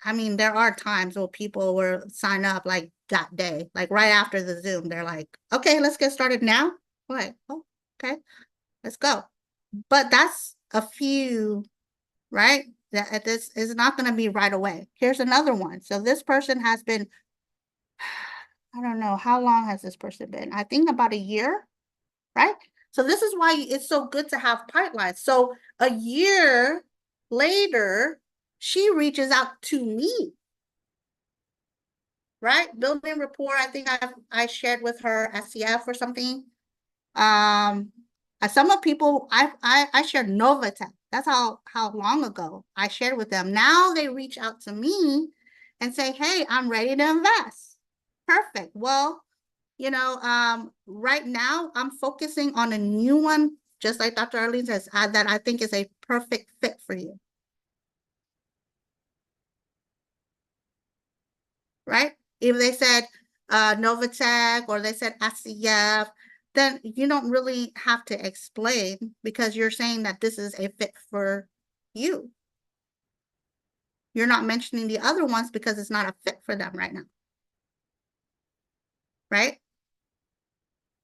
[SPEAKER 2] I mean, there are times where people will sign up like that day, like right after the Zoom, they're like, okay, let's get started now. Like, oh, okay, let's go. But that's a few, right? This is not going to be right away. Here's another one. So this person has been, I don't know, how long has this person been? I think about a year, right? So this is why it's so good to have pipelines. So a year later, she reaches out to me, right? Building rapport. I think I shared with her SCF or something. Some of people I shared Novatech. That's how long ago I shared with them. Now they reach out to me and say, hey, I'm ready to invest. Perfect. Well, you know, right now I'm focusing on a new one, just like Dr. Arlene says, that I think is a perfect fit for you. Right? If they said Novatech or they said SCF, then you don't really have to explain because you're saying that this is a fit for you. You're not mentioning the other ones because it's not a fit for them right now. Right?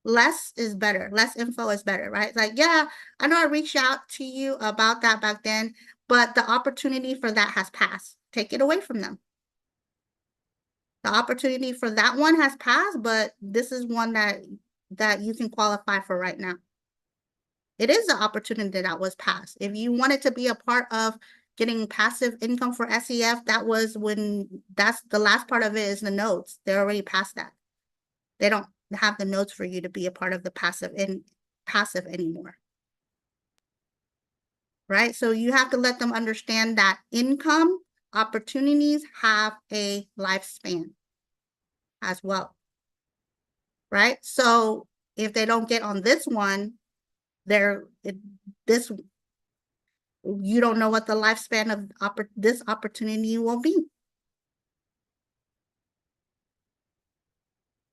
[SPEAKER 2] Less is better. Less info is better, right? Like, yeah, I know I reached out to you about that back then, but the opportunity for that has passed. Take it away from them. The opportunity for that one has passed, but this is one that you can qualify for right now. It is an opportunity that was passed. If you wanted to be a part of getting passive income for SEF, that's the last part of it is the notes. They're already past that. They don't have the notes for you to be a part of the passive anymore. Right? So you have to let them understand that income opportunities have a lifespan as well. Right? So if they don't get on this one, you don't know what the lifespan of this opportunity will be.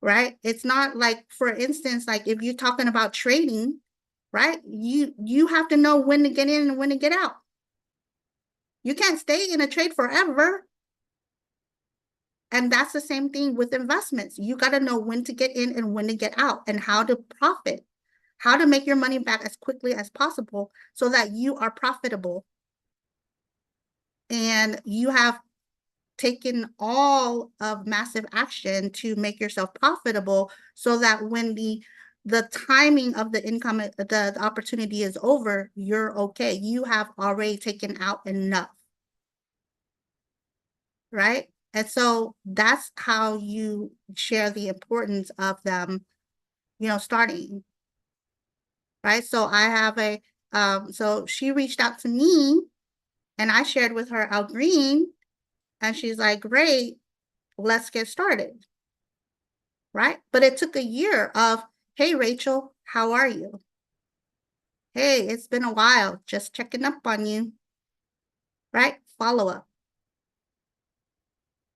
[SPEAKER 2] Right? It's not like, for instance, like if you're talking about trading, right? You have to know when to get in and when to get out. You can't stay in a trade forever. And that's the same thing with investments. You got to know when to get in and when to get out and how to profit, how to make your money back as quickly as possible so that you are profitable. And you have taken all of massive action to make yourself profitable so that when the timing of the income, the opportunity is over, you're okay. You have already taken out enough. Right? And so that's how you share the importance of them, you know, starting. Right? So I have so she reached out to me and I shared with her Al Green And she's like, great, let's get started. Right? But it took a year of, hey, Rachel, how are you? Hey, it's been a while, just checking up on you. Right? Follow up.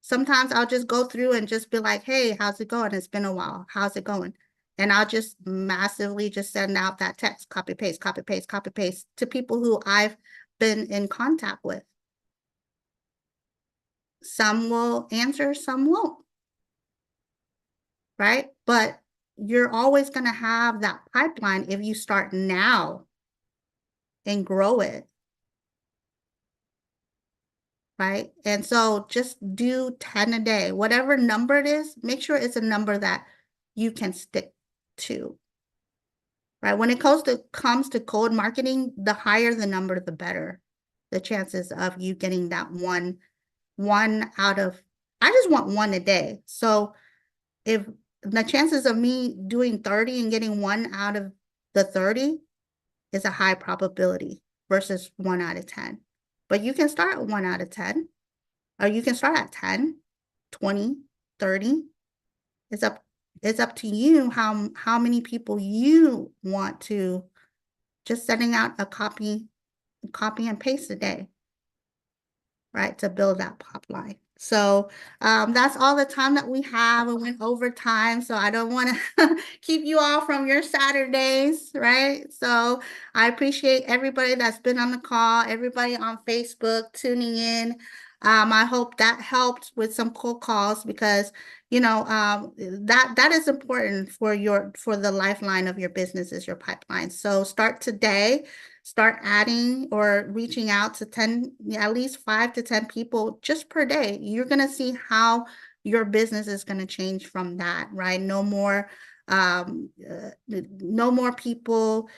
[SPEAKER 2] Sometimes I'll just go through and just be like, hey, how's it going? It's been a while. How's it going? And I'll just massively just send out that text, copy, paste, copy, paste, copy, paste to people who I've been in contact with. Some will answer, some won't. Right? But you're always going to have that pipeline if you start now and grow it. Right? And so just do 10 a day, whatever number it is, make sure it's a number that you can stick to. Right? When it comes to cold marketing, the higher the number, the better. The chances of you getting that one out of, I just want one a day. So if the chances of me doing 30 and getting one out of the 30 is a high probability versus 1 out of 10. But you can start at 1 out of 10, or you can start at 10, 20, 30. It's up to you how many people you want to just sending out a copy and paste a day, right, to build that pipeline. So that's all the time that we have. We went over time, so I don't want to keep you all from your Saturdays, right? So I appreciate everybody that's been on the call, everybody on Facebook tuning in. I hope that helped with some cold calls, because that is important for the lifeline of your business is your pipeline. So start today. Start adding or reaching out to at least 5 to 10 people just per day. You're going to see how your business is going to change from that, right? No more people.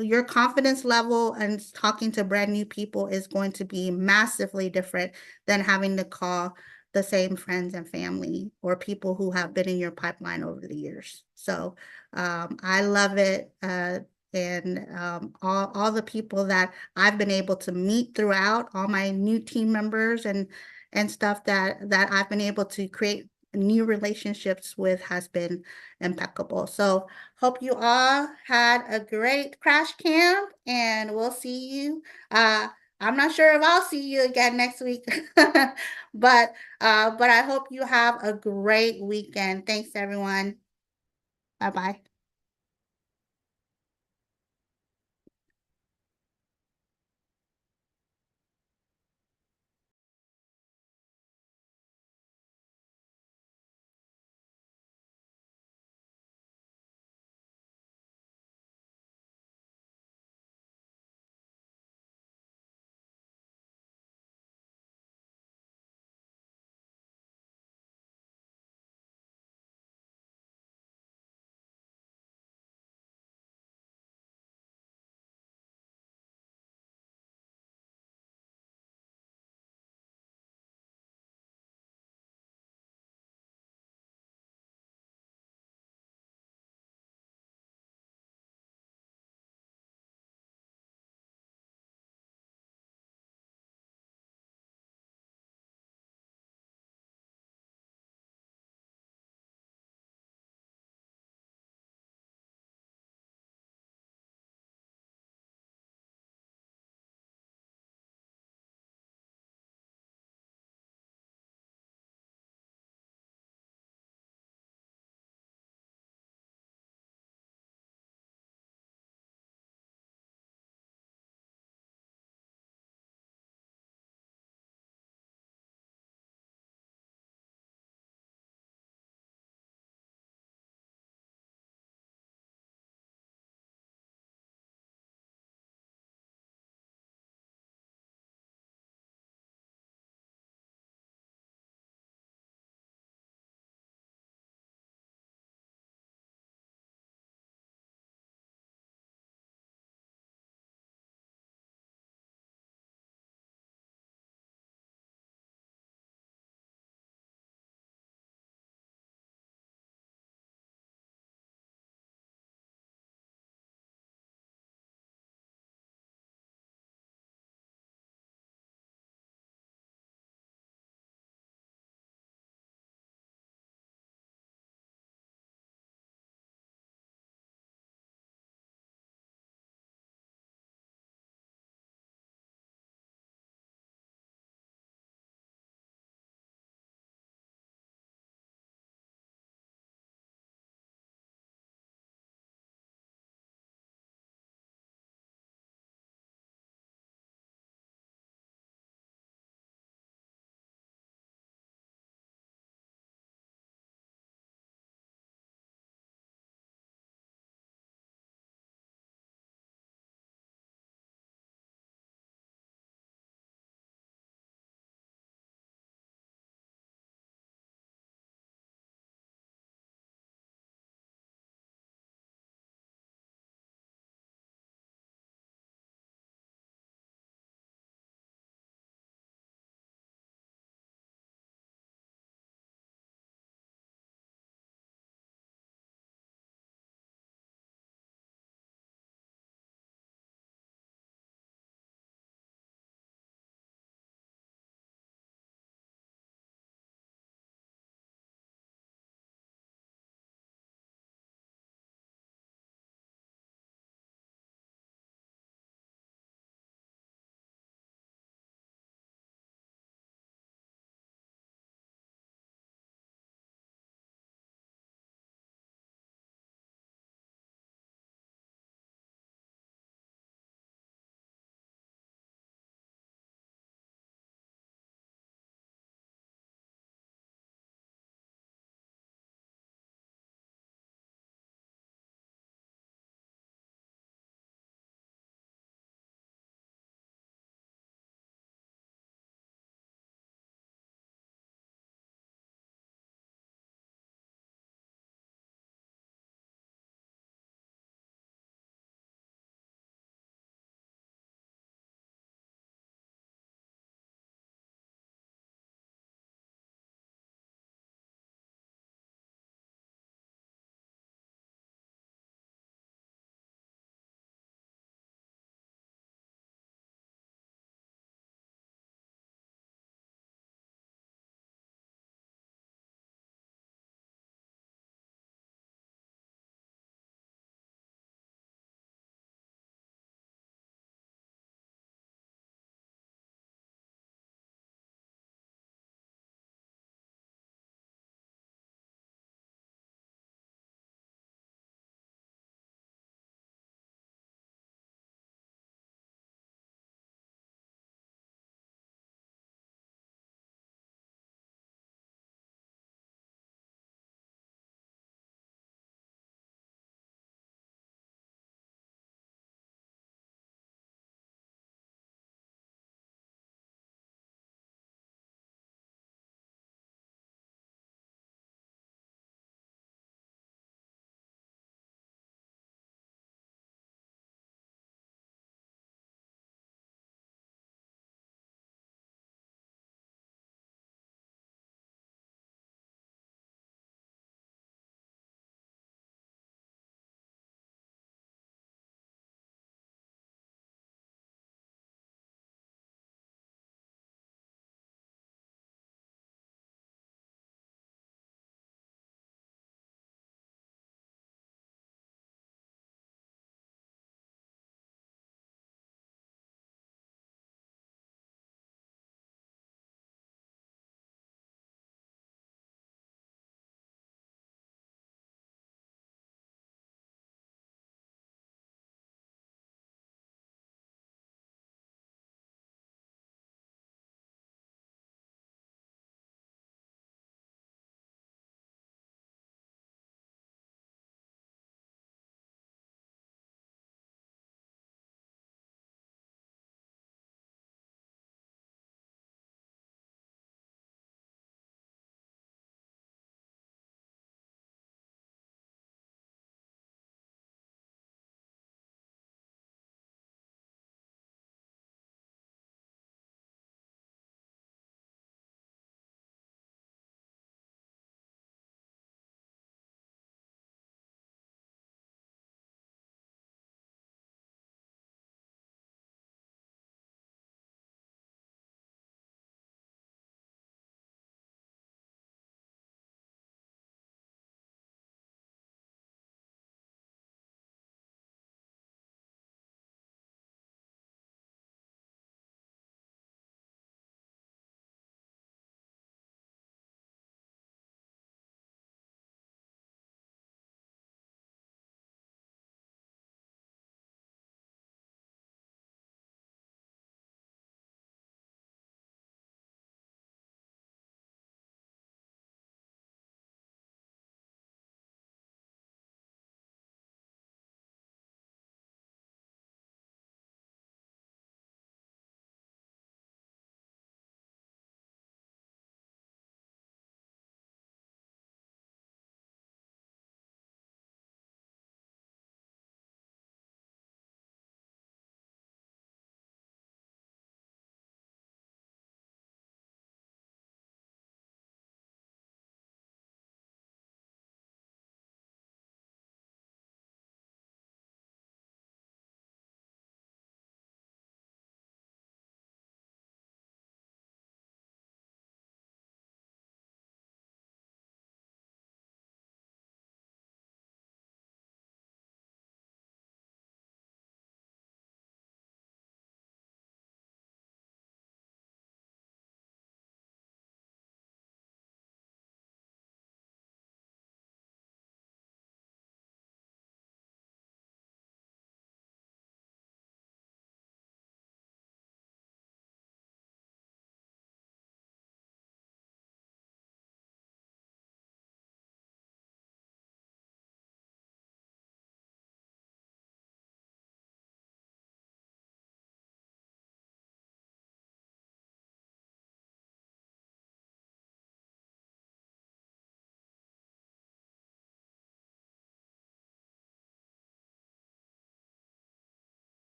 [SPEAKER 2] Your confidence level and talking to brand new people is going to be massively different than having to call the same friends and family or people who have been in your pipeline over the years. So I love it. And all the people that I've been able to meet throughout, all my new team members and stuff that I've been able to create new relationships with has been impeccable. So hope you all had a great crash camp, and we'll see you. I'm not sure if I'll see you again next week, but I hope you have a great weekend. Thanks, everyone. Bye-bye.